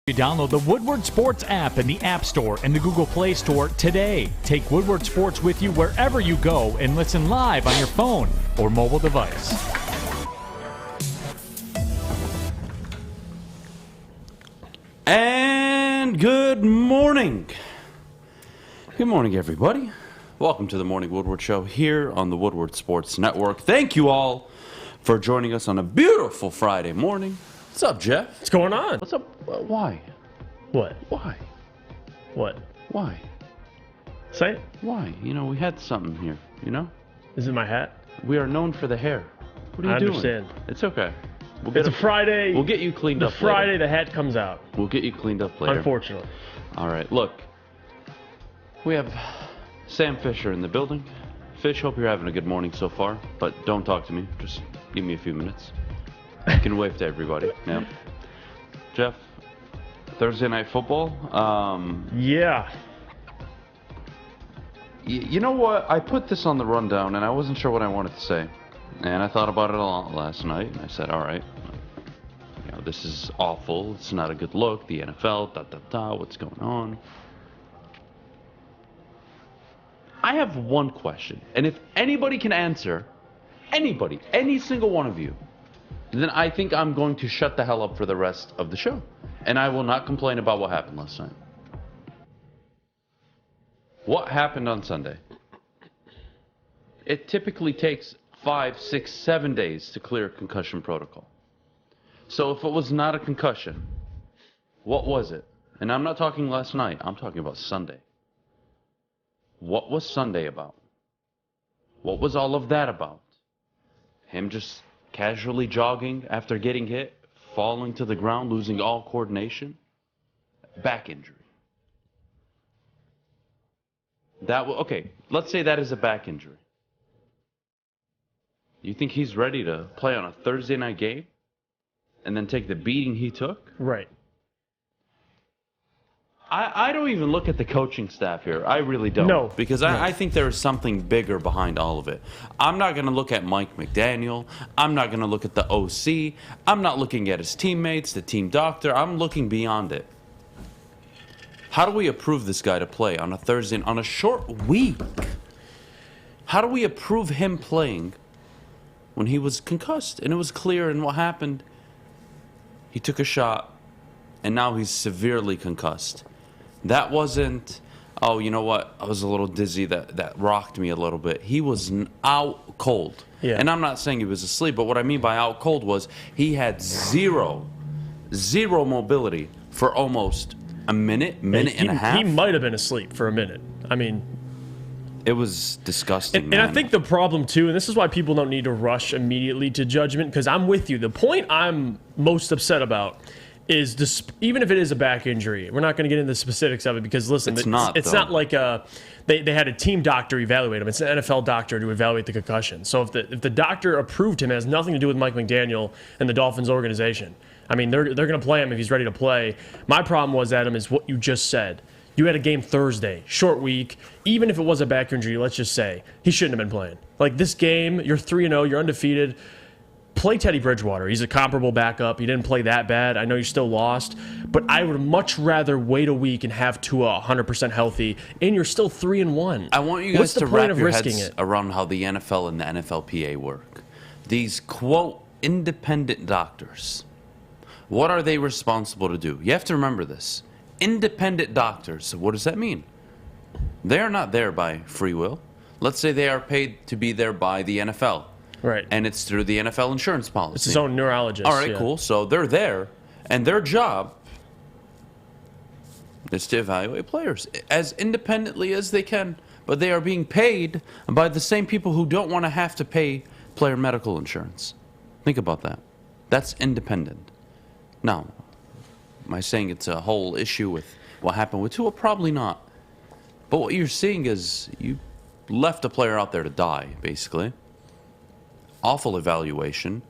You download the Woodward Sports app in the App Store and the Google Play Store today. Take Woodward Sports with you wherever you go and listen live on your phone or mobile device. And good morning. Good morning, everybody. Welcome to the Morning Woodward Show here on the Woodward Sports Network. Thank you all for joining us on a beautiful Friday morning. What's up, Jeff? What's going on? What's up? Why? What? Why? What? Why? Say it. Why? You know, we had something here, you know? Is it my hat? We are known for the hair. What are you I doing? understand. It's okay. It's a Friday. We'll get you cleaned up The Friday later. the hat comes out. We'll get you cleaned up later. Unfortunately. All right, look. We have Sam Fisher in the building. Fish, hope you're having a good morning so far, but don't talk to me. Just give me a few minutes. You can wave to everybody. Yeah. Jeff, Thursday Night Football. Yeah. You know what? I put this on the rundown, and I wasn't sure what I wanted to say. And I thought about it a lot last night, and I said, all right, you know, this is awful. It's not a good look. The NFL, what's going on? I have one question, and if anybody can answer, anybody, any single one of you, then I think I'm going to shut the hell up for the rest of the show. And I will not complain about what happened last night. What happened on Sunday? It typically takes 5, 6, 7 days to clear a concussion protocol. So if it was not a concussion, what was it? And I'm not talking last night, I'm talking about Sunday. What was Sunday about? What was all of that about? Him just casually jogging after getting hit, falling to the ground, losing all coordination? Back injury. Okay, let's say that is a back injury. You think he's ready to play on a Thursday night game and then take the beating he took? Right. I don't even look at the coaching staff here. I really don't. No. Because I think there is something bigger behind all of it. I'm not going to look at Mike McDaniel. I'm not going to look at the OC. I'm not looking at his teammates, the team doctor. I'm looking beyond it. How do we approve this guy to play on a Thursday, on a short week? How do we approve him playing when he was concussed? And it was clear in what happened. He took a shot, and now he's severely concussed. That wasn't, oh, you know what, I was a little dizzy, that rocked me a little bit. He was out cold. Yeah. And I'm not saying he was asleep, but what I mean by out cold was he had zero mobility for almost a minute and a half. He might have been asleep for a minute. I mean, it was disgusting, and I think the problem, too, and this is why people don't need to rush immediately to judgment, because I'm with you. The point I'm most upset about is this, even if it is a back injury, we're not going to get into the specifics of it because, listen, it's not like they had a team doctor evaluate him. It's an NFL doctor to evaluate the concussion. So if the doctor approved him, it has nothing to do with Mike McDaniel and the Dolphins organization. I mean, they're going to play him if he's ready to play. My problem was, Adam, is what you just said. You had a game Thursday, short week. Even if it was a back injury, let's just say, he shouldn't have been playing. Like, this game, you're 3-0, you're undefeated. Play Teddy Bridgewater. He's a comparable backup. He didn't play that bad. I know you still lost, but I would much rather wait a week and have Tua 100% healthy, and you're still 3-1. I want you guys to wrap your heads around how the NFL and the NFLPA work. These, quote, independent doctors, what are they responsible to do? You have to remember this. Independent doctors, what does that mean? They are not there by free will. Let's say they are paid to be there by the NFL. Right. And it's through the NFL insurance policy. It's his own neurologist. All right, cool. So they're there, and their job is to evaluate players as independently as they can. But they are being paid by the same people who don't want to have to pay player medical insurance. Think about that. That's independent. Now, am I saying it's a whole issue with what happened with Tua? Probably not. But what you're seeing is you left a player out there to die, basically. Awful evaluation.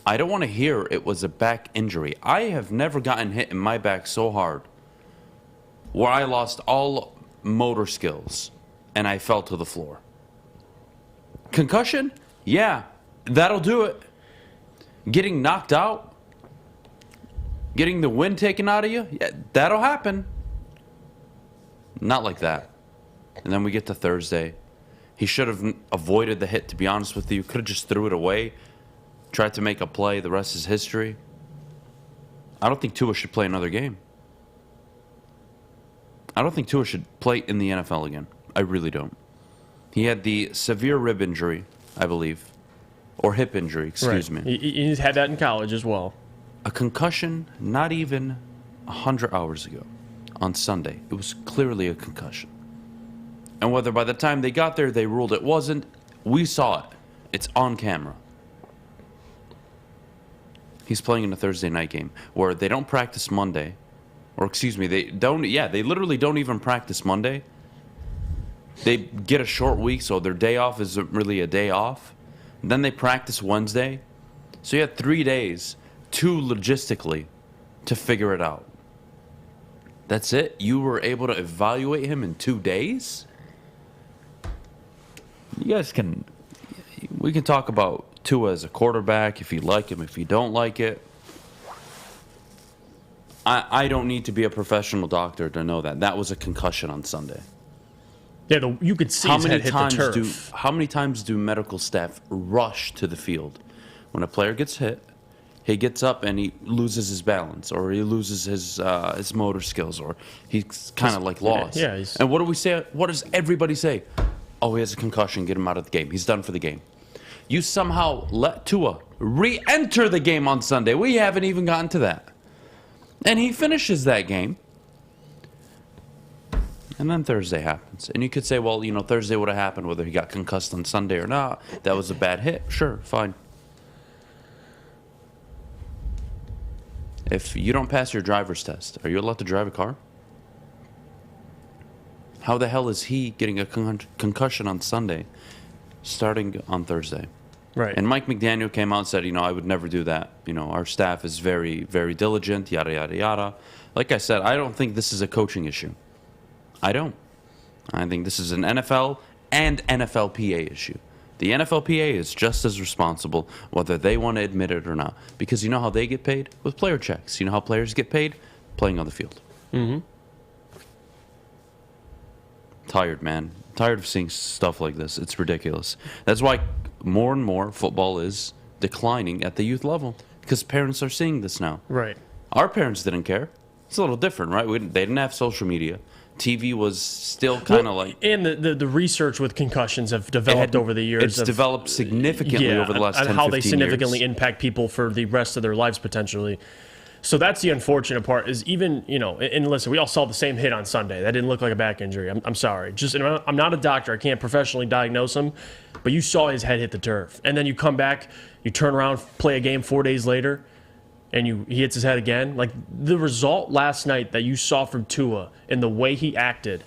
I don't want to hear it was a back injury. I have never gotten hit in my back so hard where I lost all motor skills and I fell to the floor. Concussion? Yeah, that'll do it. Getting knocked out? Getting the wind taken out of you? Yeah, that'll happen. Not like that. And then we get to Thursday. He should have avoided the hit, to be honest with you. Could have just threw it away, tried to make a play. The rest is history. I don't think Tua should play another game. I don't think Tua should play in the NFL again. I really don't. He had the severe rib injury, I believe. Or hip injury, excuse me. He's had that in college as well. A concussion not even 100 hours ago on Sunday. It was clearly a concussion. And whether by the time they got there they ruled it wasn't, we saw it. It's on camera. He's playing in a Thursday night game where they don't practice Monday. Or excuse me, they literally don't even practice Monday. They get a short week, so their day off isn't really a day off. Then they practice Wednesday. So you had 3 days, logistically, to figure it out. That's it? You were able to evaluate him in 2 days? You guys we can talk about Tua as a quarterback, if you like him, if you don't like it. I don't need to be a professional doctor to know that. That was a concussion on Sunday. Yeah, you could see his head hit the turf. How many times do medical staff rush to the field? When a player gets hit, he gets up and he loses his balance, or he loses his motor skills, or he's kind of like lost. Yeah, and what do we say? What does everybody say? Oh, he has a concussion. Get him out of the game. He's done for the game. You somehow let Tua re-enter the game on Sunday. We haven't even gotten to that. And he finishes that game. And then Thursday happens. And you could say, well, Thursday would have happened whether he got concussed on Sunday or not. That was a bad hit. Sure, fine. If you don't pass your driver's test, are you allowed to drive a car? How the hell is he getting a concussion on Sunday starting on Thursday? Right. And Mike McDaniel came out and said, I would never do that. Our staff is very, very diligent, yada, yada, yada. Like I said, I don't think this is a coaching issue. I don't. I think this is an NFL and NFLPA issue. The NFLPA is just as responsible whether they want to admit it or not. Because you know how they get paid? With player checks. You know how players get paid? Playing on the field. Mm-hmm. Tired, man. Tired of seeing stuff like this. It's ridiculous. That's why more and more football is declining at the youth level. Because parents are seeing this now. Right. Our parents didn't care. It's a little different, right? They didn't have social media. TV was still kind of like... And the research with concussions have developed over the years. It's developed significantly over the last 10, 15 years. And how they significantly impact people for the rest of their lives, potentially. So that's the unfortunate part is even, and listen, we all saw the same hit on Sunday. That didn't look like a back injury. I'm sorry. I'm not a doctor. I can't professionally diagnose him. But you saw his head hit the turf. And then you come back, you turn around, play a game 4 days later, and he hits his head again. Like, the result last night that you saw from Tua and the way he acted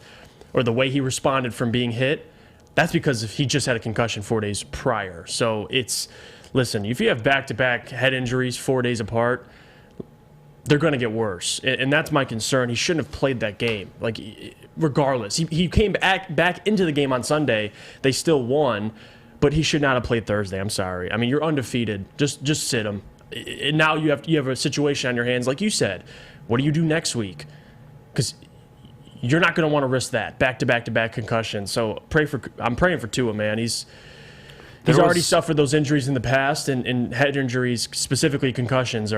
or the way he responded from being hit, that's because he just had a concussion 4 days prior. So listen, if you have back-to-back head injuries 4 days apart, they're going to get worse. And that's my concern. He shouldn't have played that game. Like, regardless. He came back into the game on Sunday. They still won, but he should not have played Thursday. I'm sorry. I mean, you're undefeated. Just sit him. And now you have a situation on your hands, like you said. What do you do next week? Because you're not going to want to risk that back-to-back concussion. So I'm praying for Tua, man. He's already suffered those injuries in the past, and head injuries, specifically concussions,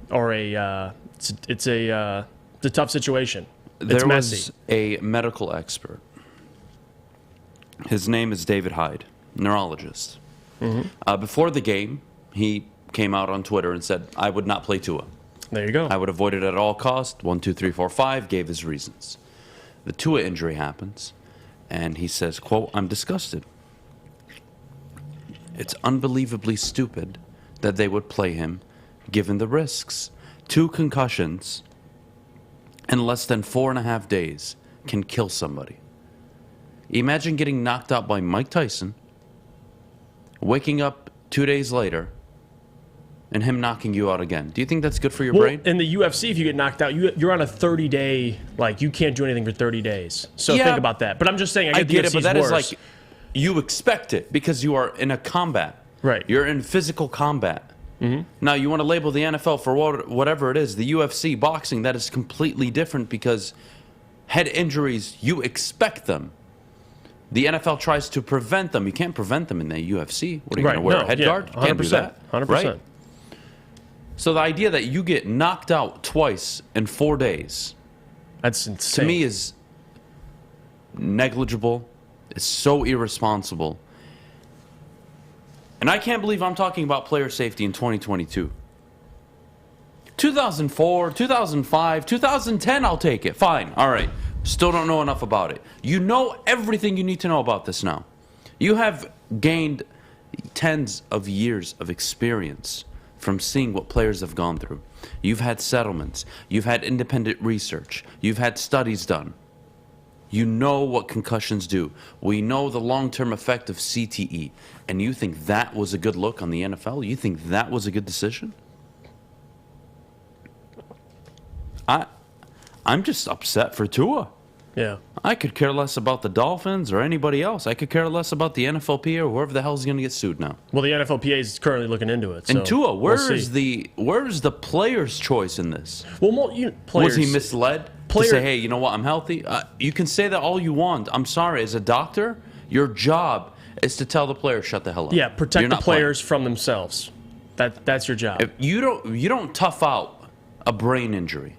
it's a tough situation. It's there messy. Was a medical expert. His name is David Hyde, neurologist. Mm-hmm. Before the game, he came out on Twitter and said, I would not play Tua. There you go. I would avoid it at all costs. 1, 2, 3, 4, 5, gave his reasons. The Tua injury happens, and he says, quote, I'm disgusted. It's unbelievably stupid that they would play him given the risks. 2 concussions in less than 4.5 days can kill somebody. Imagine getting knocked out by Mike Tyson, waking up 2 days later, and him knocking you out again. Do you think that's good for your brain? In the UFC, if you get knocked out, you're on a 30-day, you can't do anything for 30 days. So think about that. But I'm just saying, I get it, but that worse. Is you expect it because you are in a combat. Right. You're in physical combat. Now, you want to label the NFL for whatever it is, the UFC, boxing, that is completely different because head injuries, you expect them. The NFL tries to prevent them. You can't prevent them in the UFC. What are you going to wear, a head guard? You can't do that. 100%. Right? So the idea that you get knocked out twice in 4 days, that's insane. to me is negligible. It's so irresponsible. And I can't believe I'm talking about player safety in 2022. 2004, 2005, 2010, I'll take it. Fine. All right. Still don't know enough about it. You know everything you need to know about this now. You have gained tens of years of experience from seeing what players have gone through. You've had settlements. You've had independent research. You've had studies done. You know what concussions do. We know the long-term effect of CTE. And you think that was a good look on the NFL? You think that was a good decision? I'm just upset for Tua. Yeah. I could care less about the Dolphins or anybody else. I could care less about the NFLPA or whoever the hell is going to get sued now. Well, the NFLPA is currently looking into it. And Tua, where's the player's choice in this? Well, players, was he misled to say, hey, you know what, I'm healthy? You can say that all you want. I'm sorry. As a doctor, your job is to tell the player, shut the hell up. Yeah, protect the players from themselves. That's your job. If you don't tough out a brain injury.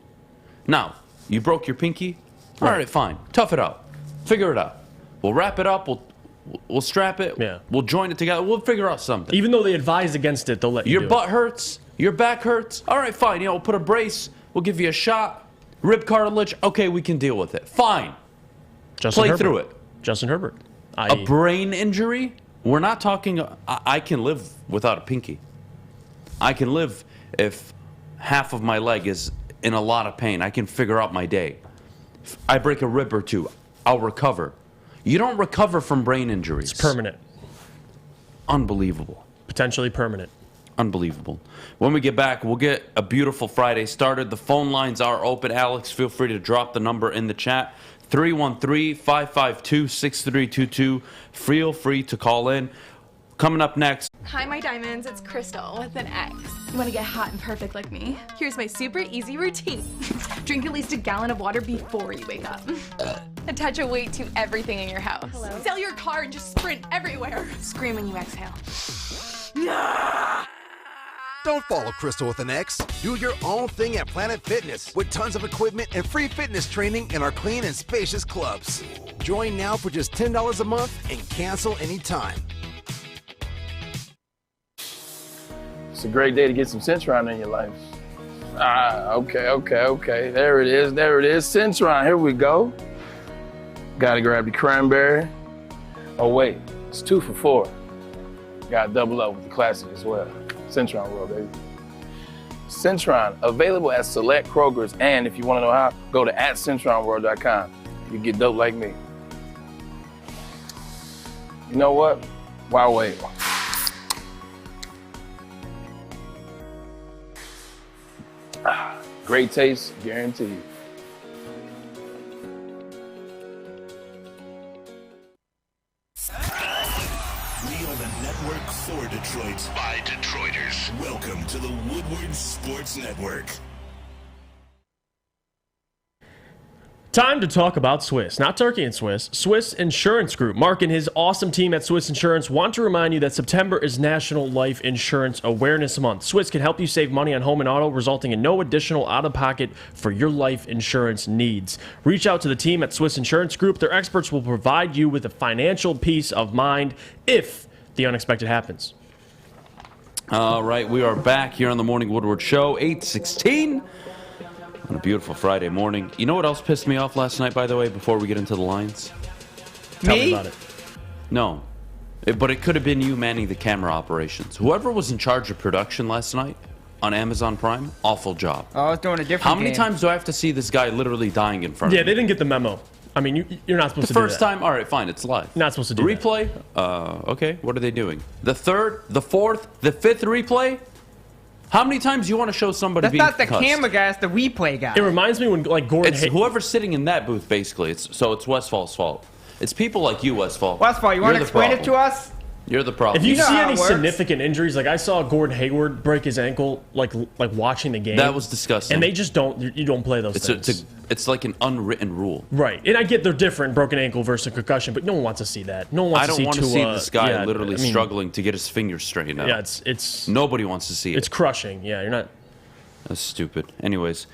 Now, you broke your pinky. All right, fine. Tough it out. Figure it out. We'll wrap it up. We'll strap it. Yeah. We'll join it together. We'll figure out something. Even though they advise against it, they'll let you Your do butt it. hurts. Your back hurts. All right, fine. We'll put a brace. We'll give you a shot. Rib cartilage. Okay, we can deal with it. Fine. Play through it. Justin Herbert. A brain injury? We're not talking. I can live without a pinky. I can live if half of my leg is in a lot of pain. I can figure out my day. If I break a rib or two, I'll recover. You don't recover from brain injuries. It's permanent. Unbelievable. Potentially permanent. Unbelievable. When we get back, we'll get a beautiful Friday started. The phone lines are open. Alex, feel free to drop the number in the chat. 313-552-6322. Feel free to call in. Coming up next. Hi, my diamonds. It's Crystal with an X. You want to get hot and perfect like me? Here's my super easy routine. Drink at least a gallon of water before you wake up. Attach a weight to everything in your house. Sell your car and just sprint everywhere. Scream when you exhale. Don't follow Crystal with an X. Do your own thing at Planet Fitness with tons of equipment and free fitness training in our clean and spacious clubs. Join now for just $10 a month and cancel anytime. It's a great day to get some Centron in your life. Okay. There it is. Centron, here we go. Gotta grab the cranberry. Oh wait, it's 2 for $4. Gotta double up with the classic as well. Centron World, baby. Centron, available at select Krogers, and if you wanna know how, go to @CentronWorld.com. You get dope like me. You know what? Why wait? Great taste, guaranteed. We are the network for Detroit by Detroiters. Welcome to the Woodward Sports Network. Time to talk about Swiss, not Turkey and Swiss. Swiss Insurance Group. Mark and his awesome team at Swiss Insurance want to remind you that September is National Life Insurance Awareness Month. Swiss can help you save money on home and auto, resulting in no additional out-of-pocket for your life insurance needs. Reach out to the team at Swiss Insurance Group. Their experts will provide you with a financial peace of mind if the unexpected happens. All right, we are back here on the Morning Woodward Show, 8:16. On a beautiful Friday morning. You know what else pissed me off last night, by the way, before we get into the lines? Tell me about it. No. But it could have been you manning the camera operations. Whoever was in charge of production last night on Amazon Prime, awful job. Oh, I was doing a different How many game. times do I have to see this guy literally dying in front of Yeah, me? they didn't get the memo. I mean, you're not supposed The to do first that. time, all right, fine, it's live. Not supposed to do that. Replay? Okay, what are they doing? The third, the fourth, the fifth replay? How many times do you want to show somebody That's being not the cussed? camera guy, it's the replay guy. It reminds me when, like, Gordon It's whoever's sitting in that booth, basically. It's Westfall's fault. It's people like you, Westfall. Westfall, you want You're to the explain it to problem. us? You're the problem. If you know see how any it works. significant injuries, like I saw Gordon Hayward break his ankle, like watching the game. That was disgusting. And they just you don't play those things. It's like an unwritten rule. Right. And I get they're different, broken ankle versus a concussion, but no one wants to see that. No one wants I to don't see want to see this guy literally struggling to get his fingers straightened out. Yeah, it's Nobody wants to see it. It's crushing. Yeah, you're not. That's stupid. Anyways,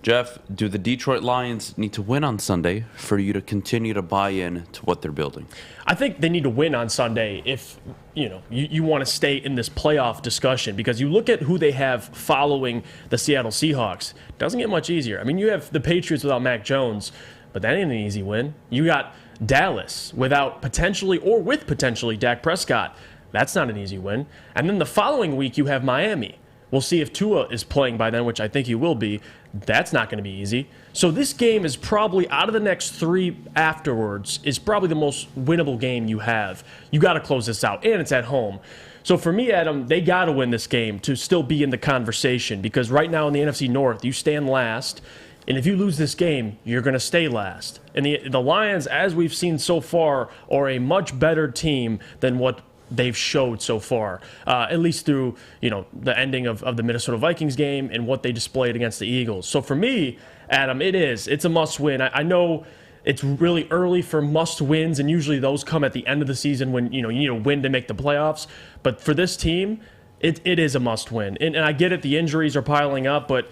Jeff, do the Detroit Lions need to win on Sunday for you to continue to buy in to what they're building? I think they need to win on Sunday if you want to stay in this playoff discussion, because you look at who they have following the Seattle Seahawks. It doesn't get much easier. I mean, you have the Patriots without Mac Jones, but that ain't an easy win. You got Dallas without potentially or with potentially Dak Prescott. That's not an easy win. And then the following week you have Miami. We'll see if Tua is playing by then, which I think he will be. That's not going to be easy. So this game is probably, out of the next three afterwards, is probably the most winnable game you have. You got to close this out, and it's at home. So for me, Adam, they got to win this game to still be in the conversation, because right now in the NFC North, you stand last, and if you lose this game, you're going to stay last. And the Lions, as we've seen so far, are a much better team than what they've showed so far, at least through the ending of the Minnesota Vikings game and what they displayed against the Eagles. So for me, Adam, it's a must win. I know it's really early for must wins, and usually those come at the end of the season when you need a win to make the playoffs. But for this team, it is a must win. And I get it, the injuries are piling up, but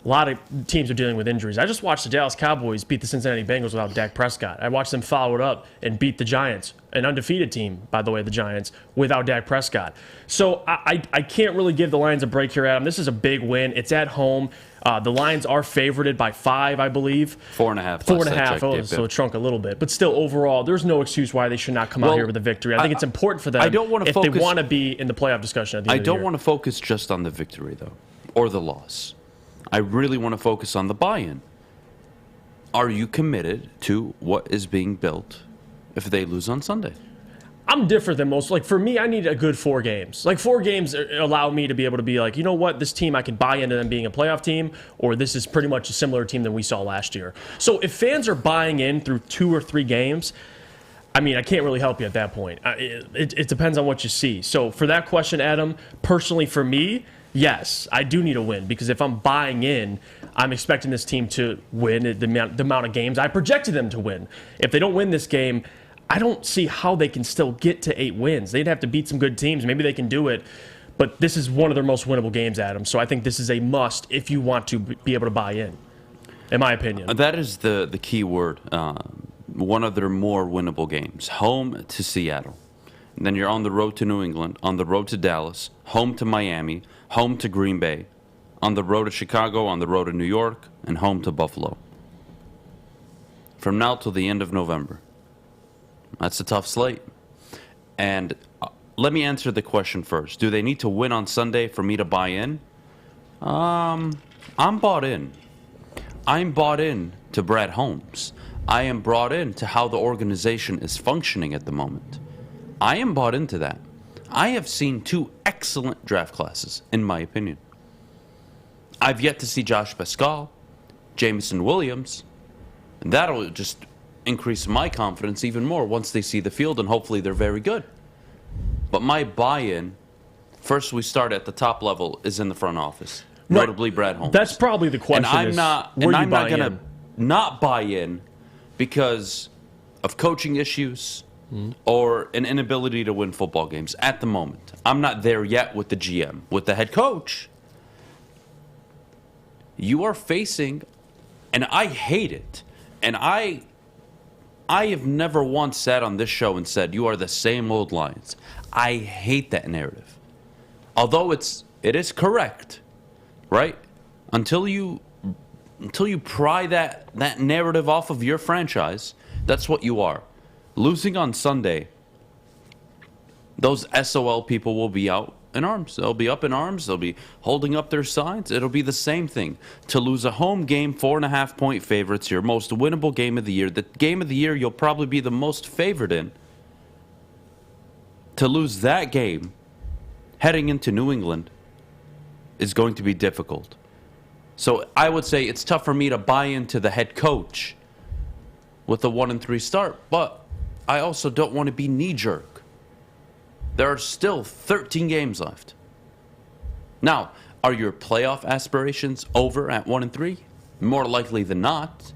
a lot of teams are dealing with injuries. I just watched the Dallas Cowboys beat the Cincinnati Bengals without Dak Prescott. I watched them follow it up and beat the Giants, an undefeated team, by the way, the Giants, without Dak Prescott. So I can't really give the Lions a break here, Adam. This is a big win. It's at home. The Lions are favorited by 5, I believe. 4.5. 4.5. Oh, so it shrunk a little bit. But still, overall, there's no excuse why they should not come out here with a victory. I think it's important for them I don't want to if they want to be in the playoff discussion at the end of the year. I don't want to focus just on the victory, though, or the loss. I really want to focus on the buy-in. Are you committed to what is being built if they lose on Sunday? I'm different than most. Like, for me, I need a good 4 games. Like, 4 games allow me to be able to be like, you know what, this team, I can buy into them being a playoff team, or this is pretty much a similar team than we saw last year. So if fans are buying in through 2 or 3 games, I mean, I can't really help you at that point. It depends on what you see. So for that question, Adam, personally for me, yes, I do need a win, because if I'm buying in, I'm expecting this team to win the amount of games I projected them to win. If they don't win this game, I don't see how they can still get to 8 wins. They'd have to beat some good teams. Maybe they can do it, but this is one of their most winnable games, Adam. So I think this is a must if you want to be able to buy in my opinion. That is the key word. One of their more winnable games. Home to Seattle. And then you're on the road to New England, on the road to Dallas, home to Miami, home to Green Bay, on the road to Chicago, on the road to New York, and home to Buffalo. From now till the end of November. That's a tough slate. And let me answer the question first. Do they need to win on Sunday for me to buy in? I'm bought in. I'm bought in to Brad Holmes. I am brought in to how the organization is functioning at the moment. I am bought into that. I have seen 2 excellent draft classes, in my opinion. I've yet to see Josh Pascal, Jameson Williams, and that'll just increase my confidence even more once they see the field, and hopefully they're very good. But my buy-in, first we start at the top level, is in the front office, notably Brad Holmes. That's probably the question. And I'm not going to not buy in because of coaching issues or an inability to win football games at the moment. I'm not there yet with the GM. With the head coach, you are facing, and I hate it, and I have never once sat on this show and said, you are the same old Lions. I hate that narrative. Although it is correct, right? Until you pry that narrative off of your franchise, that's what you are. Losing on Sunday, those SOL people will be out in arms. They'll be up in arms. They'll be holding up their signs. It'll be the same thing. To lose a home game, 4.5-point favorites, your most winnable game of the year, the game of the year you'll probably be the most favored in. To lose that game heading into New England is going to be difficult. So I would say it's tough for me to buy into the head coach with a 1-3 start, but I also don't want to be knee-jerk. There are still 13 games left. Now, are your playoff aspirations over at 1-3? More likely than not.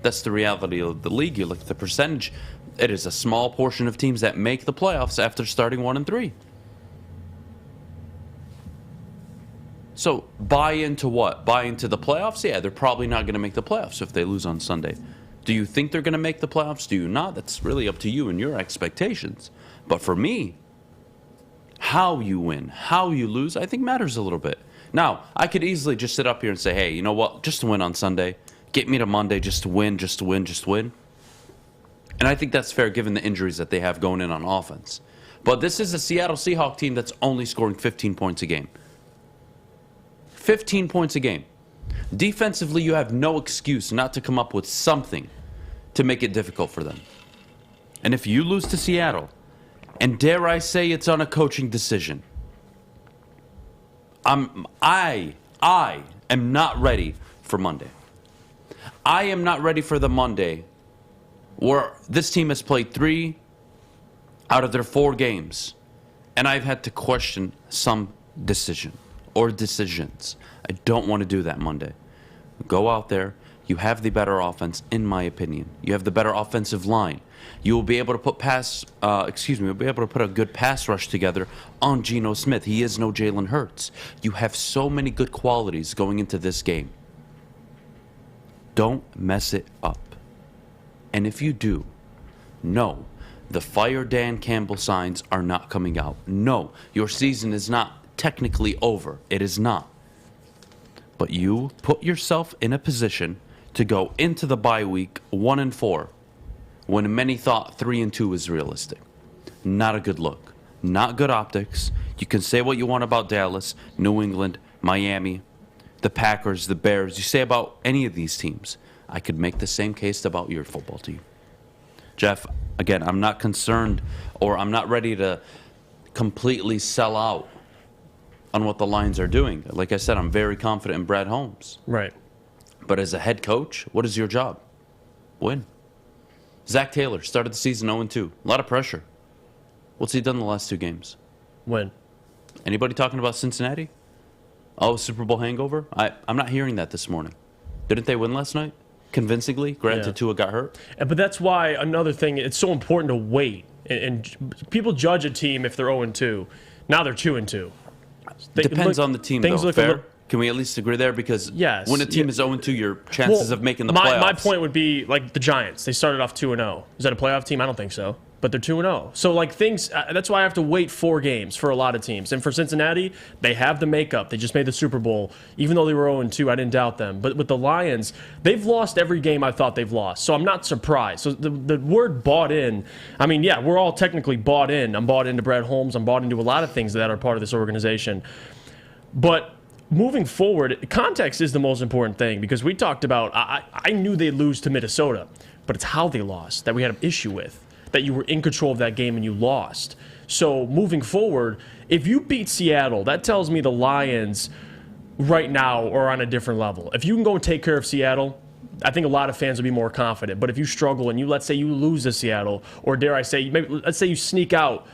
That's the reality of the league. You look at the percentage. It is a small portion of teams that make the playoffs after starting 1-3. So buy into what? Buy into the playoffs? Yeah, they're probably not going to make the playoffs if they lose on Sunday. Do you think they're going to make the playoffs? Do you not? That's really up to you and your expectations. But for me, how you win, how you lose, I think matters a little bit. Now, I could easily just sit up here and say, hey, you know what? Just to win on Sunday. Get me to Monday just to win, just to win, just to win. And I think that's fair given the injuries that they have going in on offense. But this is a Seattle Seahawks team that's only scoring 15 points a game. 15 points a game. Defensively, you have no excuse not to come up with something to make it difficult for them. And if you lose to Seattle, and dare I say it's on a coaching decision, I am not ready for Monday. I am not ready for the Monday where this team has played 3 out of their 4 games, and I've had to question some decision or decisions. I don't want to do that Monday. Go out there. You have the better offense, in my opinion. You have the better offensive line. You will be able to put you'll be able to put a good pass rush together on Geno Smith. He is no Jalen Hurts. You have so many good qualities going into this game. Don't mess it up. And if you do, no, the fire Dan Campbell signs are not coming out. No, your season is not technically over. It is not. But you put yourself in a position to go into the bye week 1-4 when many thought 3-2 is realistic. Not a good look. Not good optics. You can say what you want about Dallas, New England, Miami, the Packers, the Bears. You say about any of these teams. I could make the same case about your football team. Jeff, again, I'm not concerned or I'm not ready to completely sell out on what the Lions are doing. Like I said, I'm very confident in Brad Holmes. Right. But as a head coach, what is your job? Win. Zach Taylor started the season 0-2. A lot of pressure. What's he done the last 2 games? Win. Anybody talking about Cincinnati? Oh, Super Bowl hangover? I'm not hearing that this morning. Didn't they win last night? Convincingly? Granted, Tua got hurt. But that's why another thing, it's so important to wait. And people judge a team if they're 0-2. Now they're 2-2. Depends on the team, though. Fair? Can we at least agree there? Because when a team is 0-2, your chances of making the playoffs. My point would be like the Giants. They started off 2-0. Is that a playoff team? I don't think so. But they're 2-0. So like things. That's why I have to wait 4 games for a lot of teams. And for Cincinnati, they have the makeup. They just made the Super Bowl. Even though they were 0-2, I didn't doubt them. But with the Lions, they've lost every game I thought they've lost. So I'm not surprised. So the word bought in. I mean, yeah, we're all technically bought in. I'm bought into Brad Holmes. I'm bought into a lot of things that are part of this organization. But moving forward, context is the most important thing because we talked about, I knew they'd lose to Minnesota, but it's how they lost that we had an issue with, that you were in control of that game and you lost. So moving forward, if you beat Seattle, that tells me the Lions right now are on a different level. If you can go and take care of Seattle, I think a lot of fans will be more confident. But if you struggle and let's say you lose to Seattle, or dare I say, let's say you sneak out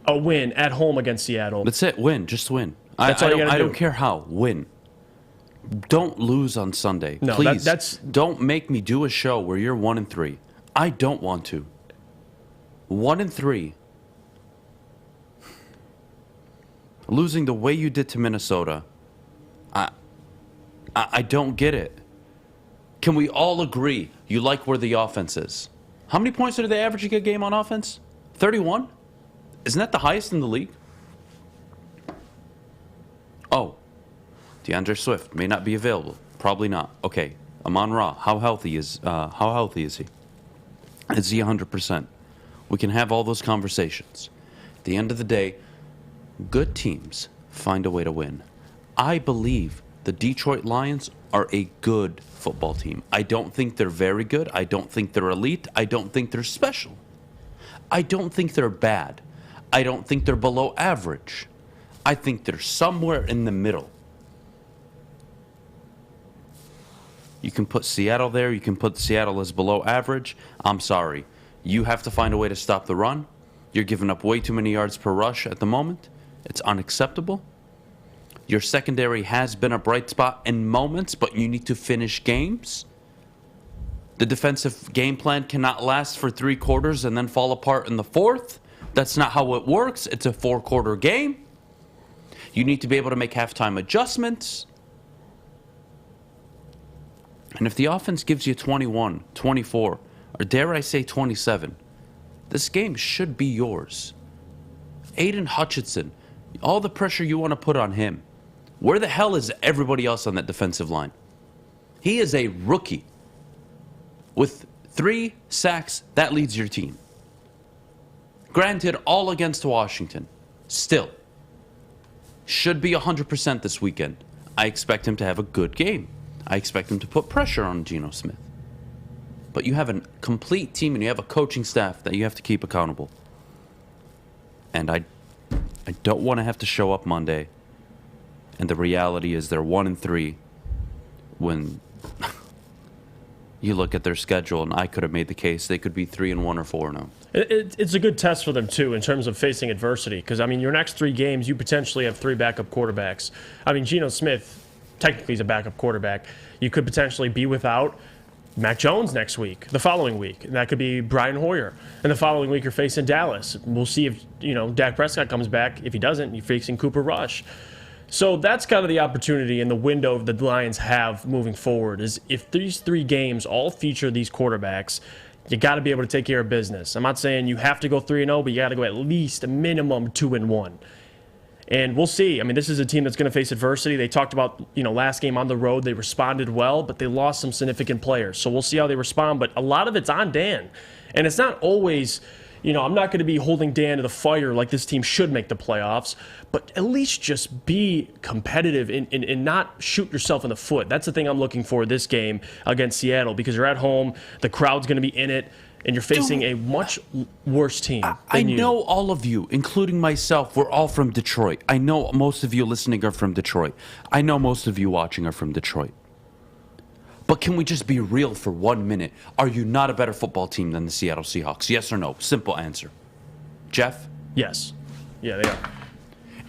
a win at home against Seattle. That's it. Win. Just win. I don't care how. Win. Don't lose on Sunday. No, please. Don't make me do a show where you're 1-3. I don't want to. 1-3. Losing the way you did to Minnesota. I don't get it. Can we all agree you like where the offense is? How many points did they average a game on offense? 31? Isn't that the highest in the league? Oh, DeAndre Swift may not be available. Probably not. Okay, Amon-Ra, how healthy is he? Is he 100%? We can have all those conversations. At the end of the day, good teams find a way to win. I believe the Detroit Lions are a good football team. I don't think they're very good. I don't think they're elite. I don't think they're special. I don't think they're bad. I don't think they're below average. I think they're somewhere in the middle. You can put Seattle there. You can put Seattle as below average. I'm sorry. You have to find a way to stop the run. You're giving up way too many yards per rush at the moment. It's unacceptable. Your secondary has been a bright spot in moments, but you need to finish games. The defensive game plan cannot last for 3 quarters and then fall apart in the 4th. That's not how it works. It's a 4-quarter game. You need to be able to make halftime adjustments. And if the offense gives you 21, 24, or dare I say 27, this game should be yours. Aidan Hutchinson, all the pressure you want to put on him. Where the hell is everybody else on that defensive line? He is a rookie. With 3 sacks, that leads your team. Granted, all against Washington. Still, should be 100% this weekend. I expect him to have a good game. I expect him to put pressure on Geno Smith. But you have a complete team and you have a coaching staff that you have to keep accountable. And I don't want to have to show up Monday. And the reality is they're 1-3 when you look at their schedule, and I could have made the case they could be 3-1 or 4-0. It's a good test for them, too, in terms of facing adversity. Because, I mean, your next 3 games, you potentially have 3 backup quarterbacks. I mean, Geno Smith, technically, is a backup quarterback. You could potentially be without Mac Jones next week, the following week. And that could be Brian Hoyer. And the following week, you're facing Dallas. We'll see if, Dak Prescott comes back. If he doesn't, you're facing Cooper Rush. So that's kind of the opportunity and the window the Lions have moving forward is if these 3 games all feature these quarterbacks, you got to be able to take care of business. I'm not saying you have to go 3-0, but you got to go at least a minimum 2-1. And we'll see. I mean, this is a team that's going to face adversity. They talked about, last game on the road, they responded well, but they lost some significant players. So we'll see how they respond. But a lot of it's on Dan. And it's not always, I'm not going to be holding Dan to the fire like this team should make the playoffs, but at least just be competitive and not shoot yourself in the foot. That's the thing I'm looking for this game against Seattle because you're at home, the crowd's going to be in it, and you're facing a much worse team. I know all of you, including myself, we're all from Detroit. I know most of you listening are from Detroit. I know most of you watching are from Detroit. But can we just be real for 1 minute? Are you not a better football team than the Seattle Seahawks? Yes or no? Simple answer. Jeff? Yes. Yeah, they are.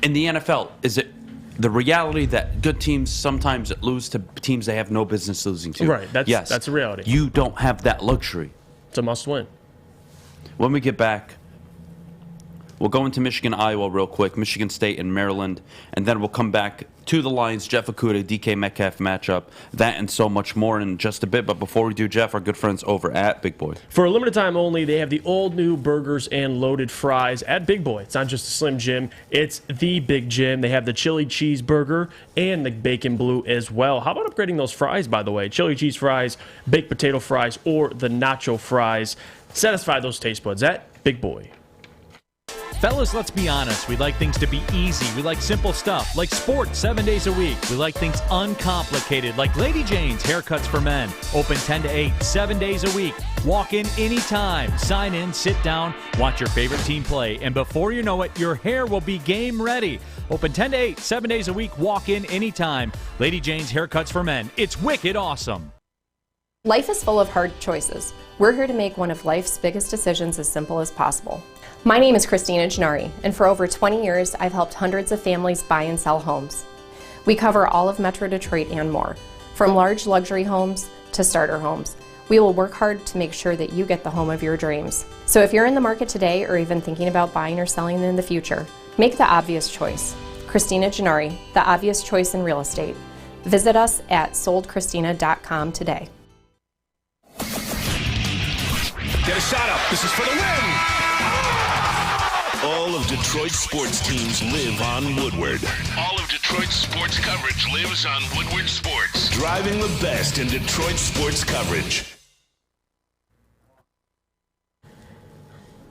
In the NFL, is it the reality that good teams sometimes lose to teams they have no business losing to? Right. That's a reality. You don't have that luxury. It's a must-win. When we get back, we'll go into Michigan, Iowa real quick, Michigan State and Maryland, and then we'll come back to the Lions, Jeff Okudah, DK Metcalf matchup, that and so much more in just a bit. But before we do, Jeff, our good friends over at Big Boy. For a limited time only, they have the all-new burgers and loaded fries at Big Boy. It's not just a Slim Jim, it's the Big Jim. They have the chili cheeseburger and the bacon blue as well. How about upgrading those fries, by the way? Chili cheese fries, baked potato fries, or the nacho fries. Satisfy those taste buds at Big Boy. Fellas, let's be honest. We like things to be easy. We like simple stuff, like sports 7 days a week. We like things uncomplicated, like Lady Jane's Haircuts for Men. Open 10 to 8, 7 days a week. Walk in anytime. Sign in, sit down, watch your favorite team play. And before you know it, your hair will be game ready. Open 10 to 8, 7 days a week. Walk in anytime. Lady Jane's Haircuts for Men. It's wicked awesome. Life is full of hard choices. We're here to make one of life's biggest decisions as simple as possible. My name is Christina Gennari, and for over 20 years, I've helped hundreds of families buy and sell homes. We cover all of Metro Detroit and more, from large luxury homes to starter homes. We will work hard to make sure that you get the home of your dreams. So if you're in the market today or even thinking about buying or selling in the future, make the obvious choice. Christina Gennari, the obvious choice in real estate. Visit us at soldchristina.com today. Get a shot up. This is for the win. All of Detroit's sports teams live on Woodward. All of Detroit's sports coverage lives on Woodward Sports. Driving the best in Detroit sports coverage.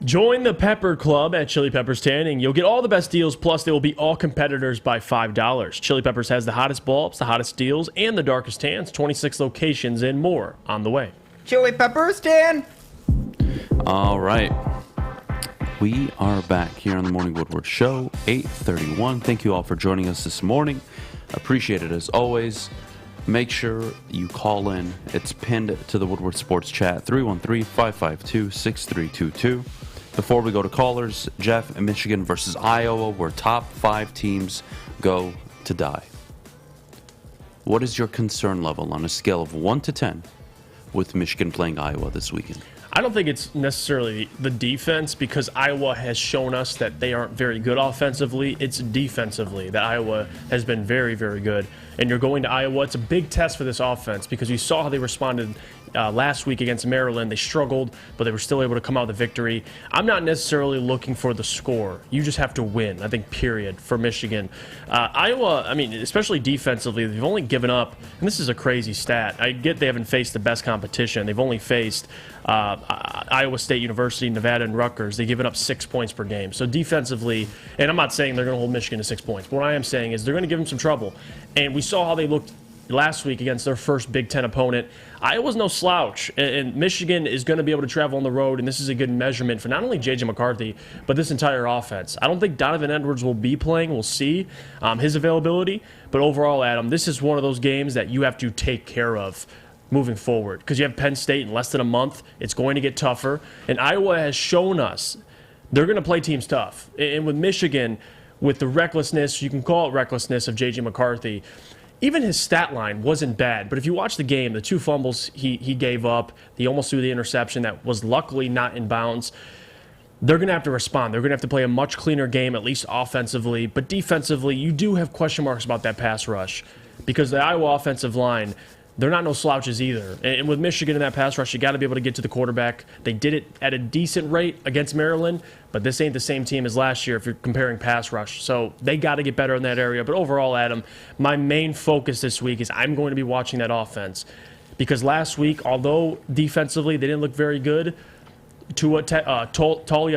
Join the Pepper Club at Chili Peppers Tanning. You'll get all the best deals, plus they will be all competitors by $5. Chili Peppers has the hottest bulbs, the hottest deals, and the darkest tans. 26 locations and more on the way. Chili Peppers, Dan. All right. We are back here on the Morning Woodward Show, 8:31. Thank you all for joining us this morning. Appreciate it as always. Make sure you call in. It's pinned to the Woodward Sports Chat, 313-552-6322. Before we go to callers, Jeff, Michigan versus Iowa, where top 5 teams go to die. What is your concern level on a scale of 1 to 10 with Michigan playing Iowa this weekend? I don't think it's necessarily the defense, because Iowa has shown us that they aren't very good offensively. It's defensively that Iowa has been very, very good. And you're going to Iowa. It's a big test for this offense, because we saw how they responded last week against Maryland. They struggled, but they were still able to come out with a victory. I'm not necessarily looking for the score. You just have to win, I think, period, for Michigan. Iowa, I mean, especially defensively, they've only given up, and this is a crazy stat. I get they haven't faced the best competition. They've only faced Iowa State University, Nevada, and Rutgers. They've given up 6 points per game. So defensively, and I'm not saying they're going to hold Michigan to 6 points, but what I am saying is they're going to give them some trouble. And we saw how they looked last week against their first Big Ten opponent. Iowa's no slouch, and Michigan is going to be able to travel on the road, and this is a good measurement for not only J.J. McCarthy, but this entire offense. I don't think Donovan Edwards will be playing. We'll see his availability. But overall, Adam, this is one of those games that you have to take care of moving forward, because you have Penn State in less than a month. It's going to get tougher, and Iowa has shown us they're going to play teams tough. And with Michigan, with the recklessness, you can call it recklessness, of J.J. McCarthy, even his stat line wasn't bad. But if you watch the game, the 2 fumbles he gave up, he almost threw the interception that was luckily not in bounds. They're going to have to respond. They're going to have to play a much cleaner game, at least offensively. But defensively, you do have question marks about that pass rush, because the Iowa offensive line, they're not no slouches either. And with Michigan in that pass rush, you got to be able to get to the quarterback. They did it at a decent rate against Maryland, but this ain't the same team as last year if you're comparing pass rush. So they got to get better in that area. But overall, Adam, my main focus this week is I'm going to be watching that offense, because last week, although defensively they didn't look very good, Talia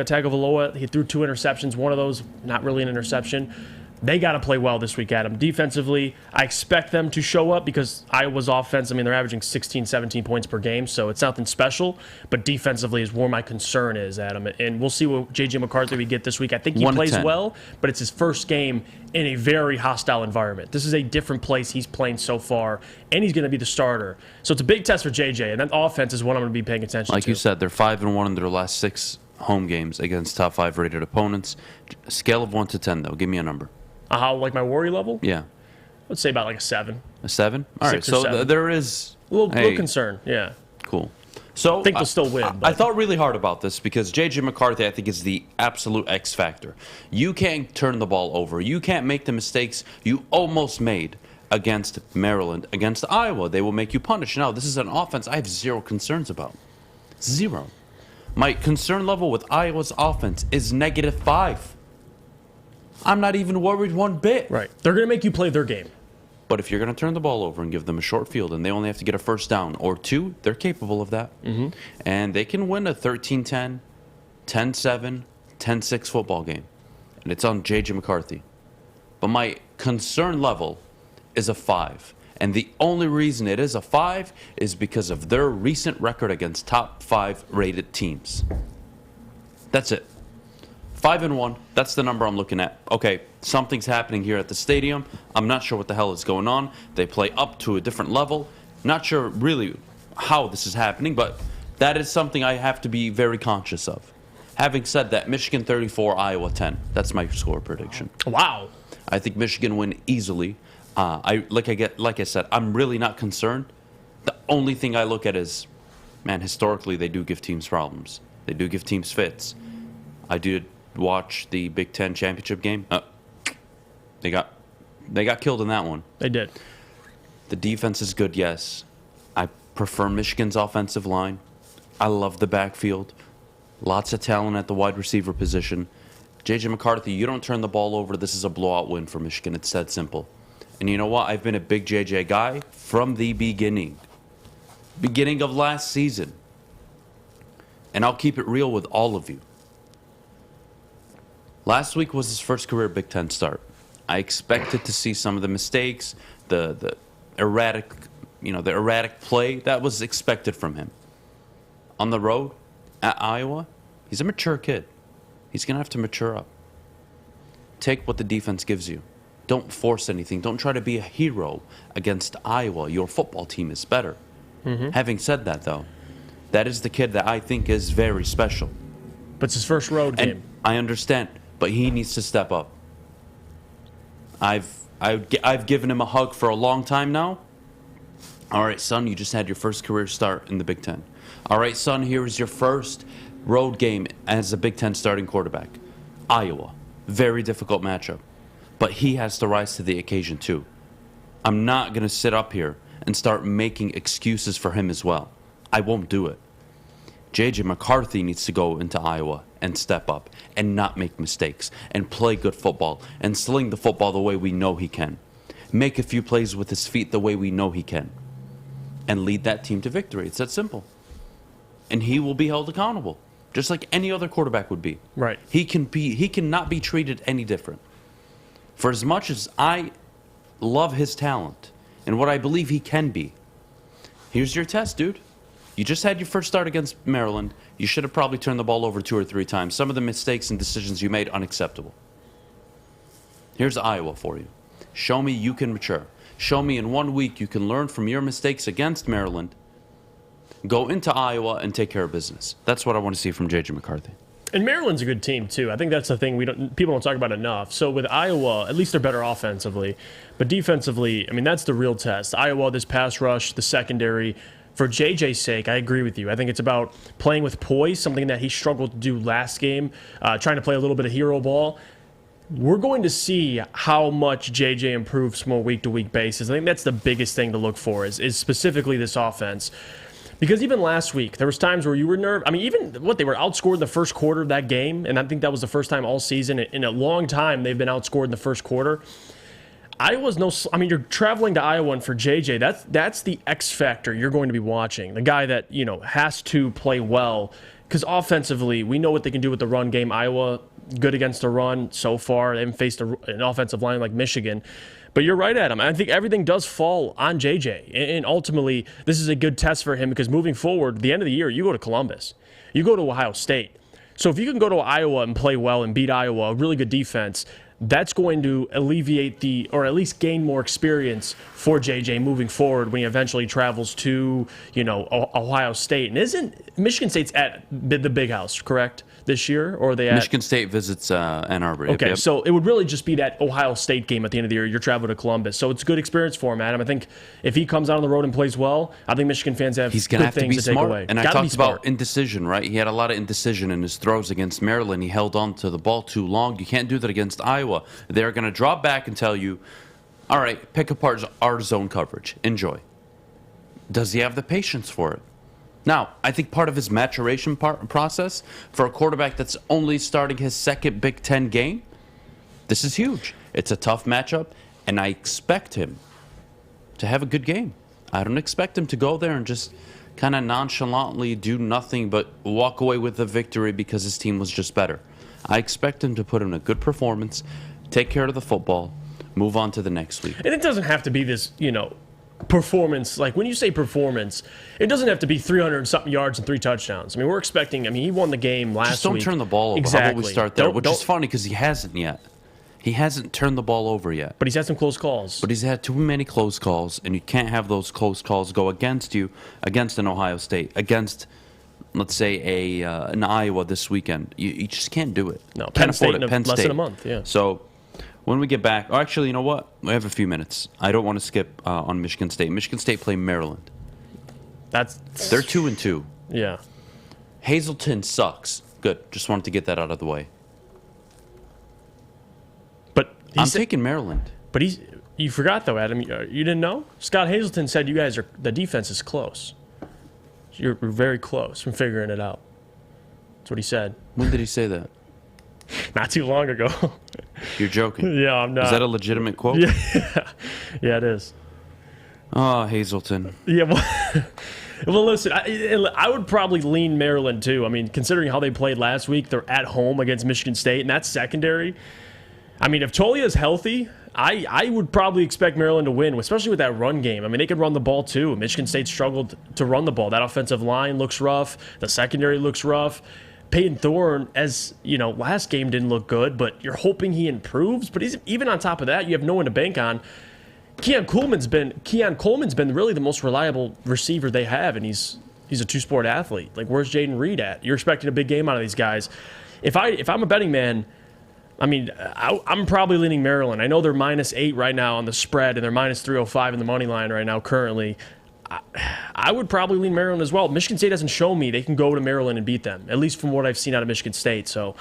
Tagovailoa, he threw 2 interceptions. One of those, not really an interception. They got to play well this week, Adam. Defensively, I expect them to show up, because Iowa's offense, I mean, they're averaging 16, 17 points per game, so it's nothing special. But defensively is where my concern is, Adam. And we'll see what J.J. McCarthy we get this week. I think he plays well, but it's his first game in a very hostile environment. This is a different place he's playing so far, and he's going to be the starter. So it's a big test for J.J., and that offense is what I'm going to be paying attention to. Like you said, they're 5-1 in their last 6 home games against top 5 rated opponents. A scale of 1 to 10, though. Give me a number. How, like my worry level? Yeah. Let's say about like a 7. A 7? All right, 6 or so 7. There is a little concern, yeah. Cool. So I think they'll still win. I thought really hard about this, because J.J. McCarthy, I think, is the absolute X factor. You can't turn the ball over. You can't make the mistakes you almost made against Maryland, against Iowa. They will make you punish. Now, this is an offense I have 0 concerns about. 0. My concern level with Iowa's offense is -5. I'm not even worried one bit. Right. They're going to make you play their game. But if you're going to turn the ball over and give them a short field and they only have to get a first down or 2, they're capable of that. Mm-hmm. And they can win a 13-10, 10-7, 10-6 football game. And it's on J.J. McCarthy. But my concern level is a 5. And the only reason it is a 5 is because of their recent record against top 5 rated teams. That's it. 5-1, that's the number I'm looking at. Okay, something's happening here at the stadium. I'm not sure what the hell is going on. They play up to a different level. Not sure really how this is happening, but that is something I have to be very conscious of. Having said that, Michigan 34, Iowa 10. That's my score prediction. Wow. I think Michigan win easily. Like I said, I'm really not concerned. The only thing I look at is, man, historically they do give teams problems. They do give teams fits. I did watch the Big Ten championship game. They got killed in that one. They did. The defense is good, yes. I prefer Michigan's offensive line. I love the backfield. Lots of talent at the wide receiver position. J.J. McCarthy, you don't turn the ball over. This is a blowout win for Michigan. It's that simple. And you know what? I've been a big J.J. guy from the beginning. Beginning of last season. And I'll keep it real with all of you. Last week was his first career Big Ten start. I expected to see some of the mistakes, the erratic play that was expected from him. On the road at Iowa, he's a mature kid. He's going to have to mature up. Take what the defense gives you. Don't force anything. Don't try to be a hero against Iowa. Your football team is better. Mm-hmm. Having said that, though, that is the kid that I think is very special. But it's his first road game. I understand, but he needs to step up. I've given him a hug for a long time now. All right, son, you just had your first career start in the Big Ten. All right, son, here is your first road game as a Big Ten starting quarterback. Iowa, very difficult matchup, but he has to rise to the occasion too. I'm not going to sit up here and start making excuses for him as well. I won't do it. J.J. McCarthy needs to go into Iowa and step up and not make mistakes and play good football and sling the football the way we know he can. Make a few plays with his feet the way we know he can. And lead that team to victory. It's that simple. And he will be held accountable, just like any other quarterback would be. Right. He cannot be treated any different. For as much as I love his talent and what I believe he can be, here's your test, dude. You just had your first start against Maryland. You should have probably turned the ball over 2 or 3 times. Some of the mistakes and decisions you made, unacceptable. Here's Iowa for you. Show me you can mature. Show me in 1 week you can learn from your mistakes against Maryland. Go into Iowa and take care of business. That's what I want to see from J.J. McCarthy. And Maryland's a good team, too. I think that's the thing people don't talk about enough. So with Iowa, at least they're better offensively. But defensively, I mean, that's the real test. Iowa, this pass rush, the secondary. For JJ's sake, I agree with you. I think it's about playing with poise, something that he struggled to do last game, trying to play a little bit of hero ball. We're going to see how much JJ improves from a week-to-week basis. I think that's the biggest thing to look for is specifically this offense. Because even last week, there was times where you were nervous. I mean, they were outscored in the first quarter of that game, and I think that was the first time all season in a long time they've been outscored in the first quarter. You're traveling to Iowa, and for JJ, that's the X factor you're going to be watching. The guy that, has to play well. Because offensively, we know what they can do with the run game. Iowa, good against the run so far. They haven't faced an offensive line like Michigan. But you're right, Adam. I think everything does fall on JJ. And ultimately, this is a good test for him because moving forward, the end of the year, you go to Columbus. You go to Ohio State. So if you can go to Iowa and play well and beat Iowa, a really good defense, that's going to alleviate or at least gain more experience for JJ moving forward when he eventually travels to, Ohio State. And isn't Michigan State's at the Big House, correct, this year? Or are they at Michigan State visits Ann Arbor. Okay, yep. So it would really just be that Ohio State game at the end of the year. You're traveling to Columbus. So it's a good experience for him, Adam. I think if he comes out on the road and plays well, I think Michigan fans have He's gonna good have things to to be take smart. away. And I talked about indecision, right? He had a lot of indecision in his throws against Maryland. He held on to the ball too long. You can't do that against Iowa. They're going to drop back and tell you, all right, pick apart our zone coverage. Enjoy. Does he have the patience for it? Now, I think part of his maturation process for a quarterback that's only starting his second Big Ten game, this is huge. It's a tough matchup, and I expect him to have a good game. I don't expect him to go there and just kind of nonchalantly do nothing but walk away with the victory because his team was just better. I expect him to put in a good performance, take care of the football, move on to the next week. And it doesn't have to be this, performance. Like when you say performance, it doesn't have to be 300-something yards and 3 touchdowns. I mean, we're expecting. He won the game last week. Just don't turn the ball over. Exactly. How about we start there? Which is funny because he hasn't yet. He hasn't turned the ball over yet. But he's had some close calls. But he's had too many close calls, and you can't have those close calls go against you, against an Ohio State, against, let's say, an Iowa this weekend. You just can't do it. No, Penn State in less than a month, yeah. So when we get back, actually, you know what? We have a few minutes. I don't want to skip on Michigan State. Michigan State play Maryland. They're 2-2. Yeah. Hazleton sucks. Good. Just wanted to get that out of the way. But I'm taking Maryland. But you forgot though, Adam. You didn't know? Scott Hazleton said the defense is close. You're very close from figuring it out. That's what he said. When did he say that? Not too long ago. You're joking. Yeah, I'm not. Is that a legitimate quote? Yeah, yeah, it is. Oh, Hazleton. Yeah, well, listen, I would probably lean Maryland too. I mean, considering how they played last week, they're at home against Michigan State, and that's secondary. I mean, if Tolia's healthy, I would probably expect Maryland to win, especially with that run game. I mean, they could run the ball too. Michigan State struggled to run the ball. That offensive line looks rough. The secondary looks rough. Peyton Thorne, last game didn't look good, but you're hoping he improves. But even on top of that, you have no one to bank on. Keon Coleman's been really the most reliable receiver they have, and he's He's a two-sport athlete. Like, where's Jaden Reed at? You're expecting a big game out of these guys. If I'm a betting man, I mean, I'm probably leaning Maryland. I know they're -8 right now on the spread, and they're -305 in the money line right now currently. I would probably lean Maryland as well. Michigan State hasn't shown me they can go to Maryland and beat them, at least from what I've seen out of Michigan State. So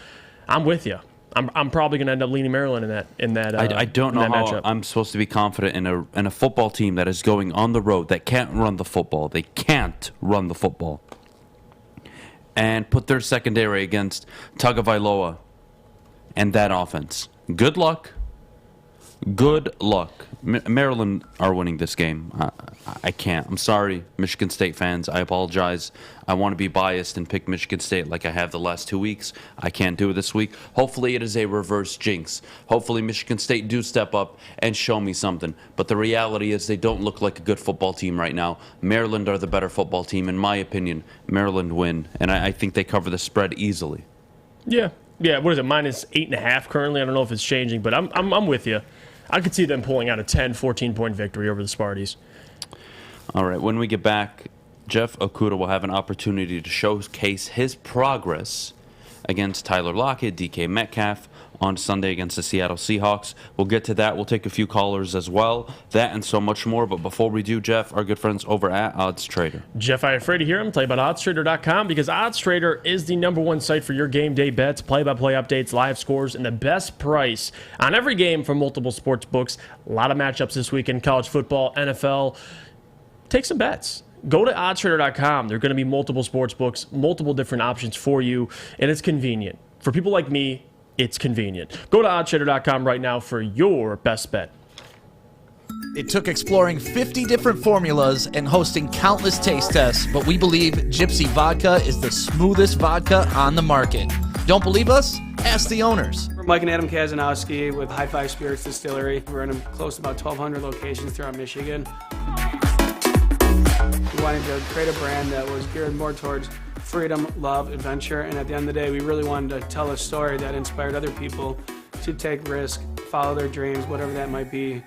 I'm with you. I'm probably going to end up leaning Maryland in that. I don't know how matchup. I'm supposed to be confident in a football team that is going on the road that can't run the football. They can't run the football. And put their secondary against Tagovailoa and that offense. Good luck. Good luck. Maryland are winning this game. I can't. I'm sorry, Michigan State fans. I apologize. I want to be biased and pick Michigan State like I have the last 2 weeks. I can't do it this week. Hopefully it is a reverse jinx. Hopefully Michigan State do step up and show me something. But the reality is they don't look like a good football team right now. Maryland are the better football team. In my opinion, Maryland win. And I think they cover the spread easily. Yeah. What is it? -8.5 currently. I don't know if it's changing, but I'm with you. I could see them pulling out a 10, 14-point victory over the Sparties. All right, when we get back, Jeff Okudah will have an opportunity to showcase his progress against Tyler Lockett, DK Metcalf, on Sunday against the Seattle Seahawks. We'll get to that. We'll take a few callers as well. That and so much more. But before we do, Jeff, our good friends over at Odds Trader. Jeff Iafrate here. I'm telling you about oddstrader.com because Odds Trader is the #1 site for your game day bets, play-by-play updates, live scores, and the best price on every game from multiple sports books. A lot of matchups this weekend, college football, NFL. Take some bets. Go to oddstrader.com. There are going to be multiple sports books, multiple different options for you, and it's convenient. For people like me, it's convenient. Go to oddstrader.com right now for your best bet. It took exploring 50 different formulas and hosting countless taste tests, but we believe Gypsy Vodka is the smoothest vodka on the market. Don't believe us? Ask the owners. We're Mike and Adam Kazanowski with High Five Spirits Distillery. We're in close to about 1,200 locations throughout Michigan. We wanted to create a brand that was geared more towards freedom, love, adventure, and at the end of the day, we really wanted to tell a story that inspired other people to take risk, follow their dreams, whatever that might be.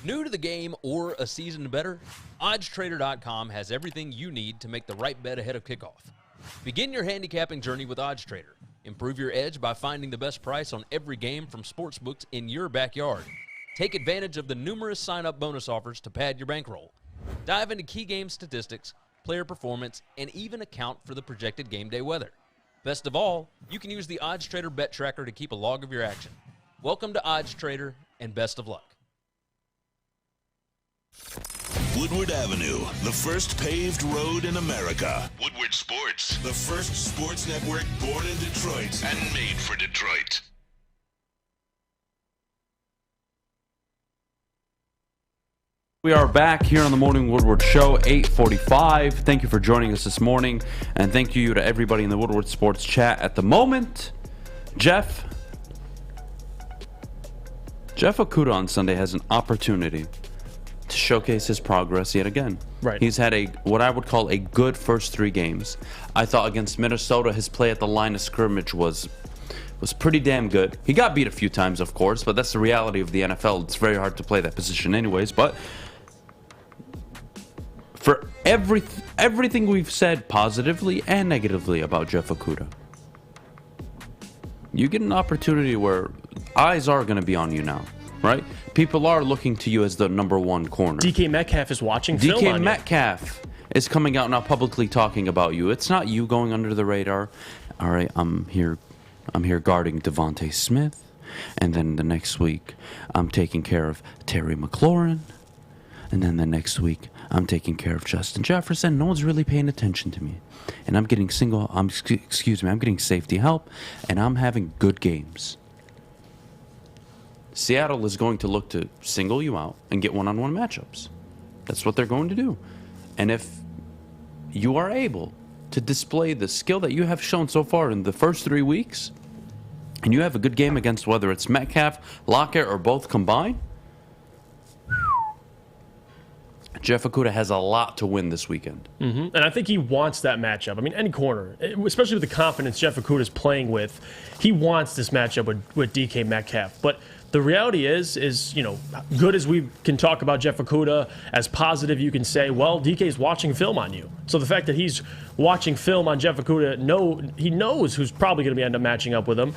New to the game or a season better? OddsTrader.com has everything you need to make the right bet ahead of kickoff. Begin your handicapping journey with OddsTrader. Improve your edge by finding the best price on every game from sportsbooks in your backyard. Take advantage of the numerous sign-up bonus offers to pad your bankroll. Dive into key game statistics, player performance, and even account for the projected game day weather. Best of all, you can use the OddsTrader Bet Tracker to keep a log of your action. Welcome to OddsTrader, and best of luck. Woodward Avenue, the first paved road in America. Woodward Sports, the first sports network born in Detroit and made for Detroit. We are back here on the Morning Woodward Show, 8:45. Thank you for joining us this morning, and thank you to everybody in the Woodward Sports chat at the moment. Jeff Okudah on Sunday has an opportunity to showcase his progress yet again. Right. He's had what I would call a good first 3 games. I thought against Minnesota, his play at the line of scrimmage was pretty damn good. He got beat a few times, of course, but that's the reality of the NFL. It's very hard to play that position anyways, but for everything we've said positively and negatively about Jeff Okudah, you get an opportunity where eyes are going to be on you now, right? People are looking to you as the #1 corner. DK Metcalf is watching film on DK you. Metcalf is coming out now publicly talking about you. It's not you going under the radar. All right, I'm here guarding Devontae Smith, and then the next week I'm taking care of Terry McLaurin, and then the next week I'm taking care of Justin Jefferson. No one's really paying attention to me, and I'm getting I'm getting safety help, and I'm having good games. Seattle is going to look to single you out and get one-on-one matchups. That's what they're going to do. And if you are able to display the skill that you have shown so far in the first 3 weeks, and you have a good game against whether it's Metcalf, Lockett, or both combined, Jeff Okudah has a lot to win this weekend. Mm-hmm. And I think he wants that matchup. I mean, any corner, especially with the confidence Jeff Okudah is playing with, he wants this matchup with DK Metcalf. But The reality is, good as we can talk about Jeff Okudah, as positive you can say, well, DK's watching film on you. So the fact that he's watching film on Jeff Okudah, he knows who's probably going to end up matching up with him.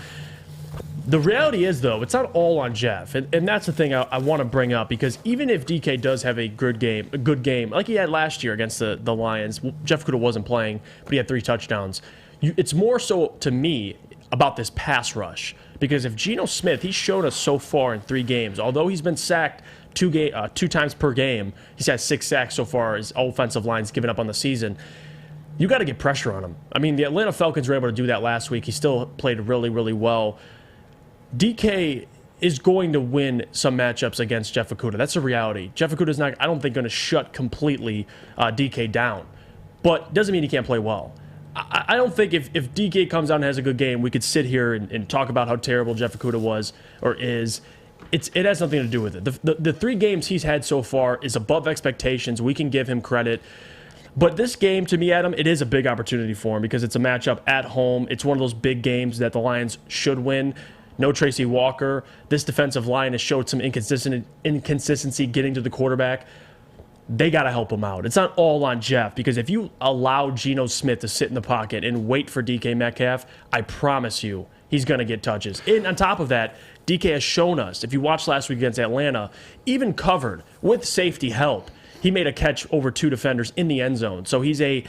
The reality is, though, it's not all on Jeff, and that's the thing I want to bring up, because even if DK does have a good game, like he had last year against the Lions, Jeff Okudah wasn't playing, but he had 3 touchdowns. It's more so, to me, about this pass rush, because if Geno Smith, he's shown us so far in 3 games, although he's been sacked 2 times per game, he's had 6 sacks so far, his offensive line's given up on the season. You got to get pressure on him. I mean, the Atlanta Falcons were able to do that last week. He still played really, really well. DK is going to win some matchups against Jeff Okudah. That's a reality. Jeff Okudah's not, I don't think, going to shut completely DK down. But doesn't mean he can't play well. I don't think if DK comes out and has a good game, we could sit here and talk about how terrible Jeff Okudah was or is. It has nothing to do with it. The 3 games he's had so far is above expectations. We can give him credit. But this game, to me, Adam, it is a big opportunity for him because it's a matchup at home. It's one of those big games that the Lions should win. No Tracy Walker. This defensive line has showed some inconsistency getting to the quarterback. They got to help him out. It's not all on Jeff, because if you allow Geno Smith to sit in the pocket and wait for DK Metcalf, I promise you he's going to get touches. And on top of that, DK has shown us, if you watched last week against Atlanta, even covered with safety help, he made a catch over 2 defenders in the end zone. So he's a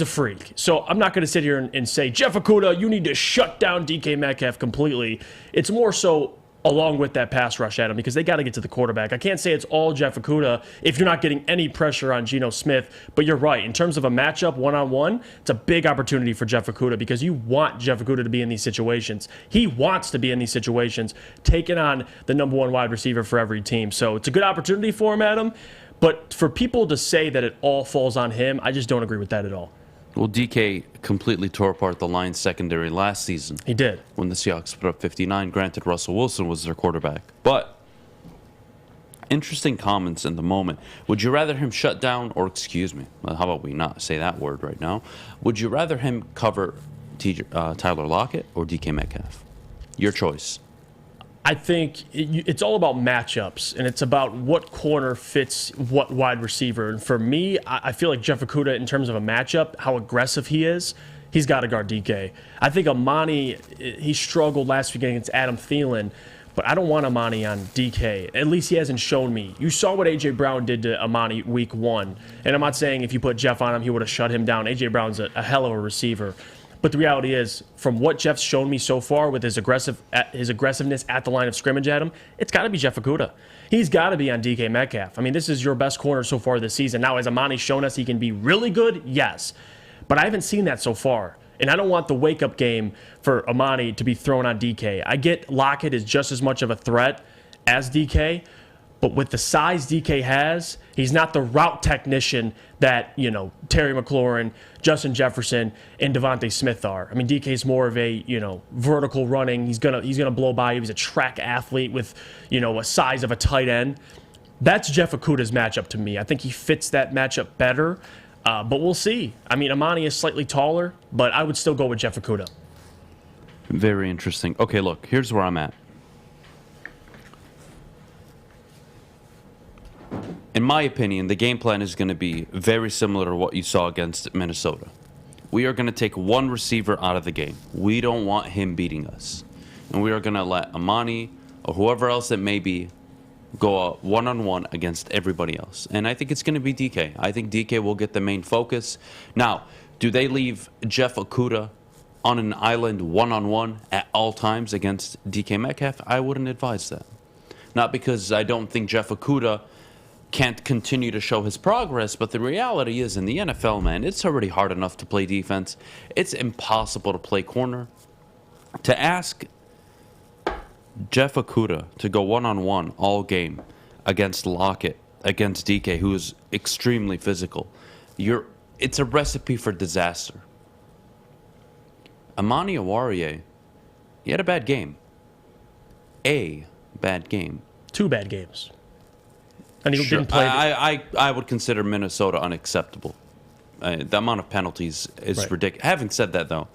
freak. So I'm not going to sit here and say, Jeff Okudah, you need to shut down DK Metcalf completely. It's more so along with that pass rush at him, because they got to get to the quarterback. I can't say it's all Jeff Okudah if you're not getting any pressure on Geno Smith, but you're right. In terms of a matchup one-on-one, it's a big opportunity for Jeff Okudah, because you want Jeff Okudah to be in these situations. He wants to be in these situations, taking on the number 1 wide receiver for every team. So it's a good opportunity for him, Adam. But for people to say that it all falls on him, I just don't agree with that at all. Well, DK completely tore apart the Lions secondary last season. He did. When the Seahawks put up 59. Granted, Russell Wilson was their quarterback. But interesting comments in the moment. Would you rather him shut down, or excuse me, how about we not say that word right now? Would you rather him cover Tyler Lockett or DK Metcalf? Your choice. I think it's all about matchups, and it's about what corner fits what wide receiver. And for me, I feel like Jeff Okudah, in terms of a matchup, how aggressive he is, he's got to guard DK. I think Amani, he struggled last week against Adam Thielen, but I don't want Amani on DK. At least he hasn't shown me. You saw what A.J. Brown did to Amani week 1. And I'm not saying if you put Jeff on him, he would have shut him down. A.J. Brown's a hell of a receiver. But the reality is, from what Jeff's shown me so far with his aggressiveness at the line of scrimmage at him, it's got to be Jeff Okudah. He's got to be on DK Metcalf. I mean, this is your best corner so far this season. Now, has Amani shown us he can be really good? Yes. But I haven't seen that so far. And I don't want the wake-up game for Amani to be thrown on DK. I get Lockett is just as much of a threat as DK, but with the size DK has, he's not the route technician that, Terry McLaurin, Justin Jefferson, and Devontae Smith are. I mean, DK's more of a, vertical running. He's gonna blow by you. He's a track athlete with, a size of a tight end. That's Jeff Okudah's matchup to me. I think he fits that matchup better, but we'll see. I mean, Amani is slightly taller, but I would still go with Jeff Okudah. Very interesting. Okay, look, here's where I'm at. In my opinion, the game plan is going to be very similar to what you saw against Minnesota. We are going to take one receiver out of the game. We don't want him beating us. And we are going to let Amani or whoever else it may be go one-on-one against everybody else. And I think it's going to be DK. I think DK will get the main focus. Now, do they leave Jeff Okudah on an island one-on-one at all times against DK Metcalf? I wouldn't advise that. Not because I don't think Jeff Okudah can't continue to show his progress, but the reality is in the NFL, man, it's already hard enough to play defense. It's impossible to play corner. To ask Jeff Okudah to go one-on-one all game against Lockett, against DK, who is extremely physical, it's a recipe for disaster. Amani Oruwariye, he had a bad game. A bad game. 2 bad games. And he Sure. didn't play. I would consider Minnesota unacceptable. The amount of penalties is Right. ridiculous. Having said that, though,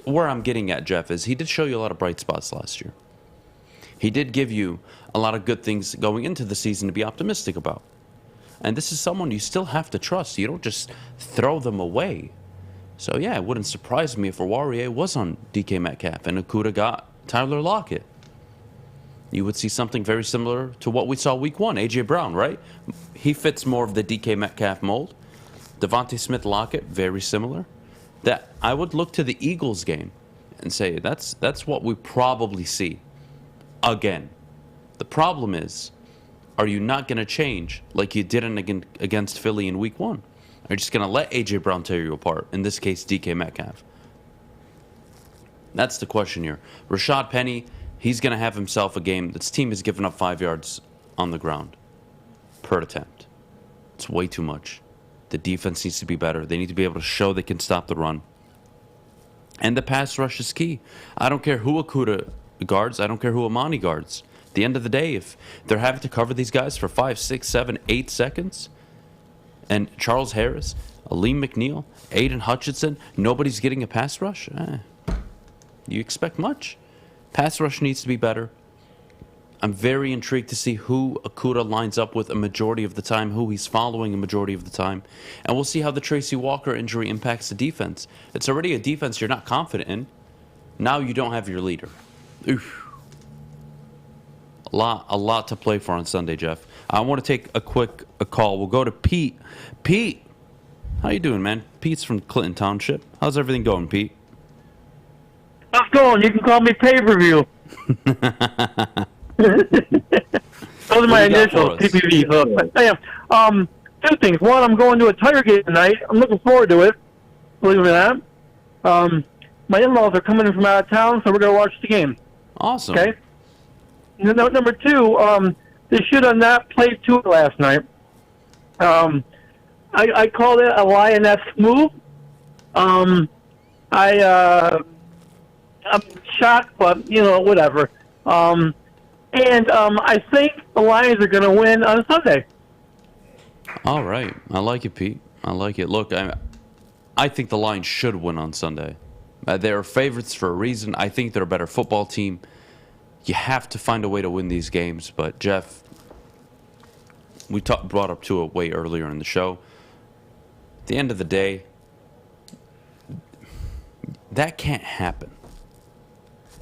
where I'm getting at, Jeff, is he did show you a lot of bright spots last year. He did give you a lot of good things going into the season to be optimistic about. And this is someone you still have to trust. You don't just throw them away. So, yeah, it wouldn't surprise me if Warrior was on DK Metcalf and Okudah got Tyler Lockett. You would see something very similar to what we saw week 1, A.J. Brown, right? He fits more of the DK Metcalf mold. Devontae Smith-Lockett, very similar. That I would look to the Eagles game and say that's what we probably see again. The problem is, are you not going to change like you did against Philly in week 1? Are you just going to let A.J. Brown tear you apart? In this case, DK Metcalf. That's the question here. Rashad Penny, he's going to have himself a game. This team has given up 5 yards on the ground per attempt. It's way too much. The defense needs to be better. They need to be able to show they can stop the run. And the pass rush is key. I don't care who Okudah guards. I don't care who Amani guards. At the end of the day, if they're having to cover these guys for 5, 6, 7, 8 seconds, and Charles Harris, Aleem McNeil, Aidan Hutchinson, nobody's getting a pass rush, you expect much. Pass rush needs to be better. I'm very intrigued to see who Okudah lines up with a majority of the time, who he's following a majority of the time. And we'll see how the Tracy Walker injury impacts the defense. It's already a defense you're not confident in. Now you don't have your leader. Oof. A lot to play for on Sunday, Jeff. I want to take a call. We'll go to Pete. Pete, how you doing, man? Pete's from Clinton Township. How's everything going, Pete? How's it going? You can call me pay-per-view. Those are my initials, PPV. So, yeah. Two things. One, I'm going to a Tiger game tonight. I'm looking forward to it, believe it or not. My in-laws are coming in from out of town, so we're going to watch the game. Awesome. Okay? Number two, they should have not played to it last night. I called it a lioness move. I'm shocked, but, whatever. I think the Lions are going to win on Sunday. All right. I like it, Pete. I like it. Look, I think the Lions should win on Sunday. They're favorites for a reason. I think they're a better football team. You have to find a way to win these games. But, Jeff, we brought up to it way earlier in the show. At the end of the day, that can't happen.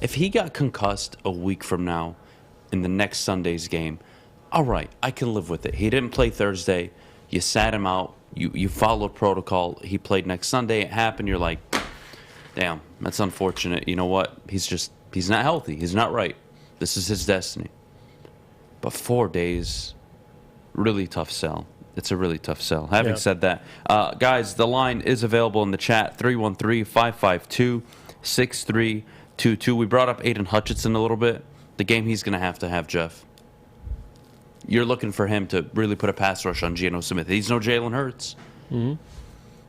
If he got concussed a week from now in the next Sunday's game, all right, I can live with it. He didn't play Thursday. You sat him out. You followed protocol. He played next Sunday. It happened. You're like, damn, that's unfortunate. You know what? He's not healthy. He's not right. This is his destiny. But 4 days, really tough sell. It's a really tough sell. Having said that, guys, the line is available in the chat, 313-552-6322. We brought up Aidan Hutchinson a little bit. The game he's going to have, Jeff. You're looking for him to really put a pass rush on Geno Smith. He's no Jalen Hurts. Mm-hmm.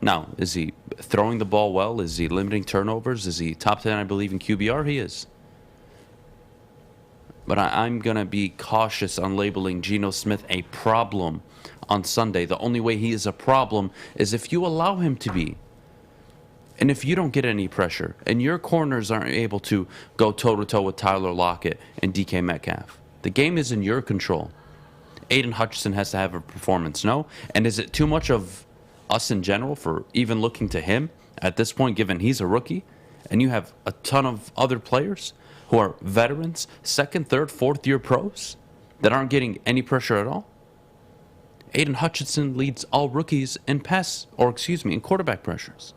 Now, is he throwing the ball well? Is he limiting turnovers? Is he top 10, I believe, in QBR? He is. But I'm going to be cautious on labeling Geno Smith a problem on Sunday. The only way he is a problem is if you allow him to be. And if you don't get any pressure, and your corners aren't able to go toe-to-toe with Tyler Lockett and DK Metcalf, the game is in your control. Aidan Hutchinson has to have a performance, no? And is it too much of us in general for even looking to him at this point, given he's a rookie, and you have a ton of other players who are veterans, second, third, fourth-year pros that aren't getting any pressure at all? Aidan Hutchinson leads all rookies in in quarterback pressures.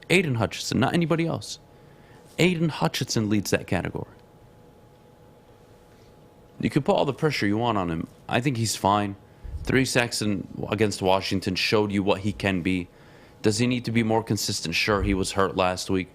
Aidan Hutchinson, not anybody else. Aidan Hutchinson leads that category. You can put all the pressure you want on him. I think he's fine. 3 sacks against Washington showed you what he can be. Does he need to be more consistent? Sure, he was hurt last week.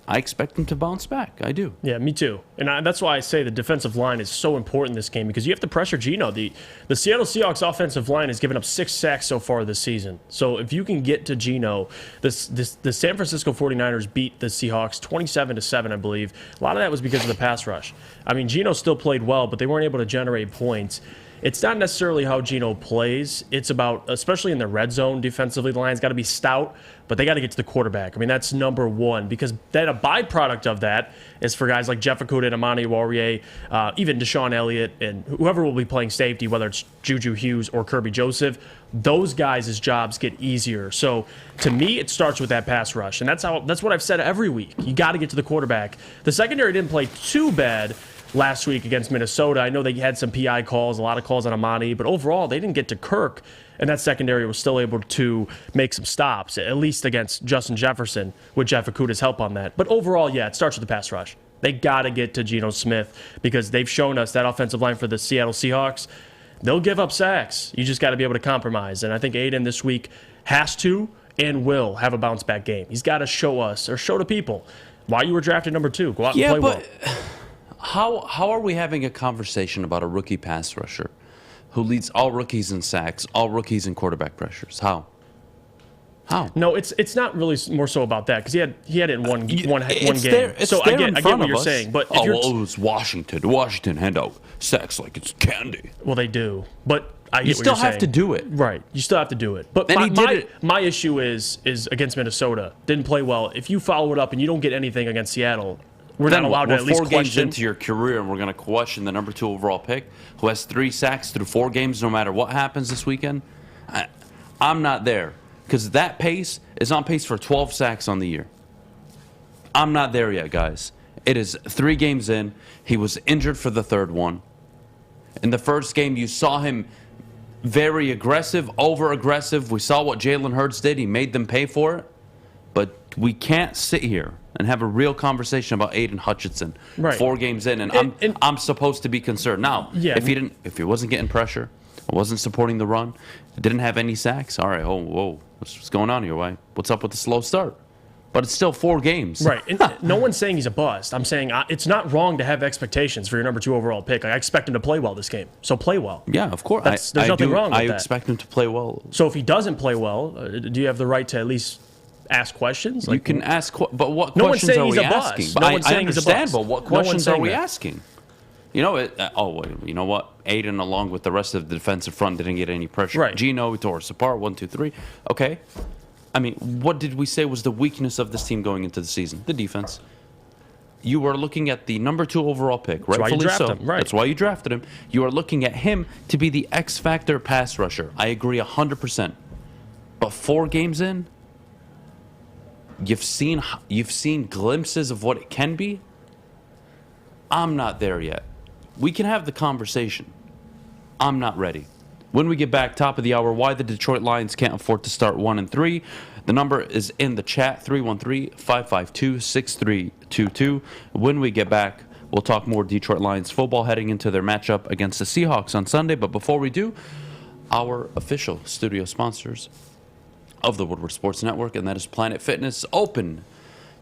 I expect him to bounce back. I do. Yeah, me too. And that's why I say the defensive line is so important in this game, because you have to pressure Geno. The Seattle Seahawks offensive line has given up 6 sacks so far this season. So if you can get to Geno, the San Francisco 49ers beat the Seahawks 27-7, I believe. A lot of that was because of the pass rush. I mean, Geno still played well, but they weren't able to generate points. it's not necessarily how Geno plays. It's about, especially in the red zone defensively, the line's got to be stout, but they got to get to the quarterback. I mean, that's number one, because then a byproduct of that is for guys like Jeff Okudah and Amani Warrior, even Deshaun Elliott, and whoever will be playing safety, whether it's Juju Hughes or Kirby Joseph, those guys' jobs get easier. So to me, it starts with that pass rush, and that's what I've said every week. You got to get to the quarterback. The secondary didn't play too bad last week against Minnesota. I know they had some PI calls, a lot of calls on Amani, but overall they didn't get to Kirk, and that secondary was still able to make some stops, at least against Justin Jefferson with Jeff Okudah's help on that. But overall, yeah, it starts with the pass rush. They got to get to Geno Smith, because they've shown us that offensive line for the Seattle Seahawks, they'll give up sacks. You just got to be able to compromise. And I think Aidan this week has to and will have a bounce-back game. He's got to show us, or show the people, why you were drafted number 2. Go out and play well. How are we having a conversation about a rookie pass rusher who leads all rookies in sacks, all rookies in quarterback pressures? How? No, it's not really more so about that, because he had it in one game. So I get what you're saying. But if it was Washington. Washington hand out sacks like it's candy. Well, they do, but I get what you you're still have saying. to do it, right? You still have to do it. But my issue is against Minnesota. Didn't play well. If you follow it up and you don't get anything against Seattle, we're not allowed to at least 4 games question. into your career, and we're going to question the number 2 overall pick who has 3 sacks through 4 games, no matter what happens this weekend. I'm not there, because that pace is on pace for 12 sacks on the year. I'm not there yet, guys. It is 3 games in. He was injured for the 3rd one. In the first game, you saw him very aggressive, over-aggressive. We saw what Jalen Hurts did. He made them pay for it. But we can't sit here and have a real conversation about Aidan Hutchinson 4 games in, and I'm supposed to be concerned. Now, if he wasn't getting pressure, wasn't supporting the run, didn't have any sacks, all right, whoa, what's going on here? What's up with the slow start? But it's still 4 games. Right. And no one's saying he's a bust. I'm saying it's not wrong to have expectations for your number 2 overall pick. I expect him to play well this game. So play well. Yeah, of course. There's nothing wrong with that. I expect him to play well. So if he doesn't play well, do you have the right to at least ask questions? You can ask, but what questions are we asking? I understand, but what questions are we asking? You know, you know what? Aidan, along with the rest of the defensive front, didn't get any pressure. Right. Geno tore us apart, 1, 2, 3. Okay. I mean, what did we say was the weakness of this team going into the season? The defense. You were looking at the number 2 overall pick, rightfully so. That's why you drafted him. You are looking at him to be the X-factor pass rusher. I agree 100%. But 4 games in, you've seen glimpses of what it can be. I'm not there yet. We can have the conversation. I'm not ready. When we get back, top of the hour, why the Detroit Lions can't afford to start 1-3. The number is in the chat, 313-552-6322. When we get back, we'll talk more Detroit Lions football heading into their matchup against the Seahawks on Sunday. But before we do, our official studio sponsors of the Woodward Sports Network, and that is Planet Fitness, open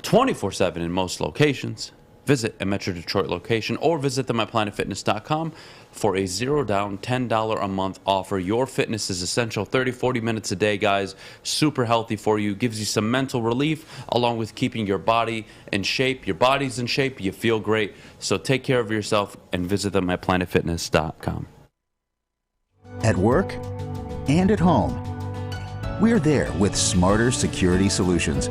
24/7 in most locations. Visit a Metro Detroit location or visit them at planetfitness.com for a $0 $10 a month offer. Your fitness is essential. 30-40 minutes a day, guys. Super healthy for you. Gives you some mental relief along with keeping your body in shape. Your body's in shape. You feel great. So take care of yourself and visit them at planetfitness.com. At work and at home, we're there with smarter security solutions.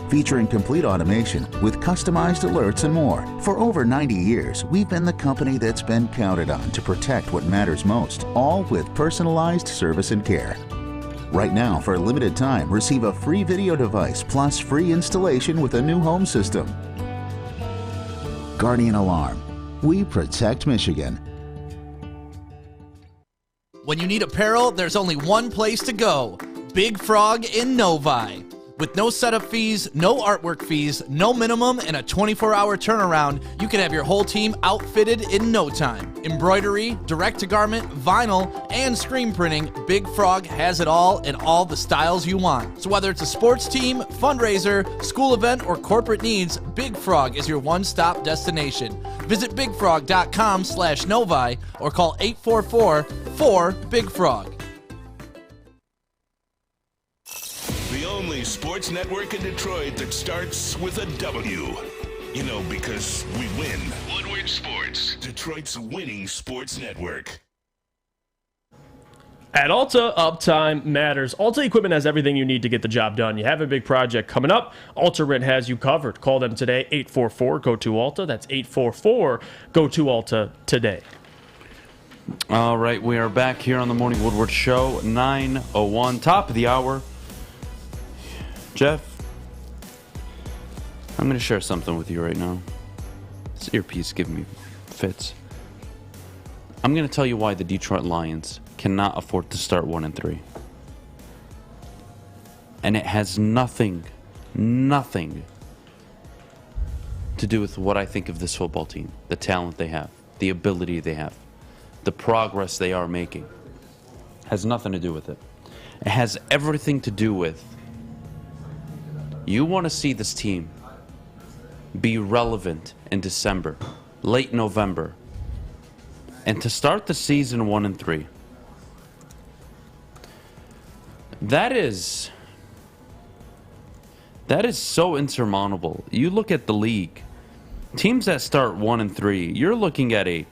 Featuring complete automation with customized alerts and more. For over 90 years, we've been the company that's been counted on to protect what matters most, all with personalized service and care. Right now, for a limited time, receive a free video device plus free installation with a new home system. Guardian Alarm. We protect Michigan. When you need apparel, there's only one place to go. Big Frog in Novi. With no setup fees, no artwork fees, no minimum, and a 24-hour turnaround, you can have your whole team outfitted in no time. Embroidery, direct-to-garment, vinyl, and screen printing, Big Frog has it all in all the styles you want. So whether it's a sports team, fundraiser, school event, or corporate needs, Big Frog is your one-stop destination. Visit bigfrog.com/Novi or call 844-4-BIG-FROG. The only sports network in Detroit that starts with a W. You know, because we win. Woodward Sports, Detroit's winning sports network. At Alta, uptime matters. Alta Equipment has everything you need to get the job done. You have a big project coming up, Alta Rent has you covered. Call them today, 844-GO-TO-ALTA. That's 844-GO-TO-ALTA today. All right, we are back here on the Morning Woodward Show, 9:01, top of the hour. Jeff, I'm going to share something with you right now. This earpiece giving me fits. I'm going to tell you why the Detroit Lions cannot afford to start 1-3. And it has nothing to do with what I think of this football team, the talent they have, the ability they have, the progress they are making. Has nothing to do with it. It has everything to do with you want to see this team be relevant in December, late November, and to start the season 1-3. That is so insurmountable. You look at the league, teams that start 1-3, you're looking at a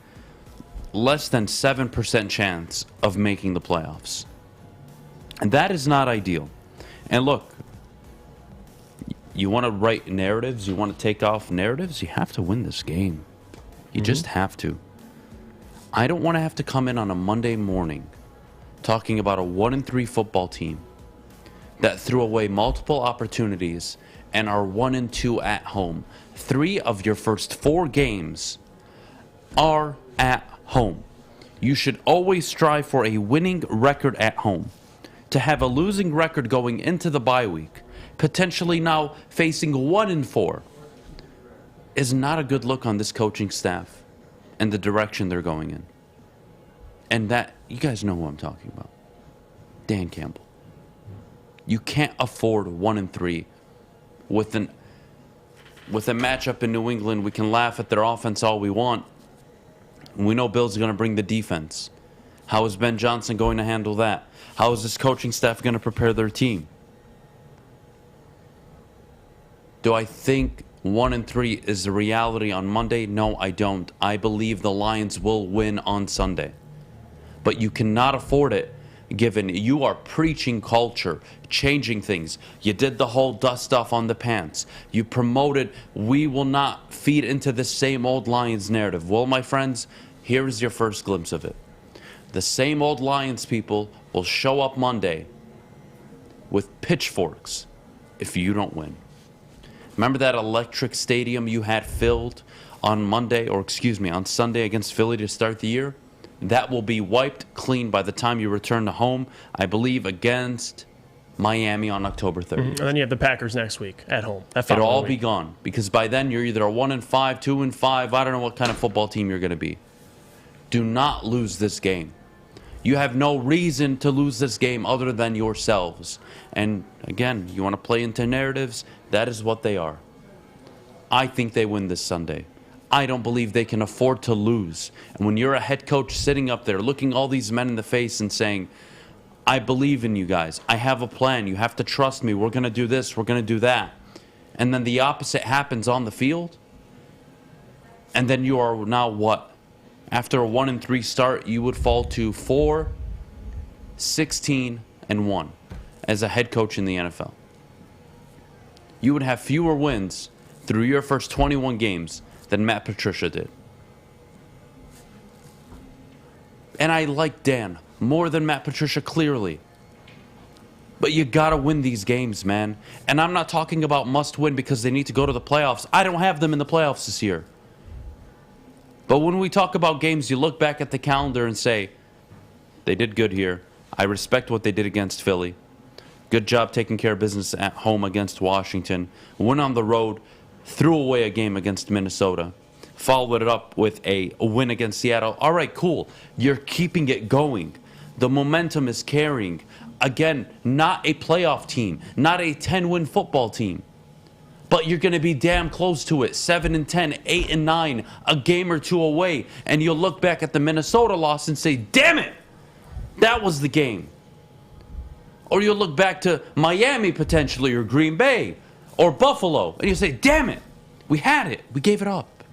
less than 7% chance of making the playoffs. And that is not ideal. And look, you want to write narratives, you want to take off narratives, you have to win this game. You just have to. I don't want to have to come in on a Monday morning talking about a 1-3 football team that threw away multiple opportunities and are 1-2 at home. 3 of your first 4 games are at home. You should always strive for a winning record at home. To have a losing record going into the bye week, potentially now facing 1-4, is not a good look on this coaching staff and the direction they're going in. And that, you guys know who I'm talking about. Dan Campbell. You can't afford 1-3 with a matchup in New England. We can laugh at their offense all we want. We know Bill's going to bring the defense. How is Ben Johnson going to handle that? How is this coaching staff going to prepare their team? Do I think 1-3 is the reality on Monday? No, I don't. I believe the Lions will win on Sunday. But you cannot afford it given you are preaching culture, changing things. You did the whole dust off on the pants. You promoted, we will not feed into the same old Lions narrative. Well, my friends, here is your first glimpse of it. The same old Lions people will show up Monday with pitchforks if you don't win. Remember that electric stadium you had filled on on Sunday against Philly to start the year? That will be wiped clean by the time you return to home, I believe, against Miami on October 3rd. And then you have the Packers next week at home. It'll all be gone because by then you're either a 1-5, 2-5. I don't know what kind of football team you're going to be. Do not lose this game. You have no reason to lose this game other than yourselves. And again, you want to play into narratives, that is what they are. I think they win this Sunday. I don't believe they can afford to lose. And when you're a head coach sitting up there looking all these men in the face and saying, I believe in you guys. I have a plan. You have to trust me. We're going to do this. We're going to do that. And then the opposite happens on the field. And then you are now what? After a 1-3 start, you would fall to 4-16-1 as a head coach in the NFL. You would have fewer wins through your first 21 games than Matt Patricia did. And I like Dan more than Matt Patricia, clearly. But you got to win these games, man. And I'm not talking about must win because they need to go to the playoffs. I don't have them in the playoffs this year. But when we talk about games, you look back at the calendar and say, they did good here. I respect what they did against Philly. Good job taking care of business at home against Washington. Went on the road, threw away a game against Minnesota. Followed it up with a win against Seattle. All right, cool. You're keeping it going. The momentum is carrying. Again, not a playoff team. Not a 10-win football team. But you're going to be damn close to it. 7-10, 8-9, a game or two away. And you'll look back at the Minnesota loss and say, damn it, that was the game. Or you'll look back to Miami potentially, or Green Bay, or Buffalo, and you say, damn it, we had it. We gave it up.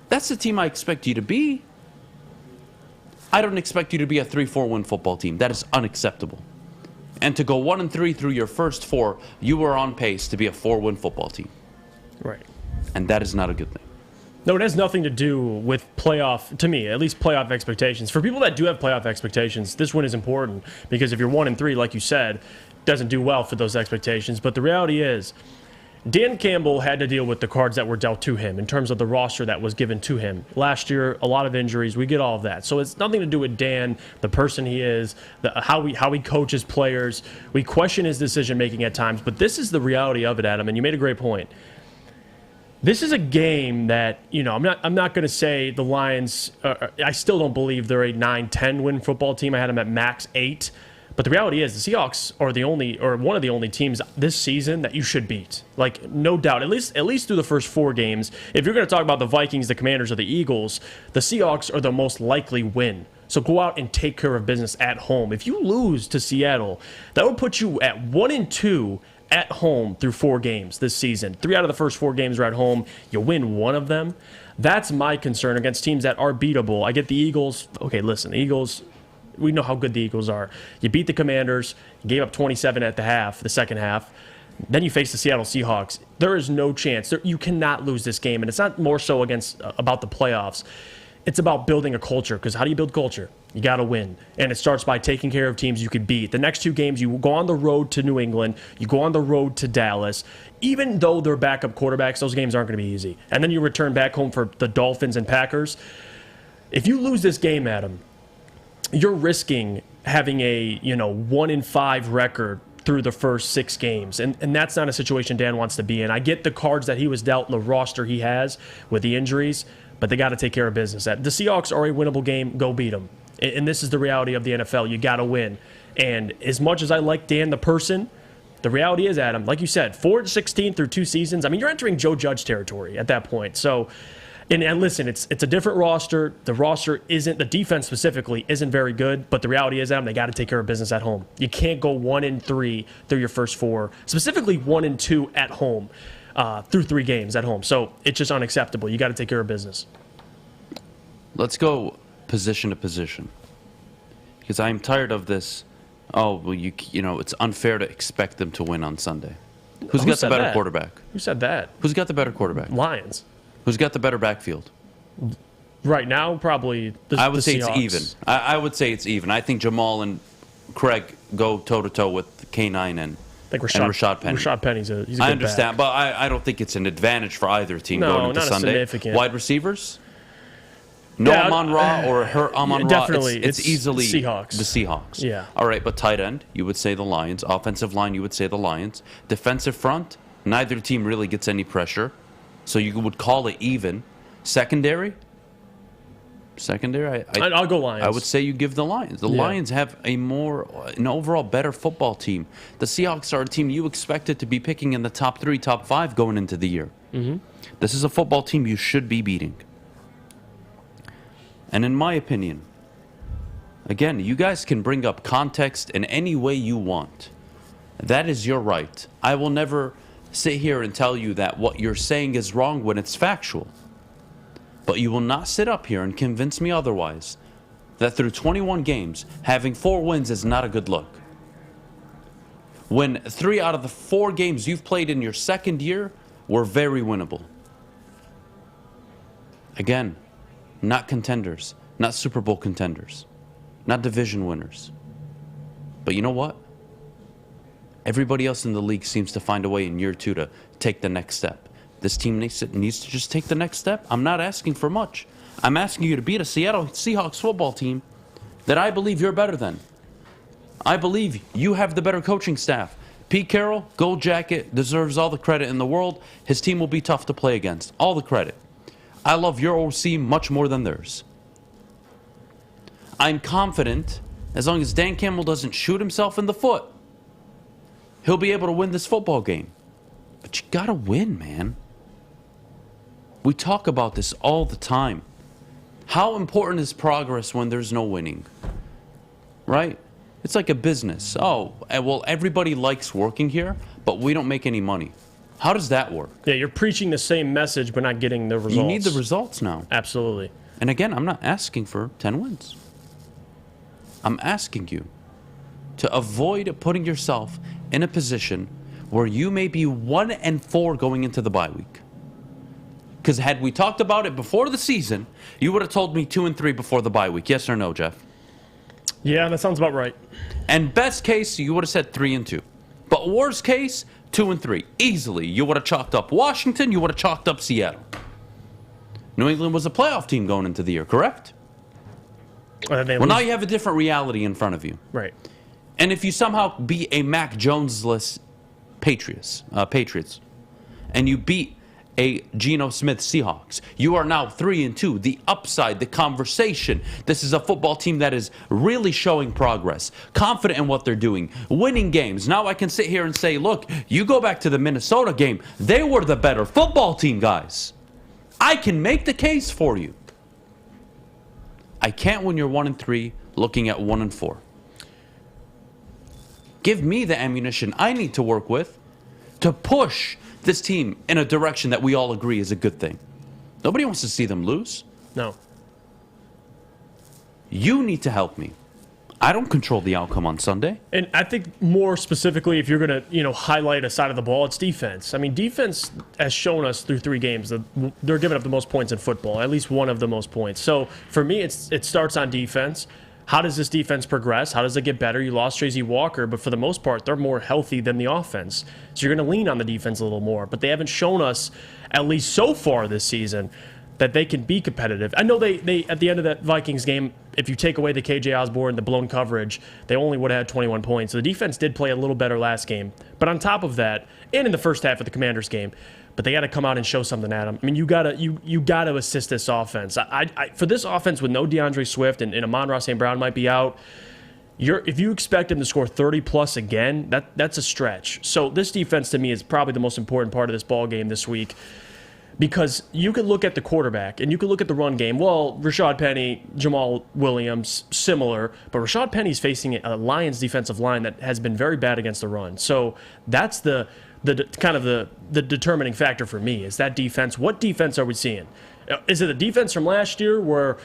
That's the team I expect you to be. I don't expect you to be a 3-4 win football team. That is unacceptable. And to go 1-3 through your first 4, you are on pace to be a 4-win football team. Right. And that is not a good thing. No, it has nothing to do with playoff, to me, at least playoff expectations. For people that do have playoff expectations, this win is important because if you're 1-3, like you said, it doesn't do well for those expectations. But the reality is, Dan Campbell had to deal with the cards that were dealt to him in terms of the roster that was given to him. Last year, a lot of injuries. We get all of that. So it's nothing to do with Dan, the person he is, how he coaches players. We question his decision-making at times. But this is the reality of it, Adam, and you made a great point. This is a game that, I'm not going to say the Lions, I still don't believe they're a 9-10 win football team. I had them at max 8. But the reality is the Seahawks are one of the only teams this season that you should beat. Like, no doubt, at least through the first 4 games. If you're going to talk about the Vikings, the Commanders, or the Eagles, the Seahawks are the most likely win. So go out and take care of business at home. If you lose to Seattle, that would put you at 1-2 at home through 4 games this season. 3 out of the first 4 games are at home. You win 1 of them. That's my concern against teams that are beatable. I get the Eagles. Okay, listen, the Eagles, we know how good the Eagles are. You beat the Commanders, you gave up 27 at the second half. Then you face the Seattle Seahawks. There is no chance. You cannot lose this game. And it's not more so about the playoffs. It's about building a culture, because how do you build culture? You got to win. And it starts by taking care of teams you could beat. The next 2 games, you go on the road to New England. You go on the road to Dallas. Even though they're backup quarterbacks, those games aren't going to be easy. And then you return back home for the Dolphins and Packers. If you lose this game, Adam, you're risking having a 1-5 record through the first 6 games. And that's not a situation Dan wants to be in. I get the cards that he was dealt and the roster he has with the injuries, but they got to take care of business. The Seahawks are a winnable game. Go beat them. And this is the reality of the NFL. You got to win. And as much as I like Dan the person, the reality is, Adam, like you said, 4-16 through 2 seasons. I mean, you're entering Joe Judge territory at that point. So, and listen, it's a different roster. The roster the defense specifically isn't very good. But the reality is, Adam, they got to take care of business at home. You can't go 1-3 through your first 4, specifically 1-2 at home. Through 3 games at home. So it's just unacceptable. You got to take care of business. Let's go position to position, because I'm tired of this. Oh, well, it's unfair to expect them to win on Sunday. Who's got the better quarterback? Who said that? Who's got the better quarterback? Lions. Who's got the better backfield? Right now, probably I would say Seahawks. it's even. I would say it's even. I think Jamal and Craig go toe-to-toe with K9 and Rashad Penny. Rashad Penny's he's a good I understand, back. but I don't think it's an advantage for either team going into not Sunday. Significant. Wide receivers? No Amon-Ra or Amon-Ra? Definitely. It's easily the Seahawks. The Seahawks. Yeah. All right, but tight end, you would say the Lions. Offensive line, you would say the Lions. Defensive front, neither team really gets any pressure, so you would call it even. Secondary, I'll go Lions. I would say you give the Lions. The Lions have an overall better football team. The Seahawks are a team you expected to be picking in the top 3, top 5 going into the year. Mm-hmm. This is a football team you should be beating. And in my opinion, again, you guys can bring up context in any way you want. That is your right. I will never sit here and tell you that what you're saying is wrong when it's factual. But you will not sit up here and convince me otherwise, that through 21 games, having 4 wins is not a good look. When 3 out of the 4 games you've played in your second year were very winnable. Again, not contenders, not Super Bowl contenders, not division winners. But you know what? Everybody else in the league seems to find a way in year 2 to take the next step. This team needs to just take the next step. I'm not asking for much. I'm asking you to beat a Seattle Seahawks football team that I believe you're better than. I believe you have the better coaching staff. Pete Carroll, Gold Jacket, deserves all the credit in the world. His team will be tough to play against. All the credit. I love your OC much more than theirs. I'm confident, as long as Dan Campbell doesn't shoot himself in the foot, he'll be able to win this football game. But you gotta win, man. We talk about this all the time. How important is progress when there's no winning? Right? It's like a business. Oh, well, everybody likes working here, but we don't make any money. How does that work? Yeah, you're preaching the same message, but not getting the results. You need the results now. Absolutely. And again, I'm not asking for 10 wins. I'm asking you to avoid putting yourself in a position where you may be 1-4 going into the bye week. Because had we talked about it before the season, you would have told me 2-3 before the bye week. Yes or no, Jeff? Yeah, that sounds about right. And best case, you would have said 3-2. But worst case, 2-3. Easily, you would have chalked up Washington, you would have chalked up Seattle. New England was a playoff team going into the year, correct? Well, now you have a different reality in front of you. Right. And if you somehow beat a Mac Jones-less Patriots, and you beat a Geno Smith Seahawks, you are now 3-2. The upside, the conversation. This is a football team that is really showing progress, confident in what they're doing, winning games. Now I can sit here and say, look, you go back to the Minnesota game, they were the better football team, guys. I can make the case for you. I can't when you're 1-3, looking at 1-4. Give me the ammunition I need to work with to push this team in a direction that we all agree is a good thing. Nobody wants to see them lose. No. You need to help me. I don't control the outcome on Sunday. And I think more specifically, if you're going to, highlight a side of the ball, it's defense. I mean, defense has shown us through 3 games that they're giving up the most points in football, at least one of the most points. So for me, it starts on defense. How does this defense progress? How does it get better? You lost Tracy Walker, but for the most part, they're more healthy than the offense. So you're going to lean on the defense a little more. But they haven't shown us, at least so far this season, that they can be competitive. I know they at the end of that Vikings game, if you take away the KJ Osborne, the blown coverage, they only would have had 21 points. So the defense did play a little better last game. But on top of that, and in the first half of the Commanders game, but they got to come out and show something at them. I mean, you gotta assist this offense. For this offense with no DeAndre Swift and Amon-Ra St. Brown might be out, if you expect him to score 30-plus again, that's a stretch. So this defense to me is probably the most important part of this ball game this week. Because you could look at the quarterback and you could look at the run game. Well, Rashad Penny, Jamal Williams, similar. But Rashad Penny's facing a Lions defensive line that has been very bad against the run. So that's the determining factor for me is that defense. What defense are we seeing? Is it the defense from last year where,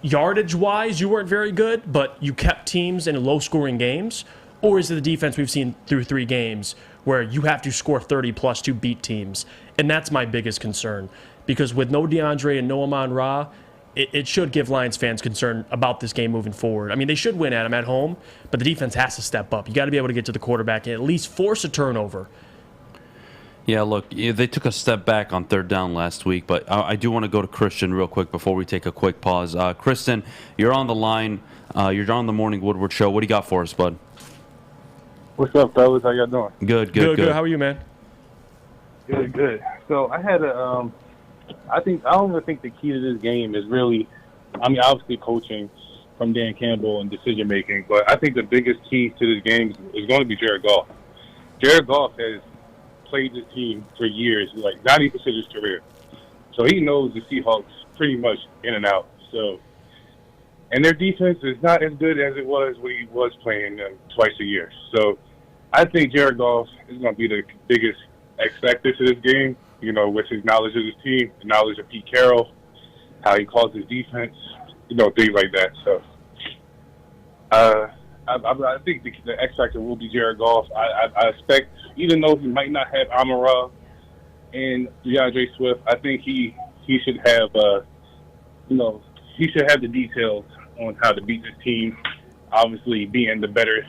yardage-wise you weren't very good, but you kept teams in low-scoring games? Or is it the defense we've seen through 3 games where you have to score 30-plus to beat teams? And that's my biggest concern. Because with no DeAndre and no Amon-Ra, it should give Lions fans concern about this game moving forward. I mean, they should win at home, but the defense has to step up. You got to be able to get to the quarterback and at least force a turnover. Yeah, look, they took a step back on 3rd down last week, but I do want to go to Christian real quick before we take a quick pause. Kristen, you're on the line. You're on the Morning Woodward Show. What do you got for us, bud? What's up, fellas? How y'all doing? Good. How are you, man? Good. So I had I don't even think the key to this game is really, obviously coaching from Dan Campbell and decision making, but I think the biggest key to this game is going to be Jared Goff. Jared Goff has played this team for years, like 90% of his career. So he knows the Seahawks pretty much in and out. So, and their defense is not as good as it was when he was playing them twice a year. So I think Jared Goff is going to be the biggest X factor to this game, with his knowledge of his team, the knowledge of Pete Carroll, how he calls his defense, things like that. So I think the X factor will be Jared Goff. I expect, even though he might not have Amon-Ra and DeAndre Swift, I think he should have he should have the details on how to beat this team. Obviously, being the better,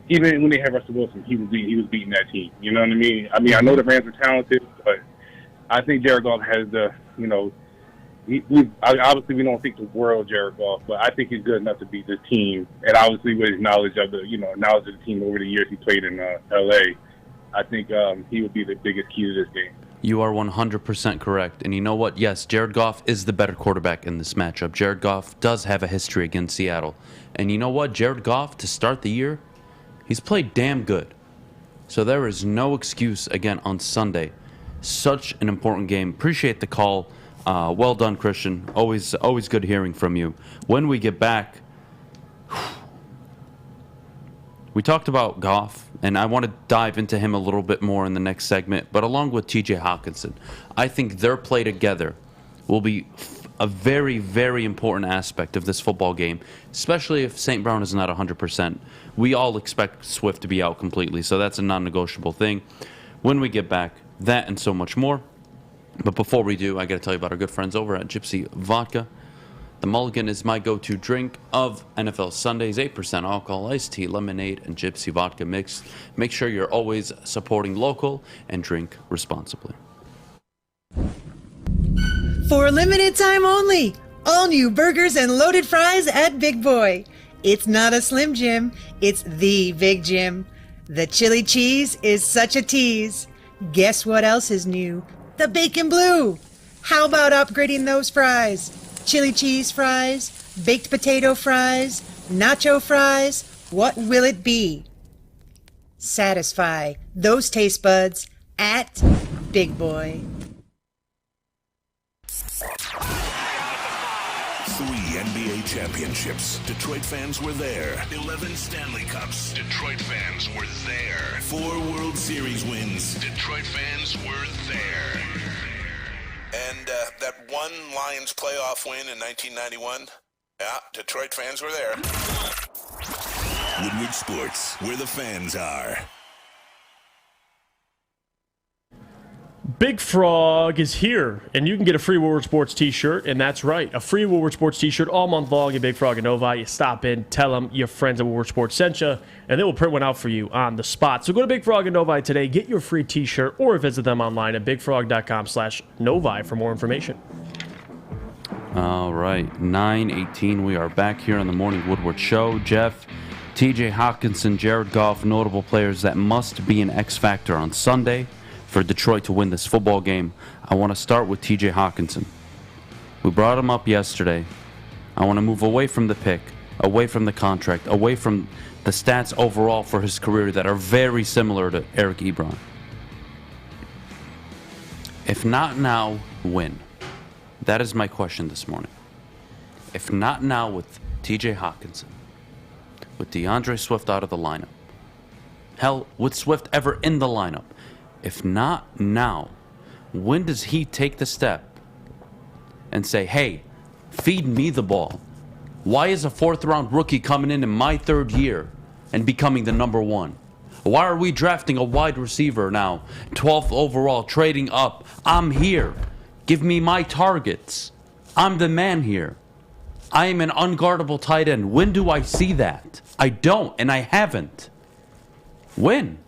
even when they have Russell Wilson, he was beating that team. You know what I mean? I know the Rams are talented, but I think Jared Goff has the, obviously we don't think the world of Jared Goff, but I think he's good enough to beat this team. And obviously with his knowledge of the team over the years he played in L.A., I think he would be the biggest key to this game. You are 100% correct. And you know what? Yes, Jared Goff is the better quarterback in this matchup. Jared Goff does have a history against Seattle. And you know what? Jared Goff, to start the year, he's played damn good. So there is no excuse again on Sunday. Such an important game. Appreciate the call. Well done, Christian. Always good hearing from you. When we get back, we talked about Goff, and I want to dive into him a little bit more in the next segment, but along with TJ Hockenson, I think their play together will be a very, very important aspect of this football game, especially if St. Brown is not 100%. We all expect Swift to be out completely, so that's a non-negotiable thing. When we get back, that and so much more. But before we do, I got to tell you about our good friends over at Gypsy Vodka. The Mulligan is my go-to drink of NFL Sundays. 8% alcohol, iced tea, lemonade, and Gypsy Vodka mix. Make sure you're always supporting local and drink responsibly. For a limited time only, all new burgers and loaded fries at Big Boy. It's not a Slim Jim, it's the Big Jim. The chili cheese is such a tease. Guess what else is new? The bacon blue. How about upgrading those fries? Chili cheese fries, baked potato fries, nacho fries, what will it be? Satisfy those taste buds at Big Boy. 3 NBA championships. Detroit fans were there. 11 Stanley Cups. Detroit fans were there. 4 World Series wins. Detroit fans were there. And that one Lions playoff win in 1991, yeah, Detroit fans were there. Woodward Sports, where the fans are. Big Frog is here, and you can get a free Woodward Sports t-shirt, and that's right, a free Woodward Sports t-shirt all month long at Big Frog and Novi. You stop in, tell them your friends at Woodward Sports sent you, and they will print one out for you on the spot. So go to Big Frog and Novi today, get your free t-shirt, or visit them online at bigfrog.com/Novi for more information. All right, 9:18. We are back here on the Morning Woodward Show. Jeff, TJ Hockenson, Jared Goff, notable players that must be an X factor on Sunday for Detroit to win this football game. I want to start with TJ Hockenson. We brought him up yesterday. I want to move away from the pick, away from the contract, away from the stats overall for his career that are very similar to Eric Ebron. If not now, when? That is my question this morning. If not now with TJ Hockenson, with DeAndre Swift out of the lineup, hell, with Swift ever in the lineup, if not now, when does he take the step and say, hey, feed me the ball? Why is a 4th-round rookie coming in my 3rd year and becoming the number 1? Why are we drafting a wide receiver now, 12th overall, trading up? I'm here. Give me my targets. I'm the man here. I am an unguardable tight end. When do I see that? I don't, and I haven't. When?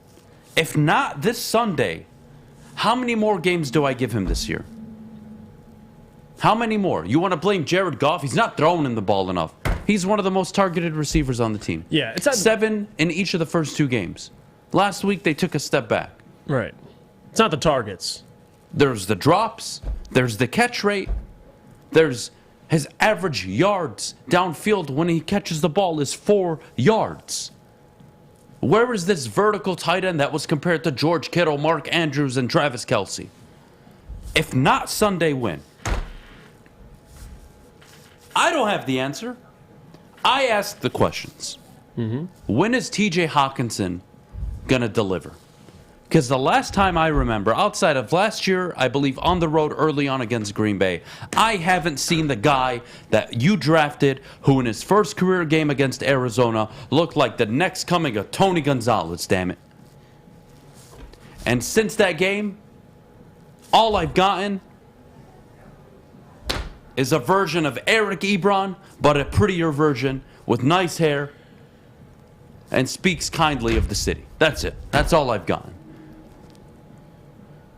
If not this Sunday, how many more games do I give him this year? How many more? You want to blame Jared Goff? He's not throwing him the ball enough. He's one of the most targeted receivers on the team. Yeah, it's 7 in each of the first 2 games. Last week, they took a step back. Right. It's not the targets. There's the drops. There's the catch rate. There's his average yards downfield when he catches the ball is 4 yards. Where is this vertical tight end that was compared to George Kittle, Mark Andrews, and Travis Kelce? If not Sunday, when? I don't have the answer. I ask the questions. When is TJ Hockenson going to deliver? Because the last time I remember, outside of last year, I believe on the road early on against Green Bay, I haven't seen the guy that you drafted who in his first career game against Arizona looked like the next coming of Tony Gonzalez, damn it. And since that game, all I've gotten is a version of Eric Ebron, but a prettier version with nice hair and speaks kindly of the city. That's it. That's all I've gotten.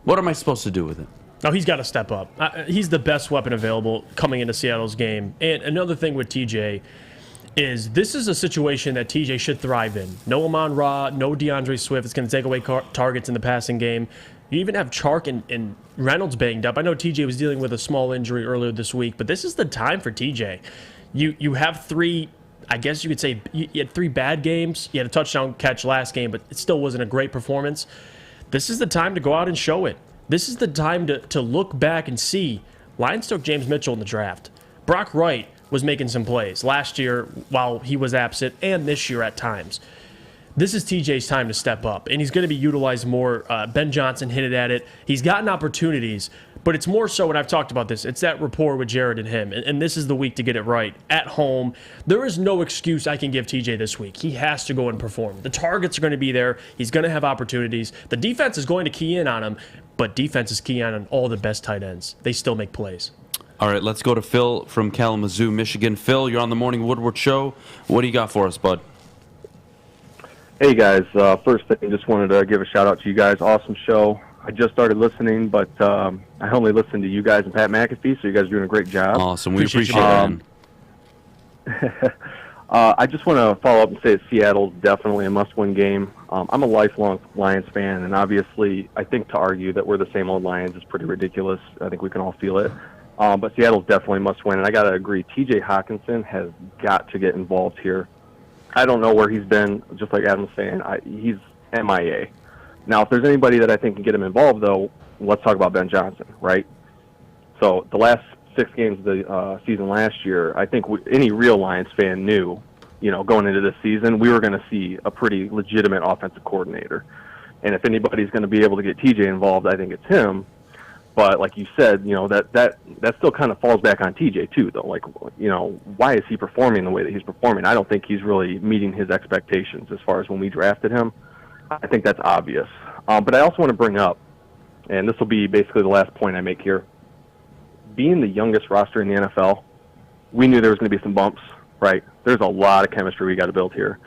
What am I supposed to do with it? Oh, he's got to step up. He's the best weapon available coming into Seattle's game. And another thing with TJ is this is a situation that TJ should thrive in. No Amon-Ra, no DeAndre Swift. It's going to take away targets in the passing game. You even have Chark and Reynolds banged up. I know TJ was dealing with a small injury earlier this week, but this is the time for TJ. You have 3, I guess you could say, you had 3 bad games. You had a touchdown catch last game, but it still wasn't a great performance. This is the time to go out and show it. This is the time to look back and see. Lions took James Mitchell in the draft. Brock Wright was making some plays last year while he was absent and this year at times. This is TJ's time to step up, and he's going to be utilized more. Ben Johnson hinted at it. He's gotten opportunities, But it's more so, when I've talked about this, it's that rapport with Jared and him. And this is the week to get it right. At home, there is no excuse I can give TJ this week. He has to go and perform. The targets are going to be there. He's going to have opportunities. The defense is going to key in on him, but defense is key on all the best tight ends. They still make plays. All right, let's go to Phil from Kalamazoo, Michigan. Phil, you're on the Morning Woodward Show. What do you got for us, bud? Hey, guys. First thing, just wanted to give a shout-out to you guys. Awesome show. I just started listening, but I only listened to you guys and Pat McAfee, so you guys are doing a great job. Awesome. We appreciate it. I just want to follow up and say that Seattle's definitely a must-win game. I'm a lifelong Lions fan, and obviously I think to argue that we're the same old Lions is pretty ridiculous. I think we can all feel it. But Seattle's definitely a must-win, and I got to agree, TJ Hockenson has got to get involved here. I don't know where he's been, just like Adam was saying. He's MIA. Now, if there's anybody that I think can get him involved, though, let's talk about Ben Johnson, right? So the last 6 games of the season last year, I think any real Lions fan knew, going into this season, we were going to see a pretty legitimate offensive coordinator. And if anybody's going to be able to get TJ involved, I think it's him. But like you said, that still kind of falls back on TJ too, though. Like, why is he performing the way that he's performing? I don't think he's really meeting his expectations as far as when we drafted him. I think that's obvious. But I also want to bring up, and this will be basically the last point I make here, being the youngest roster in the NFL, we knew there was going to be some bumps, right? There's a lot of chemistry we got to build here.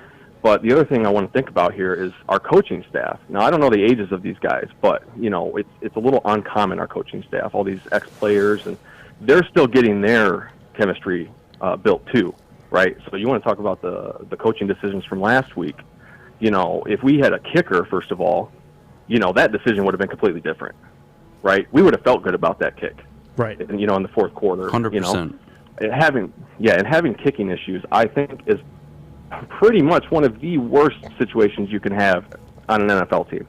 But the other thing I want to think about here is our coaching staff. Now, I don't know the ages of these guys, but, it's a little uncommon, our coaching staff, all these ex-players, and they're still getting their chemistry built too, right? So you want to talk about the coaching decisions from last week. If we had a kicker, first of all, that decision would have been completely different, right? We would have felt good about that kick, right? And, in the fourth quarter, 100%. And having kicking issues, I think, is pretty much one of the worst situations you can have on an NFL team,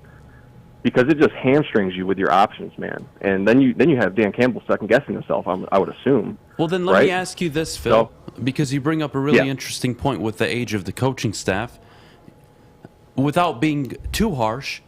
because it just hamstrings you with your options, man. And then you have Dan Campbell second guessing himself, I would assume. Well, then let me ask you this, Phil, because you bring up a really interesting point with the age of the coaching staff. Without being too harsh,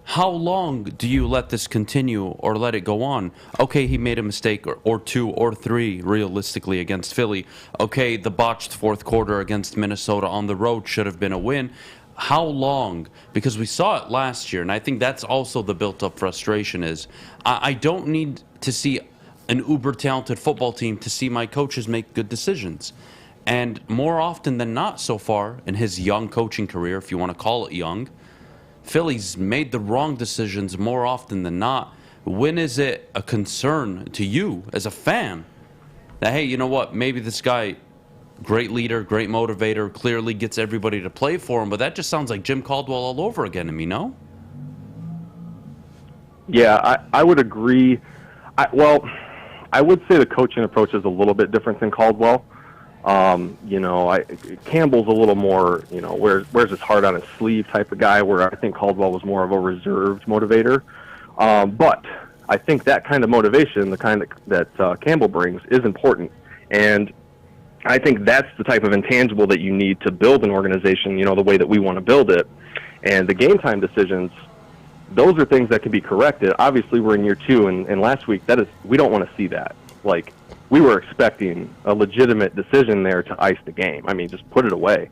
how long do you let this continue or let it go on? Okay, he made a mistake or 2 or 3 realistically against Philly. Okay, the botched fourth quarter against Minnesota on the road should have been a win. How long? Because we saw it last year, and I think that's also the built-up frustration is I don't need to see an uber-talented football team to see my coaches make good decisions. And more often than not so far in his young coaching career, if you want to call it young, Philly's made the wrong decisions more often than not. When is it a concern to you as a fan that, hey, you know what, maybe this guy, great leader, great motivator, clearly gets everybody to play for him, but that just sounds like Jim Caldwell all over again to me, no? Yeah, I would agree. I would say the coaching approach is a little bit different than Caldwell. Campbell's a little more, wears his heart on his sleeve type of guy, where I think Caldwell was more of a reserved motivator. But I think that kind of motivation, the kind that Campbell brings, is important. And I think that's the type of intangible that you need to build an organization, the way that we want to build it. And the game time decisions, those are things that can be corrected. Obviously, we're in year 2, and last week, we don't want to see that. Like, we were expecting a legitimate decision there to ice the game. I mean, just put it away.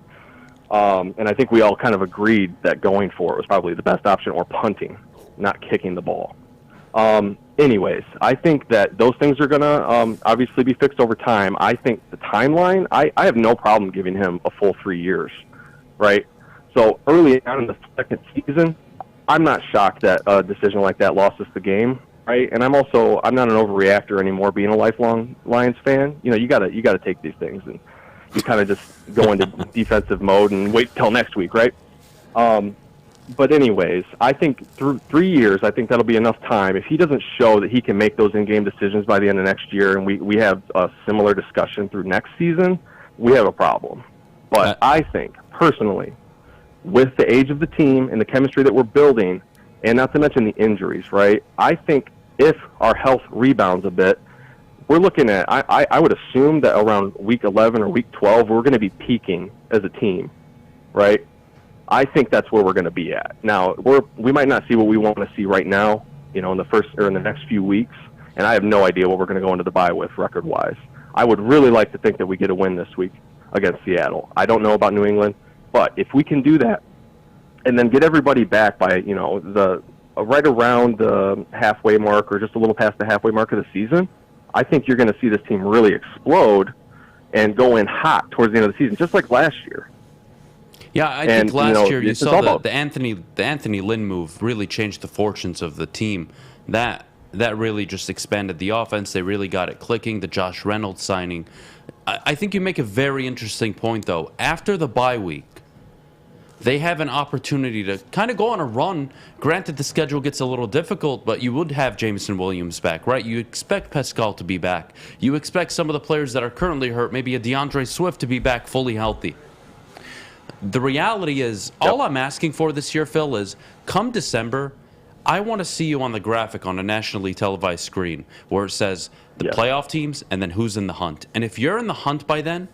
And I think we all kind of agreed that going for it was probably the best option, or punting, not kicking the ball. Anyways, I think that those things are going to obviously be fixed over time. I think the timeline, I have no problem giving him a full 3 years, right? So early on in the second season, I'm not shocked that a decision like that lost us the game. Right, and I'm not an overreactor anymore. Being a lifelong Lions fan, you gotta take these things, and you kind of just go into defensive mode and wait till next week, right? But anyways, I think through 3 years, I think that'll be enough time. If he doesn't show that he can make those in-game decisions by the end of next year, and we have a similar discussion through next season, we have a problem. But I think personally, with the age of the team and the chemistry that we're building, and not to mention the injuries, right? I think if our health rebounds a bit, we're looking at, I would assume that around week 11 or week 12, we're going to be peaking as a team, right? I think that's where we're going to be at. Now, we might not see what we want to see right now, in the next few weeks, and I have no idea what we're going to go into the bye with record-wise. I would really like to think that we get a win this week against Seattle. I don't know about New England, but if we can do that and then get everybody back by, right around the halfway mark or just a little past the halfway mark of the season, I think you're going to see this team really explode and go in hot towards the end of the season, just like last year. Yeah, I think last year you saw the Anthony Lynn move really changed the fortunes of the team. That really just expanded the offense. They really got it clicking. The Josh Reynolds signing. I think you make a very interesting point, though. After the bye week, they have an opportunity to kind of go on a run. Granted, the schedule gets a little difficult, but you would have Jameson Williams back, right? You expect Pascal to be back. You expect some of the players that are currently hurt, maybe a DeAndre Swift, to be back fully healthy. The reality is, all I'm asking for this year, Phil, is come December, I want to see you on the graphic on a nationally televised screen where it says the playoff teams and then who's in the hunt. And if you're in the hunt by then,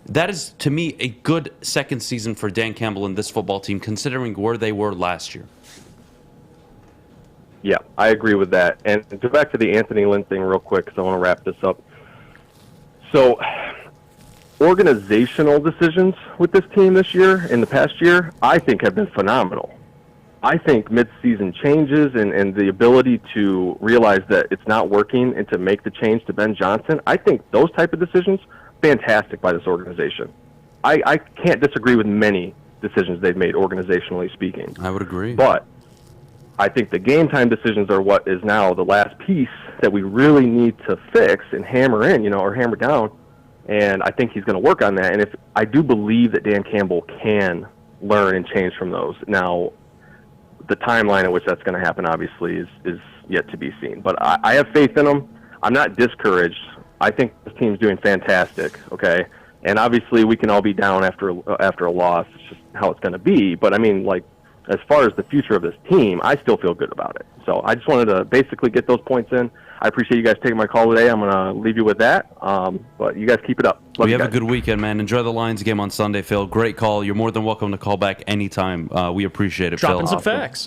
that is, to me, a good second season for Dan Campbell and this football team, considering where they were last year. Yeah, I agree with that. And to go back to the Anthony Lynn thing real quick, because I want to wrap this up. So, organizational decisions with this team this year, in the past year, I think have been phenomenal. I think mid-season changes and the ability to realize that it's not working and to make the change to Ben Johnson, I think those type of decisions, fantastic by this organization. I can't disagree with many decisions they've made organizationally speaking. I would agree. But I think the game time decisions are what is now the last piece that we really need to fix and hammer in, or hammer down. And I think he's going to work on that. And if I do believe that Dan Campbell can learn and change from those. Now, the timeline at which that's going to happen, obviously, is yet to be seen. But I have faith in him. I'm not discouraged. I think this team's doing fantastic, okay? And obviously, we can all be down after a loss. It's just how it's going to be. But, I mean, as far as the future of this team, I still feel good about it. So I just wanted to basically get those points in. I appreciate you guys taking my call today. I'm going to leave you with that. But you guys keep it up. We have a good weekend, man. Enjoy the Lions game on Sunday, Phil. Great call. You're more than welcome to call back anytime. We appreciate it, Dropping Phil.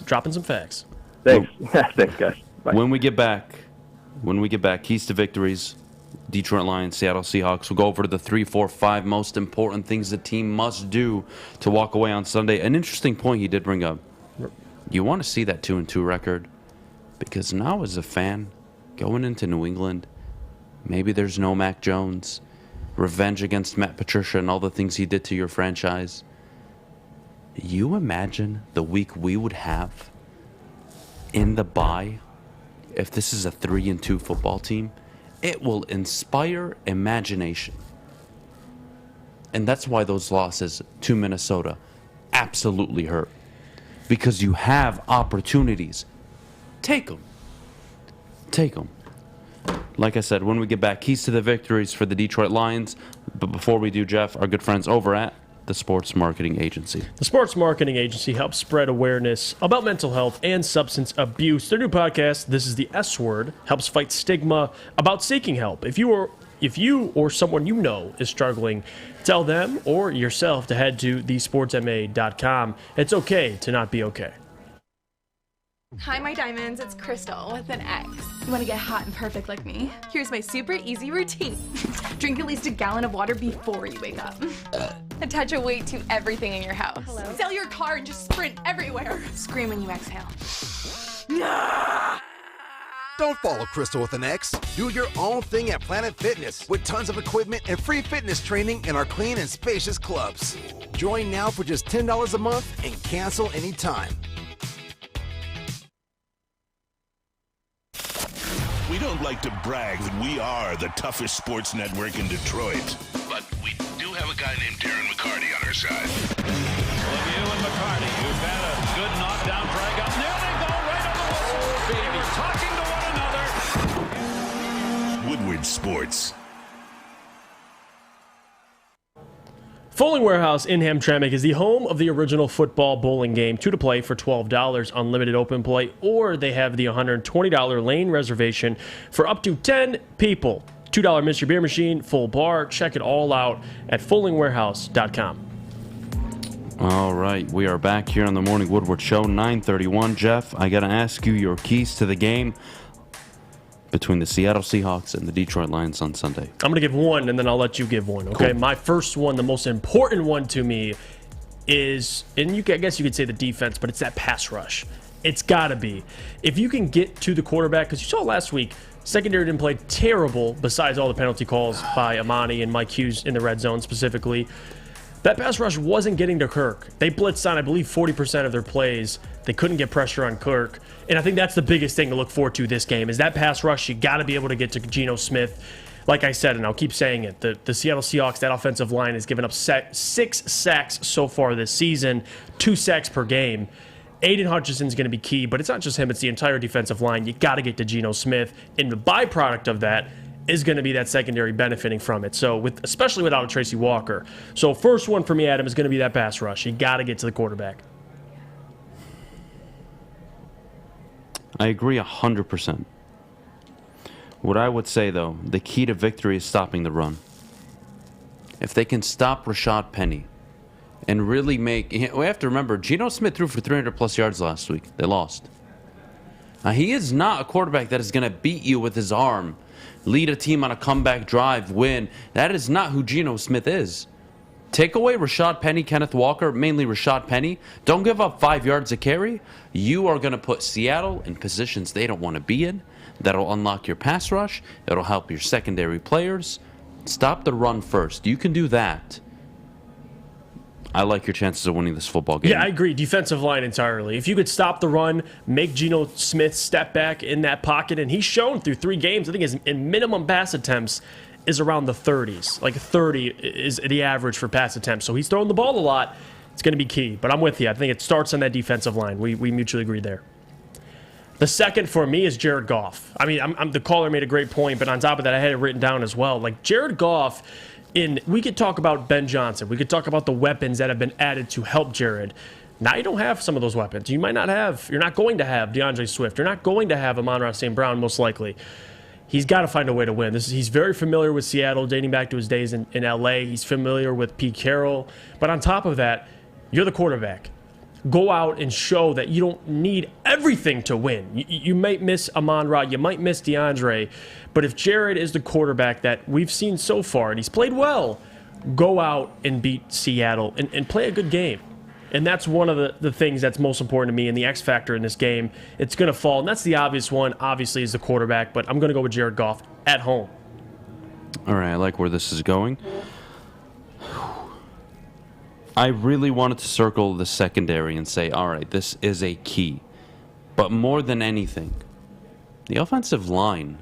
Dropping some facts. Thanks. Thanks, guys. Bye. When we get back, keys to victories, Detroit Lions, Seattle Seahawks. We'll go over to the 3, 4, 5 most important things the team must do to walk away on Sunday. An interesting point he did bring up. You want to see that 2-2 record? Because now as a fan, going into New England, maybe there's no Mac Jones, revenge against Matt Patricia and all the things he did to your franchise. You imagine the week we would have in the bye if this is a 3-2 football team? It will inspire imagination. And that's why those losses to Minnesota absolutely hurt. Because you have opportunities. Take them. Take them. Like I said, when we get back, keys to the victories for the Detroit Lions. But before we do, Jeff, our good friends over at the Sports Marketing Agency. The Sports Marketing Agency helps spread awareness about mental health and substance abuse. Their new podcast, This is the S Word, helps fight stigma about seeking help. If you or someone you know is struggling, tell them or yourself to head to thesportsma.com. It's okay to not be okay. Hi, my diamonds. It's Crystal with an X. You want to get hot and perfect like me? Here's my super easy routine. Drink at least a gallon of water before you wake up. Attach a weight to everything in your house. Hello? Sell your car and just sprint everywhere. Scream when you exhale. Don't follow Crystal with an X. Do your own thing at Planet Fitness with tons of equipment and free fitness training in our clean and spacious clubs. Join now for just $10 a month and cancel anytime. We don't like to brag that we are the toughest sports network in Detroit, but we do have a guy named Darren McCarty on our side. Lemieux and McCarty, who've had a good knockdown drag up. There they go, right on the whistle, baby, talking to one another. Woodward Sports. Fowling Warehouse in Hamtramck is the home of the original football bowling game. 2 to play for $12, unlimited open play, or they have the $120 lane reservation for up to 10 people. $2 Mr. Beer Machine, full bar. Check it all out at fowlingwarehouse.com. All right, we are back here on the Morning Woodward Show, 9:31. Jeff, I got to ask you your keys to the game. between the Seattle Seahawks and the Detroit Lions on Sunday. I'm going to give one, and then I'll let you give one, okay? Cool. My first one, the most important one to me is, and I guess you could say the defense, but it's that pass rush. It's got to be. If you can get to the quarterback, because you saw last week, secondary didn't play terrible besides all the penalty calls by Amani and Mike Hughes in the red zone specifically. That pass rush wasn't getting to Kirk. They blitzed on, I believe, 40% of their plays. They couldn't get pressure on Kirk. And I think that's the biggest thing to look forward to this game is that pass rush. You got to be able to get to Geno Smith. Like I said, and I'll keep saying it, the Seattle Seahawks, that offensive line has given up 6 sacks so far this season, 2 sacks per game. Aidan Hutchinson is going to be key, but it's not just him, it's the entire defensive line. You got to get to Geno Smith. And the byproduct of that is going to be that secondary benefiting from it. So, especially without a Tracy Walker. So, first one for me, Adam, is going to be that pass rush. You got to get to the quarterback. I agree 100%. What I would say, though, the key to victory is stopping the run. If they can stop Rashad Penny and really make... We have to remember, Geno Smith threw for 300-plus yards last week. They lost. Now, he is not a quarterback that is going to beat you with his arm, lead a team on a comeback drive, win. That is not who Geno Smith is. Take away Rashad Penny, Kenneth Walker, mainly Rashad Penny. Don't give up 5 yards a carry. You are going to put Seattle in positions they don't want to be in. That'll unlock your pass rush. It'll help your secondary players. Stop the run first. You can do that. I like your chances of winning this football game. Yeah, I agree. Defensive line entirely. If you could stop the run, make Geno Smith step back in that pocket, and he's shown through 3 games, I think his minimum pass attempts is around the 30s. Like 30 is the average for pass attempts. So he's throwing the ball a lot. It's going to be key. But I'm with you. I think it starts on that defensive line. We mutually agree there. The second for me is Jared Goff. I mean, the caller made a great point, but on top of that, I had it written down as well. Like Jared Goff, we could talk about Ben Johnson. We could talk about the weapons that have been added to help Jared. Now you don't have some of those weapons. You're not going to have DeAndre Swift. You're not going to have Amon-Ra St. Brown, most likely. He's got to find a way to win. He's very familiar with Seattle, dating back to his days in L.A. He's familiar with Pete Carroll. But on top of that, you're the quarterback. Go out and show that you don't need everything to win. You might miss Amon-Ra, you might miss DeAndre, but if Jared is the quarterback that we've seen so far, and he's played well, go out and beat Seattle and play a good game. And that's one of the things that's most important to me, and the X factor in this game. It's going to fall, and that's the obvious one, obviously, is the quarterback, but I'm going to go with Jared Goff at home. All right, I like where this is going. I really wanted to circle the secondary and say, all right, this is a key. But more than anything, the offensive line,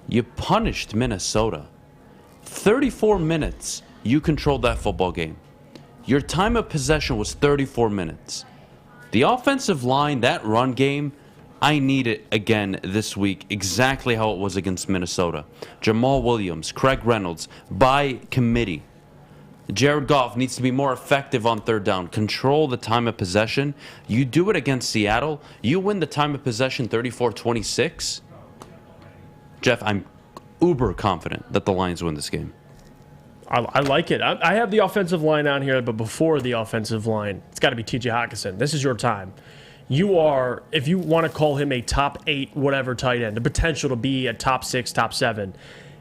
you punished Minnesota. 34 minutes, you controlled that football game. Your time of possession was 34 minutes. The offensive line, that run game, I need it again this week, exactly how it was against Minnesota. Jamal Williams, Craig Reynolds, by committee. Jared Goff needs to be more effective on third down. Control the time of possession. You do it against Seattle. You win the time of possession 34-26. Jeff, I'm uber confident that the Lions win this game. I like it. I have the offensive line on here, but before the offensive line, it's got to be TJ Hockenson. This is your time. You are, if you want to call him a top 8 whatever tight end, the potential to be a top 6, top 7,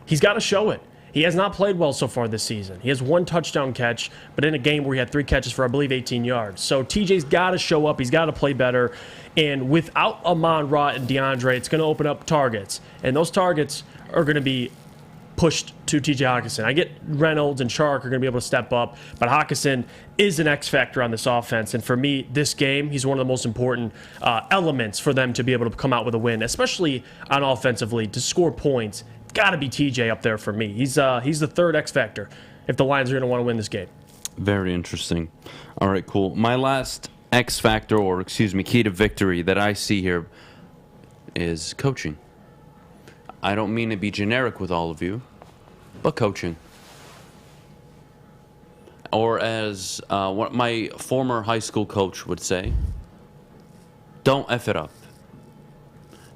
he's got to show it. He has not played well so far this season. He has 1 touchdown catch, but in a game where he had 3 catches for, I believe, 18 yards. So TJ's got to show up. He's got to play better. And without Amon-Ra and DeAndre, it's going to open up targets. And those targets are going to be pushed to TJ Hockenson. I get Reynolds and Chark are going to be able to step up, but Hockenson is an X factor on this offense. And for me, this game, he's one of the most important elements for them to be able to come out with a win, especially on offensively, to score points. Got to be TJ up there for me. He's the third X factor if the Lions are going to want to win this game. Very interesting. All right, cool. My last X factor, or excuse me, key to victory that I see here is coaching. I don't mean to be generic with all of you, but coaching. Or as what my former high school coach would say, don't F it up.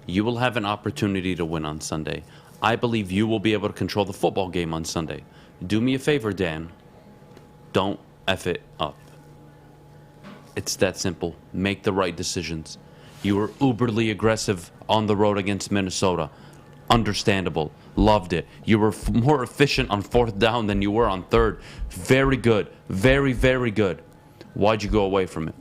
You will have an opportunity to win on Sunday. I believe you will be able to control the football game on Sunday. Do me a favor, Dan. Don't F it up. It's that simple. Make the right decisions. You were uberly aggressive on the road against Minnesota. Understandable. Loved it. You were more efficient on 4th down than you were on 3rd. Very good. Very, very good. Why'd you go away from it?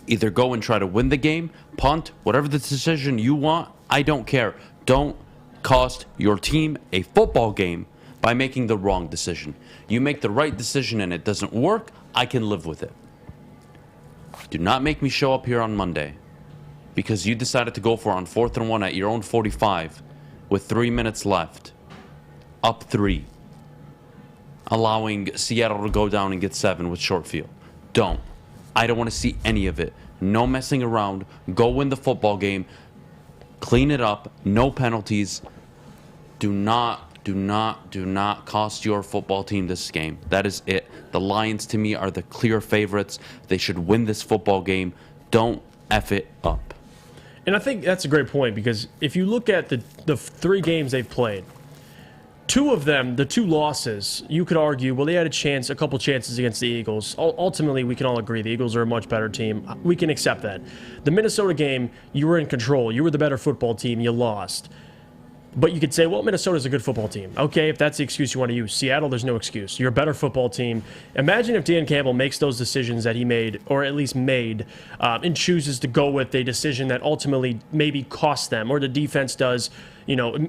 Either go and try to win the game, punt, whatever the decision you want. I don't care. Don't cost your team a football game by making the wrong decision. You make the right decision and it doesn't work, I can live with it. Do not make me show up here on Monday because you decided to go for on 4th and 1 at your own 45 with 3 minutes left. Up 3. Allowing Seattle to go down and get 7 with short field. Don't. I don't want to see any of it. No messing around. Go win the football game. Clean it up. No penalties. Do not cost your football team this game. That is it. The Lions, to me, are the clear favorites. They should win this football game. Don't F it up. And I think that's a great point because if you look at the 3 games they've played, 2 of them, the 2 losses, you could argue, well, they had a couple chances against the Eagles. Ultimately, we can all agree the Eagles are a much better team. We can accept that. The Minnesota game, you were in control. You were the better football team. You lost. But you could say, well, Minnesota's a good football team. Okay, if that's the excuse you want to use. Seattle, there's no excuse. You're a better football team. Imagine if Dan Campbell makes those decisions that he made, or at least made, and chooses to go with a decision that ultimately maybe costs them, or the defense does,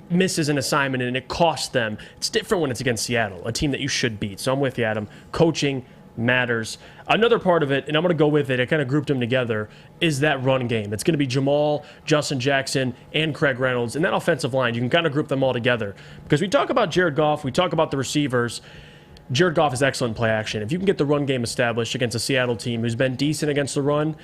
misses an assignment and it costs them. It's different when it's against Seattle, a team that you should beat. So I'm with you, Adam. Coaching matters. Another part of it, and I'm going to go with it, I kind of grouped them together, is that run game. It's going to be Jamal, Justin Jackson, and Craig Reynolds. And that offensive line, you can kind of group them all together. Because we talk about Jared Goff, we talk about the receivers. Jared Goff is excellent play action. If you can get the run game established against a Seattle team who's been decent against the run,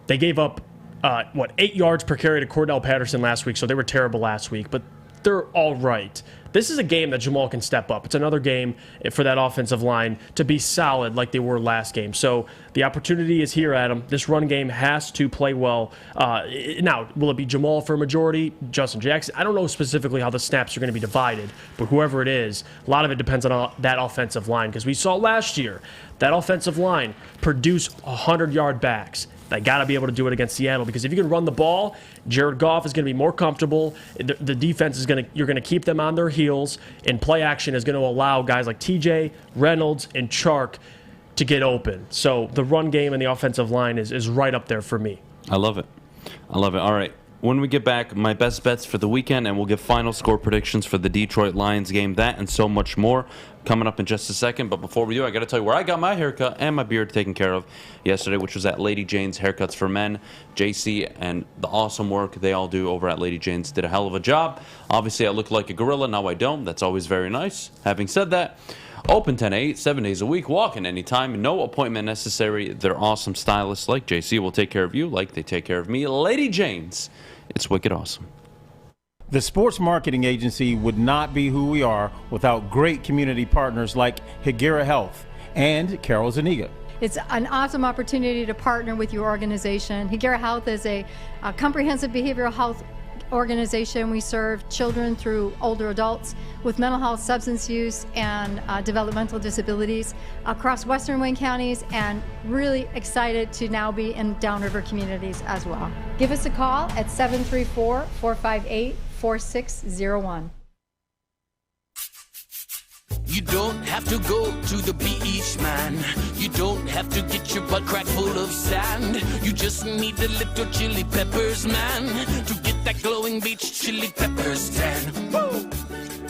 they gave up, 8 yards per carry to Cordell Patterson last week, so they were terrible last week. But they're all right. This is a game that Jamal can step up. It's another game for that offensive line to be solid like they were last game. So the opportunity is here, Adam. This run game has to play well. Now, will it be Jamal for a majority? Justin Jackson? I don't know specifically how the snaps are going to be divided, but whoever it is, a lot of it depends on that offensive line because we saw last year that offensive line produce 100-yard backs. They got to be able to do it against Seattle because if you can run the ball, Jared Goff is going to be more comfortable. The defense is you're going to keep them on their heels, and play action is going to allow guys like TJ, Reynolds, and Chark to get open. So the run game and the offensive line is right up there for me. I love it. All right. When we get back, my best bets for the weekend, and we'll give final score predictions for the Detroit Lions game, that and so much more coming up in just a second. But before we do, I got to tell you where I got my haircut and my beard taken care of yesterday, which was at Lady Jane's Haircuts for Men. JC and the awesome work they all do over at Lady Jane's did a hell of a job. Obviously, I look like a gorilla. Now I don't. That's always very nice. Having said that, open 10 to 8, 7 days a week, walk-in anytime, no appointment necessary. They're awesome stylists like JC will take care of you like they take care of me. Lady Jane's. It's wicked awesome. The sports marketing agency would not be who we are without great community partners like Higuera Health and Carol Zaniga. It's an awesome opportunity to partner with your organization. Higuera Health is a comprehensive behavioral health organization. We serve children through older adults with mental health, substance use, and developmental disabilities across Western Wayne counties, and really excited to now be in downriver communities as well. Give us a call at 734-458-4601. You don't have to go to the beach, man. You don't have to get your butt crack full of sand. You just need a little chili peppers, man, to get that glowing beach chili peppers tan. Woo!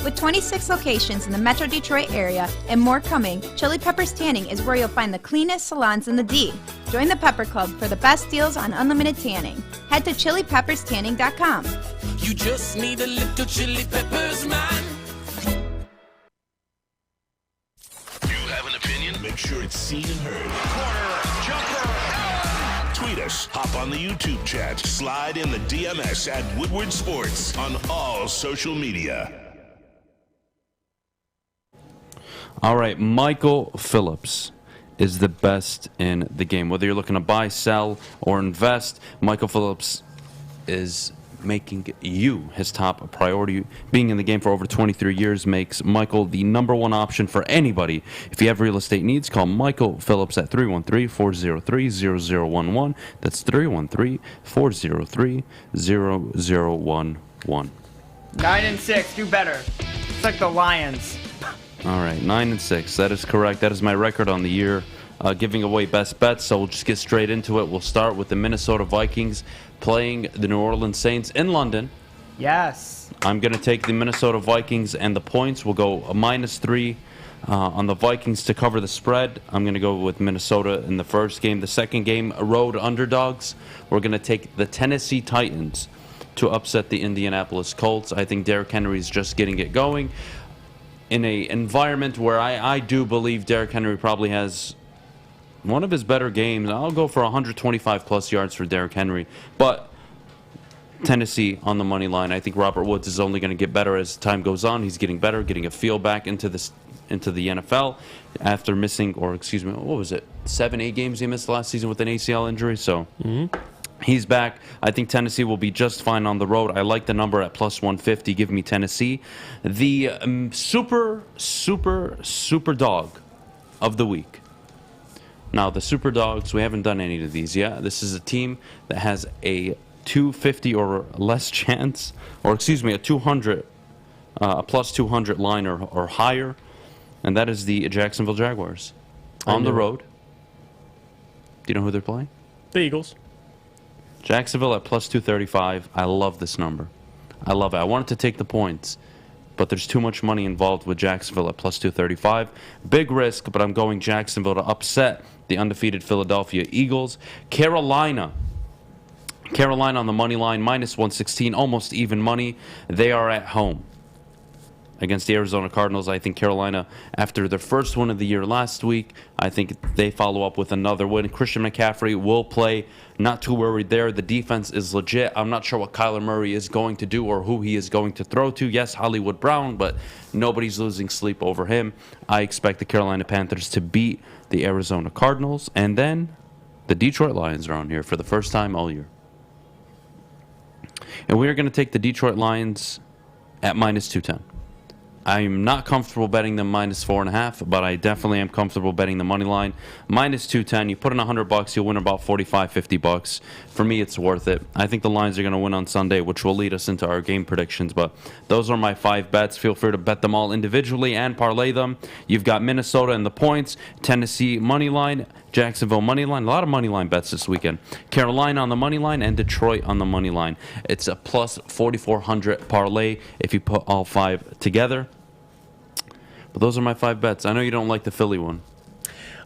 With 26 locations in the Metro Detroit area and more coming, Chili Peppers Tanning is where you'll find the cleanest salons in the D. Join the Pepper Club for the best deals on unlimited tanning. Head to chilipepperstanning.com. You just need a little chili peppers, man. Make sure it's seen and heard. Corner, jumper, tweet us, hop on the YouTube chat, slide in the DMS at Woodward Sports on all social media. All right, Michael Phillips is the best in the game. Whether you're looking to buy, sell, or invest, Michael Phillips is making you his top priority. Being in the game for over 23 years makes Michael the number one option for anybody. If you have real estate needs, call Michael Phillips at 313-403-0011. That's 313-403-0011. 9-6. Do better. It's like the Lions. All right, 9-6. That is correct. That is my record on the year. Giving away best bets, so we'll just get straight into it. We'll start with the Minnesota Vikings playing the New Orleans Saints in London. Yes. I'm going to take the Minnesota Vikings and the points. We'll go a -3 on the Vikings to cover the spread. I'm going to go with Minnesota in the first game. The second game, road underdogs. We're going to take the Tennessee Titans to upset the Indianapolis Colts. I think Derrick Henry is just getting it going in an environment where I do believe Derrick Henry probably has one of his better games. I'll go for 125-plus yards for Derrick Henry. But Tennessee on the money line. I think Robert Woods is only going to get better as time goes on. He's getting better, getting a feel back into the NFL after missing, or excuse me, what was it, 7-8 games he missed last season with an ACL injury. So he's back. I think Tennessee will be just fine on the road. I like the number at +150. Give me Tennessee. The super dog of the week. Now, the super dogs, we haven't done any of these yet. This is a team that has a 250 or less chance, or excuse me, a 200, a +200 line or higher, and that is the Jacksonville Jaguars on the road. Do you know who they're playing? The Eagles. Jacksonville at +235. I love this number. I love it. I wanted to take the points, but there's too much money involved with Jacksonville at +235. Big risk, but I'm going Jacksonville to upset the undefeated Philadelphia Eagles. Carolina on the money line, -116, almost even money. They are at home against the Arizona Cardinals. I think Carolina, after their first win of the year last week, I think they follow up with another win. Christian McCaffrey will play. Not too worried there. The defense is legit. I'm not sure what Kyler Murray is going to do or who he is going to throw to. Yes, Hollywood Brown, but nobody's losing sleep over him. I expect the Carolina Panthers to beat the Arizona Cardinals. And then the Detroit Lions are on here for the first time all year. And we are going to take the Detroit Lions at -210. I'm not comfortable betting them -4.5, but I definitely am comfortable betting the money line. -210. You put in $100, you'll win about $45-50. For me, it's worth it. I think the Lions are going to win on Sunday, which will lead us into our game predictions. But those are my 5 bets. Feel free to bet them all individually and parlay them. You've got Minnesota in the points, Tennessee money line, Jacksonville money line. A lot of money line bets this weekend. Carolina on the money line and Detroit on the money line. It's a +4,400 parlay if you put all 5 together. But those are my 5 bets. I know you don't like the Philly one.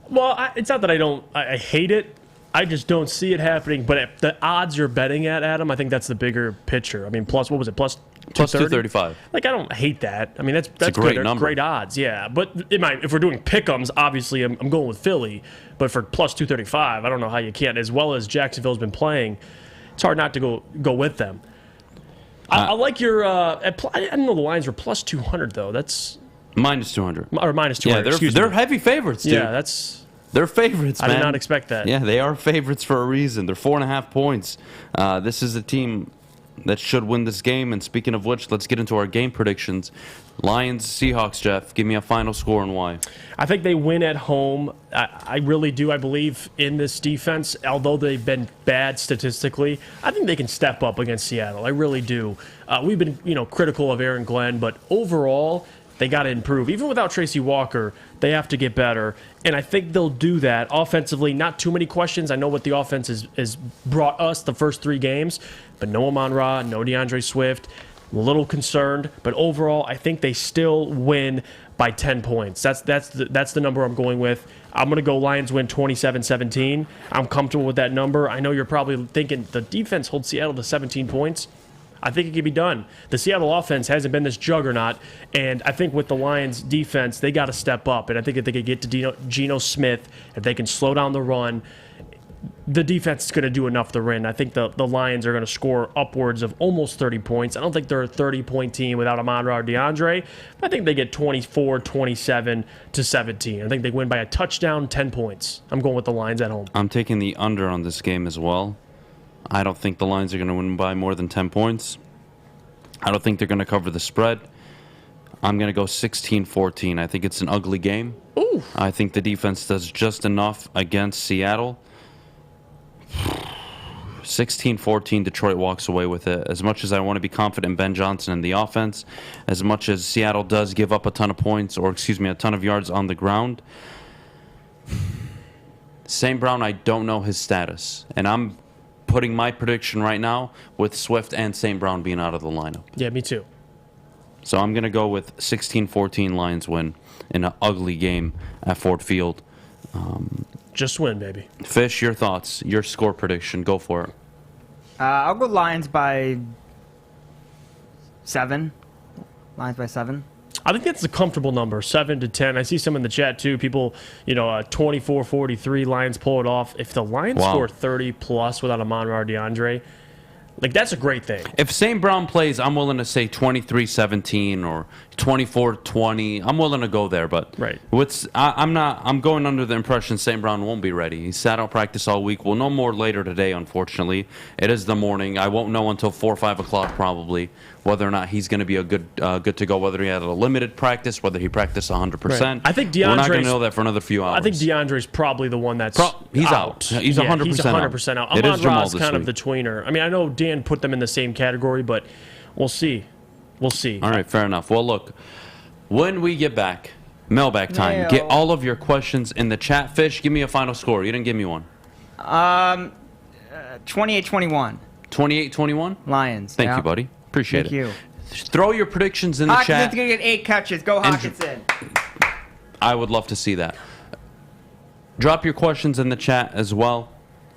Well, it's not that I hate it. I just don't see it happening. But at the odds you're betting at, Adam, I think that's the bigger picture. I mean, what was it? +235. Like, I don't hate that. I mean, that's a great good. number. Great odds, yeah. But if we're doing pick'ems, obviously I'm going with Philly. But for +235, I don't know how you can't. As well as Jacksonville's been playing, it's hard not to go with them. I like your. I didn't know the lines were +200 though. That's -200 or -200. Yeah, they're heavy favorites, dude. Yeah, they're favorites, man. I did not expect that. Yeah, they are favorites for a reason. They're 4.5 points. This is a team that should win this game. And speaking of which, let's get into our game predictions. Lions, Seahawks, Jeff. Give me a final score and why. I think they win at home. I really do. I believe in this defense. Although they've been bad statistically, I think they can step up against Seattle. I really do. We've been critical of Aaron Glenn, but overall, they got to improve. Even without Tracy Walker, they have to get better. And I think they'll do that. Offensively, not too many questions. I know what the offense has brought us the first 3 games, but no Amon-Ra, no DeAndre Swift. I'm a little concerned, but overall, I think they still win by 10 points. That's the number I'm going with. I'm going to go Lions win 27-17. I'm comfortable with that number. I know you're probably thinking the defense holds Seattle to 17 points. I think it can be done. The Seattle offense hasn't been this juggernaut, and I think with the Lions defense, they got to step up. And I think if they could get to Geno Smith, if they can slow down the run, the defense is going to do enough to win. I think the Lions are going to score upwards of almost 30 points. I don't think they're a 30-point team without Amon-Ra or DeAndre. I think they get 24-27-17. I think they win by a touchdown, 10 points. I'm going with the Lions at home. I'm taking the under on this game as well. I don't think the Lions are going to win by more than 10 points. I don't think they're going to cover the spread. I'm going to go 16-14. I think it's an ugly game. Ooh. I think the defense does just enough against Seattle. 16-14, Detroit walks away with it. As much as I want to be confident in Ben Johnson and the offense, as much as Seattle does give up a ton of points, or a ton of yards on the ground, St. Brown, I don't know his status. And I'm putting my prediction right now with Swift and St. Brown being out of the lineup. Yeah, me too. So I'm going to go with 16-14 Lions win in an ugly game at Ford Field. Just win, baby. Fish, your thoughts, your score prediction. Go for it. I'll go Lions by 7. Lions by 7. I think that's a comfortable number, 7-10. I see some in the chat, too. People, 24-43, Lions pull it off. If the Lions score 30-plus without Amon-Ra DeAndre, that's a great thing. If St. Brown plays, I'm willing to say 23-17 or 24-20. I'm willing to go there, but I'm going under the impression St. Brown won't be ready. He sat out practice all week. We'll know more later today, unfortunately. It is the morning. I won't know until 4 or 5 o'clock probably whether or not he's going to be a good to go, whether he had a limited practice, whether he practiced 100%. Right. I think we're not going to know that for another few hours. I think DeAndre's probably the one that's he's out. He's 100% he's 100% out. Amon-Ra's kind of the tweener. I mean, I know Dan put them in the same category, but we'll see. We'll see. All right, fair enough. Well, look, when we get back, mailbag time. Get all of your questions in the chat. Fish, give me a final score. You didn't give me one. 28-21. 28-21? Lions. Thank you, buddy. Appreciate it. Thank you. Throw your predictions in the chat. Hockenson's going to get 8 catches. Go Hockenson. I would love to see that. Drop your questions in the chat as well,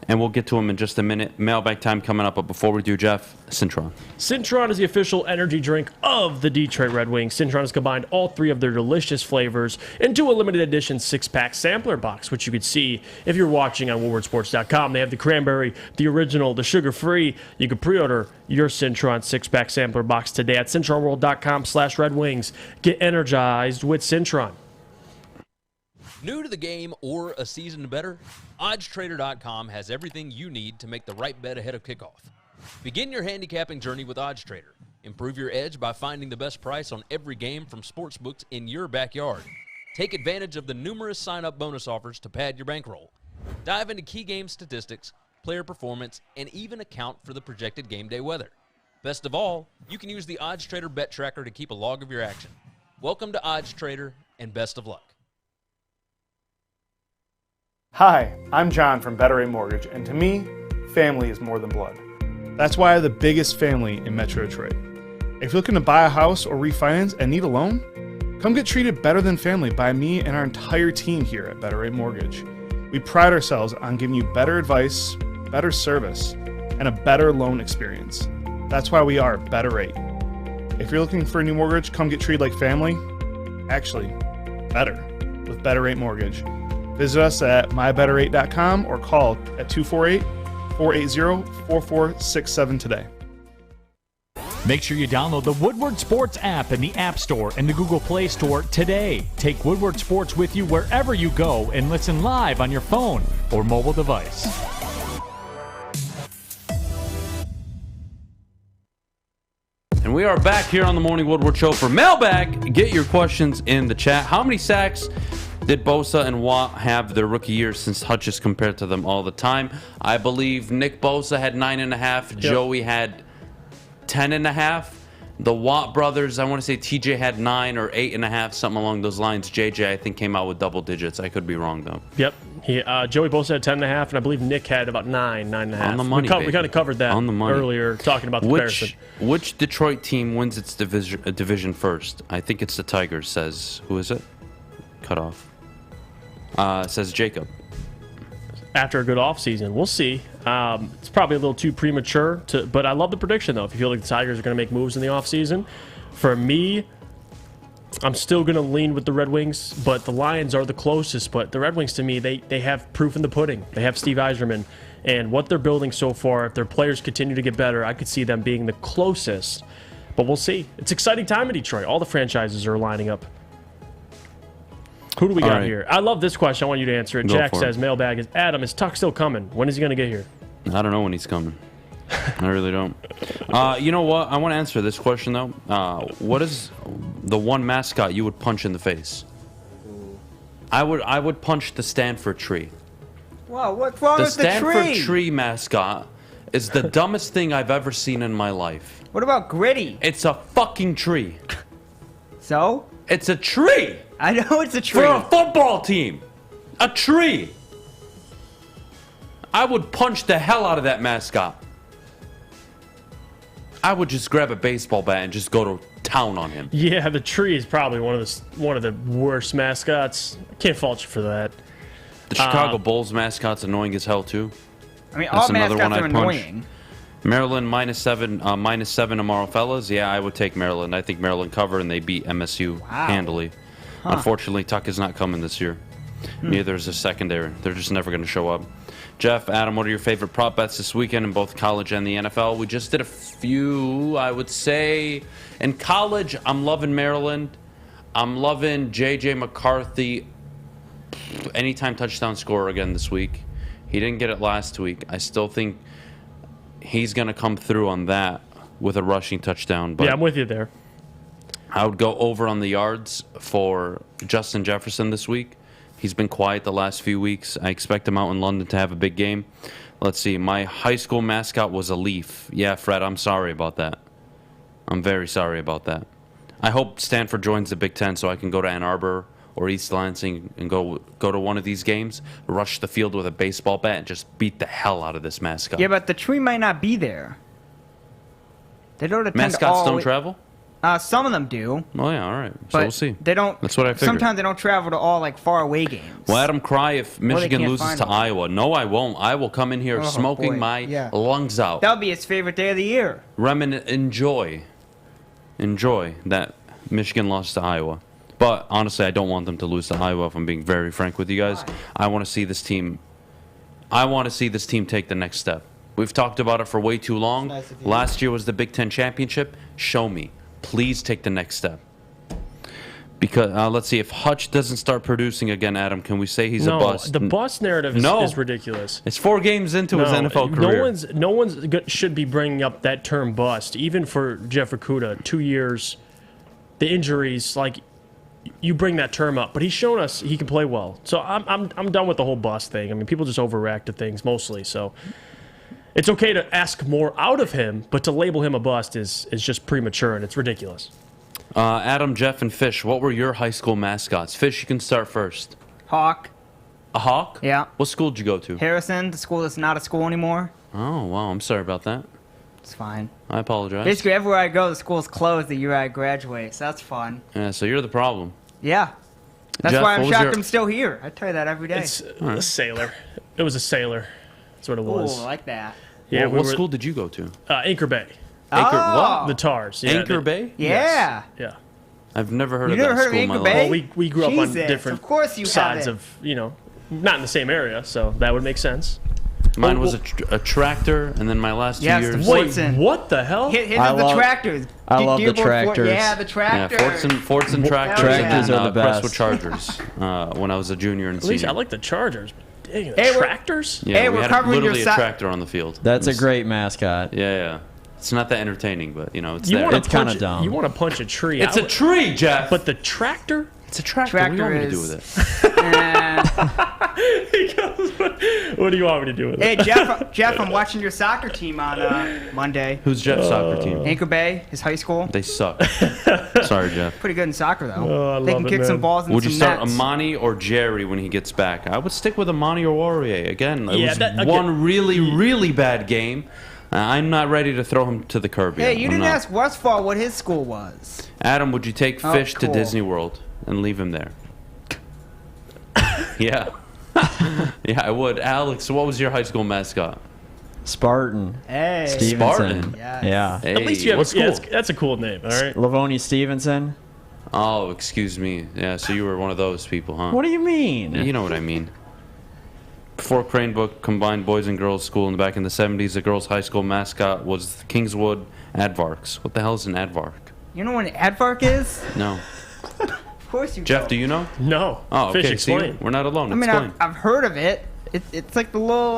and we'll get to them in just a minute. Mailbag time coming up, but before we do, Jeff, Cintron. Cintron is the official energy drink of the Detroit Red Wings. Cintron has combined all 3 of their delicious flavors into a limited edition 6-pack sampler box, which you could see if you're watching on woodwardsports.com. They have the cranberry, the original, the sugar-free. You can pre-order your Cintron 6-pack sampler box today at cintronworld.com/Red Wings. Get energized with Cintron. New to the game or a season better? OddsTrader.com has everything you need to make the right bet ahead of kickoff. Begin your handicapping journey with OddsTrader. Improve your edge by finding the best price on every game from sportsbooks in your backyard. Take advantage of the numerous sign-up bonus offers to pad your bankroll. Dive into key game statistics, player performance, and even account for the projected game day weather. Best of all, you can use the OddsTrader bet tracker to keep a log of your action. Welcome to OddsTrader, and best of luck. Hi, I'm John from Better Rate Mortgage, and to me, family is more than blood. That's why I have the biggest family in Metro Detroit. If you're looking to buy a house or refinance and need a loan, come get treated better than family by me and our entire team here at Better Rate Mortgage. We pride ourselves on giving you better advice, better service, and a better loan experience. That's why we are Better Rate. If you're looking for a new mortgage, come get treated like family. Actually, better with Better Rate Mortgage. Visit us at mybetterrate.com or call at 248-480-4467 today. Make sure you download the Woodward Sports app in the App Store and the Google Play Store today. Take Woodward Sports with you wherever you go and listen live on your phone or mobile device. And we are back here on the Morning Woodward Show for Mailbag. Get your questions in the chat. How many sacks did Bosa and Watt have their rookie years since Hutch is compared to them all the time? I believe Nick Bosa had 9.5. Yep. Joey had 10.5. The Watt brothers, I want to say TJ had 9 or 8.5, something along those lines. JJ, I think, came out with double digits. I could be wrong, though. Yep. Joey Bosa had 10.5, and I believe Nick had about 9.5. On the money, we kind of covered that on the money earlier, talking about the comparison. Which Detroit team wins its division first? I think it's the Tigers, says, who is it? Cut off. Says Jacob. After a good offseason. We'll see. It's probably a little too premature, but I love the prediction, though. If you feel like the Tigers are going to make moves in the offseason, for me, I'm still going to lean with the Red Wings, but the Lions are the closest. But the Red Wings, to me, they have proof in the pudding. They have Steve Yzerman, and what they're building so far, if their players continue to get better, I could see them being the closest. But we'll see. It's an exciting time in Detroit. All the franchises are lining up. Who do we got here? I love this question. I want you to answer it. Jack says, mailbag is, Adam, is Tuck still coming? When is he going to get here? I don't know when he's coming. I really don't. You know what? I want to answer this question, though. What is the one mascot you would punch in the face? I would punch the Stanford tree. Wow, what's wrong with the tree? The Stanford tree mascot is the dumbest thing I've ever seen in my life. What about Gritty? It's a fucking tree. So? It's a tree. I know it's a tree. For a football team. A tree. I would punch the hell out of that mascot. I would just grab a baseball bat and just go to town on him. Yeah, the tree is probably one of the worst mascots. Can't fault you for that. The Chicago Bulls mascot's annoying as hell too. I mean, That's all another mascots one are I'd punch. annoying. Maryland -7 tomorrow, fellas. Yeah, I would take Maryland. I think Maryland cover and they beat MSU handily. Huh. Unfortunately, Tuck is not coming this year. Neither is the secondary. They're just never going to show up. Jeff, Adam, what are your favorite prop bets this weekend in both college and the NFL? We just did a few, I would say. In college, I'm loving Maryland. I'm loving J.J. McCarthy. Anytime touchdown scorer again this week. He didn't get it last week. I still think he's going to come through on that with a rushing touchdown. But yeah, I'm with you there. I would go over on the yards for Justin Jefferson this week. He's been quiet the last few weeks. I expect him out in London to have a big game. Let's see. My high school mascot was a leaf. Yeah, Fred, I'm sorry about that. I'm very sorry about that. I hope Stanford joins the Big Ten so I can go to Ann Arbor or East Lansing and go to one of these games, rush the field with a baseball bat, and just beat the hell out of this mascot. Yeah, but the tree might not be there. They don't attend Mascots don't travel? Some of them do. Oh, yeah, all right. So But we'll see. They don't. That's what I figured. Sometimes they don't travel to all like far away games. Well, Adam, cry if Michigan can't loses find to them. Iowa. No, I won't. I will come in here Oh, smoking boy. my Yeah. lungs out. That'll be his favorite day of the year. Enjoy that Michigan lost to Iowa. But honestly, I don't want them to lose to Iowa. If I'm being very frank with you guys, I want to see this team. I want to see this team take the next step. We've talked about it for way too long. Last year was the Big Ten championship. Show me, please take the next step. Because let's see, if Hutch doesn't start producing again, Adam, can we say he's a bust? The bust narrative is ridiculous. It's 4 games into his NFL career. No one's should be bringing up that term bust, even for Jeff Okudah. 2 years, the injuries, like you bring that term up, but he's shown us he can play well. So I'm done with the whole bust thing. I mean, people just overreact to things mostly. So it's okay to ask more out of him, but to label him a bust is just premature and it's ridiculous. Adam, Jeff, and Fish, what were your high school mascots? Fish, you can start first. Hawk. A hawk? Yeah. What school did you go to? Harrison, the school that's not a school anymore. Oh, wow. I'm sorry about that. It's fine. I apologize. Basically, everywhere I go, the school's closed the year I graduate, so that's fun. Yeah, so you're the problem. Yeah. That's Jeff, why I'm what was shocked your- I'm still here. I tell you that every day. It's a sailor. It was a sailor. That's what it was. Ooh, I like that. Yeah, what school did you go to? Anchor Bay. Anchor what? The Tars. Yeah, Anchor Bay? Yeah. Yes. Yeah. I've never heard You of never that heard of school in my Anchor life. Bay? Well, we grew up on Jesus, different of course you sides haven't. of, not in the same area, so that would make sense. Mine was a tractor, and then my last 2 Yes, years. the Fortson. What the hell? His is the tractors. I love the Dearborn Ford- tractors. Yeah, the Yeah, tractors. Fortson tractors, Tractors and are the best. Crestwood Chargers when I was a junior and At least senior. I like the Chargers. Dang, Hey, we're- tractors? Yeah, Hey, we we're had covering your literally a si- tractor on the field. That's It a was- great mascot. Yeah. It's not that entertaining, but it's You there. wanna It's kinda punch- dumb. You want to punch a tree. It's a tree, Jeff. But the tractor? It's a tractor. What do you want me to do Tractor with it? What do you want me to do with Hey, it? Jeff, I'm watching your soccer team on Monday. Who's Jeff's soccer team? Anchor Bay, his high school. They suck. Sorry, Jeff. Pretty good in soccer, though. Oh, I they love can it, kick some man. balls and Would you some start nets. Amani or Jerry when he gets back? I would stick with Amani or Warrior. Again, it Yeah, was that- again- one really bad game. I'm not ready to throw him to the curb Hey, yet. you I'm didn't not. ask Westfall what his school was. Adam, would you take Oh, Fish cool. to Disney World and leave him there? Yeah. Yeah, I would. Alex, what was your high school mascot? Spartan. Hey. Stevenson. Spartan? Yes. Yeah. Hey, At least you have what school? that's a cool name, all right? Livonia Stevenson. Oh, excuse me. Yeah, so you were one of those people, huh? What do you mean? You know what I mean. Before Cranebrook combined boys and girls school back in the 70s, the girls' high school mascot was Kingswood Advarks. What the hell is an Advark? You know what an advark is? No. Of course you Jeff, don't. do you know? No. Oh, Fish, okay. See, explain. we're not alone. I mean, Explain. I've heard of it. It's like the little,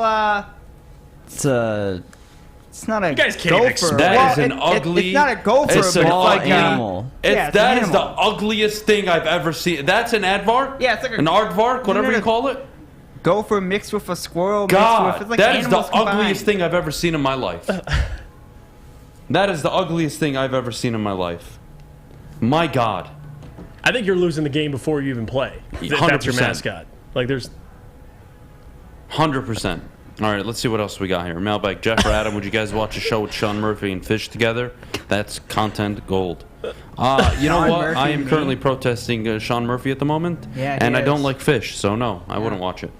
It's a it's not a You guys can't even gopher. explain. That is Well, an ugly. It's not a gopher, It's but an it's like ugly animal. Yeah, it's an That is the animal. ugliest thing I've ever seen. That's an Advark? Yeah, it's like a- an Aardvark, whatever No, no, you no. call it. gopher mixed with a squirrel. God, mixed with, that is the animals combined. ugliest thing I've ever seen in my life. That is the ugliest thing I've ever seen in my life. My God. I think you're losing the game before you even play. If that's your 100%. mascot. Like, there's 100%. All right, let's see what else we got here. Mailbag, Jeff or Adam, would you guys watch a show with Sean Murphy and Fish together? That's content gold. You know Sean what? Murphy, I am me. currently protesting Sean Murphy at the moment. Yeah, and he I don't is. like Fish, so no, I wouldn't watch it.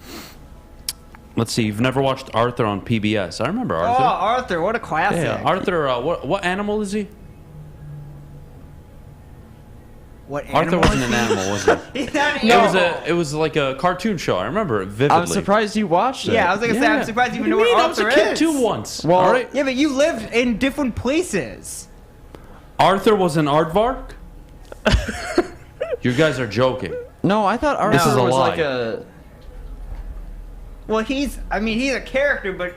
Let's see. You've never watched Arthur on PBS. I remember Oh, Arthur. Arthur, what a classic. Yeah, Arthur, what animal is he? What Arthur animal wasn't is an he? animal, was he? He's not an It was animal. it was like a cartoon show. I remember it vividly. I'm surprised you watched it. Yeah, I was going to say, I'm surprised you even know What do you what mean? I was Arthur a kid is. too once. Well, all right. yeah, but you lived in different places. Arthur was an aardvark? You guys are joking. No, I thought Arthur This is a was lie. like a. Well, he's a character, but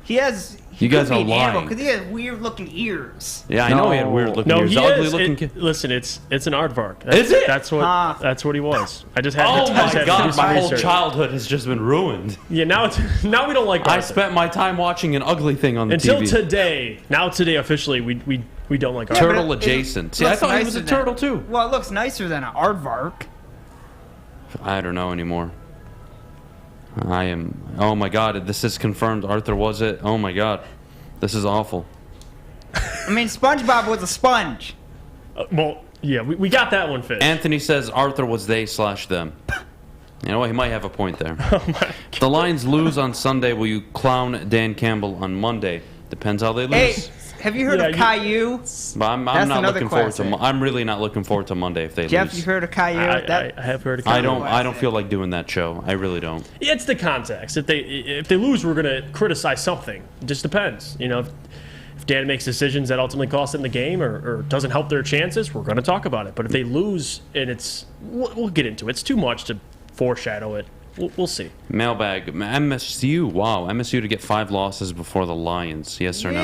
he has. He You guys could be are an animal lying. because he has weird looking ears. Yeah, I know he had weird looking no, ears. he Ugly is. looking kid. Listen, it's an aardvark. Is it? That's what he was. I just had. Oh to, I my just had to do God, some my whole research. childhood has just been ruined. Yeah, now we don't like. I Arthur. spent my time watching an ugly thing on the Until TV. today. Now today, officially, we don't like Turtle Arthur. but adjacent. See, It I looks thought he nicer was a than- turtle too. Well, it looks nicer than an aardvark. I don't know anymore. I am. Oh my God, this is confirmed. Arthur was it. Oh my God, this is awful. I mean, SpongeBob was a sponge. Well, yeah, we got that one fixed. Anthony says Arthur was they/them. You know what? He might have a point there. Oh The Lions lose on Sunday. Will you clown Dan Campbell on Monday? Depends how they lose. Hey, have you heard of Caillou? But I'm That's not another looking forward to. classic. I'm really not looking forward to Monday if they Jeff, lose. you heard of Caillou? I have heard of I Caillou. don't feel like doing that show. I really don't. It's the context. If they lose, we're gonna criticize something. It just depends. You know, if Dan makes decisions that ultimately cost them the game or doesn't help their chances, we're gonna talk about it. But if they lose and we'll get into it. It's too much to foreshadow it. We'll see. Mailbag. MSU. Wow. MSU to get 5 losses before the Lions. Yes or no?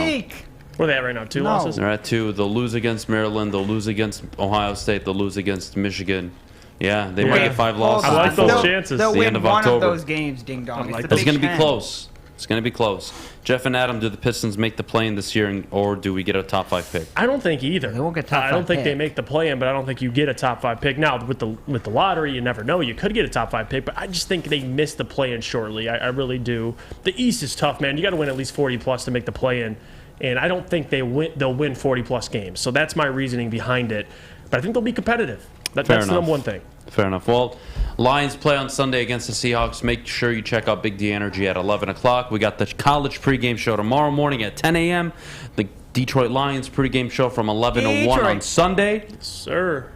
Where are they at right now? 2 losses? They're at 2. They'll lose against Maryland. They'll lose against Ohio State. They'll lose against Michigan. Yeah, they might get 5 losses. I like those before chances. They'll the win end of one October. of those games, ding dong. like It's going to be close. It's going to be close. Jeff and Adam, do the Pistons make the play-in this year, or do we get a top 5 pick? I don't think either. They won't get top I don't 5 think they pick. make the play-in, but I don't think you get a top 5 pick. Now with the lottery, you never know. You could get a top 5 pick, but I just think they missed the play-in shortly. I really do. The East is tough, man. You got to win at least 40 plus to make the play-in, and I don't think they'll win 40 plus games. So that's my reasoning behind it. But I think they'll be competitive. That's the number one thing. Fair enough. Well, Lions play on Sunday against the Seahawks. Make sure you check out Big D Energy at 11 o'clock. We got the college pregame show tomorrow morning at 10 a.m. The Detroit Lions pregame show from 11 to 1 on Sunday. Sir.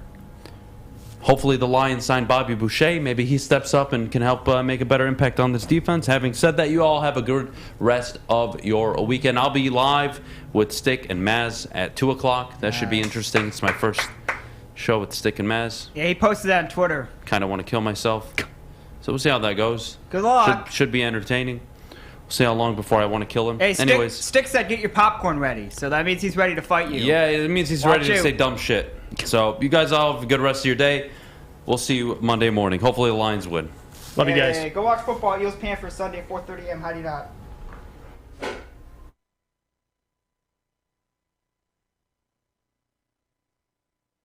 Hopefully the Lions sign Bobby Boucher. Maybe he steps up and can help make a better impact on this defense. Having said that, you all have a good rest of your weekend. I'll be live with Stick and Maz at 2 o'clock. That should be interesting. It's my first show with Stick and Maz. Yeah, he posted that on Twitter. Kind of want to kill myself. So we'll see how that goes. Good luck. Should be entertaining. We'll see how long before I want to kill him. Hey, Anyways. Stick said get your popcorn ready, so that means he's ready to fight you. Yeah, it means he's Watch ready to you. say dumb shit. So you guys all have a good rest of your day. We'll see you Monday morning. Hopefully the Lions win. Love you guys. Hey, go watch football. Eagles Panthers Sunday, 4:30 a.m. How do you not?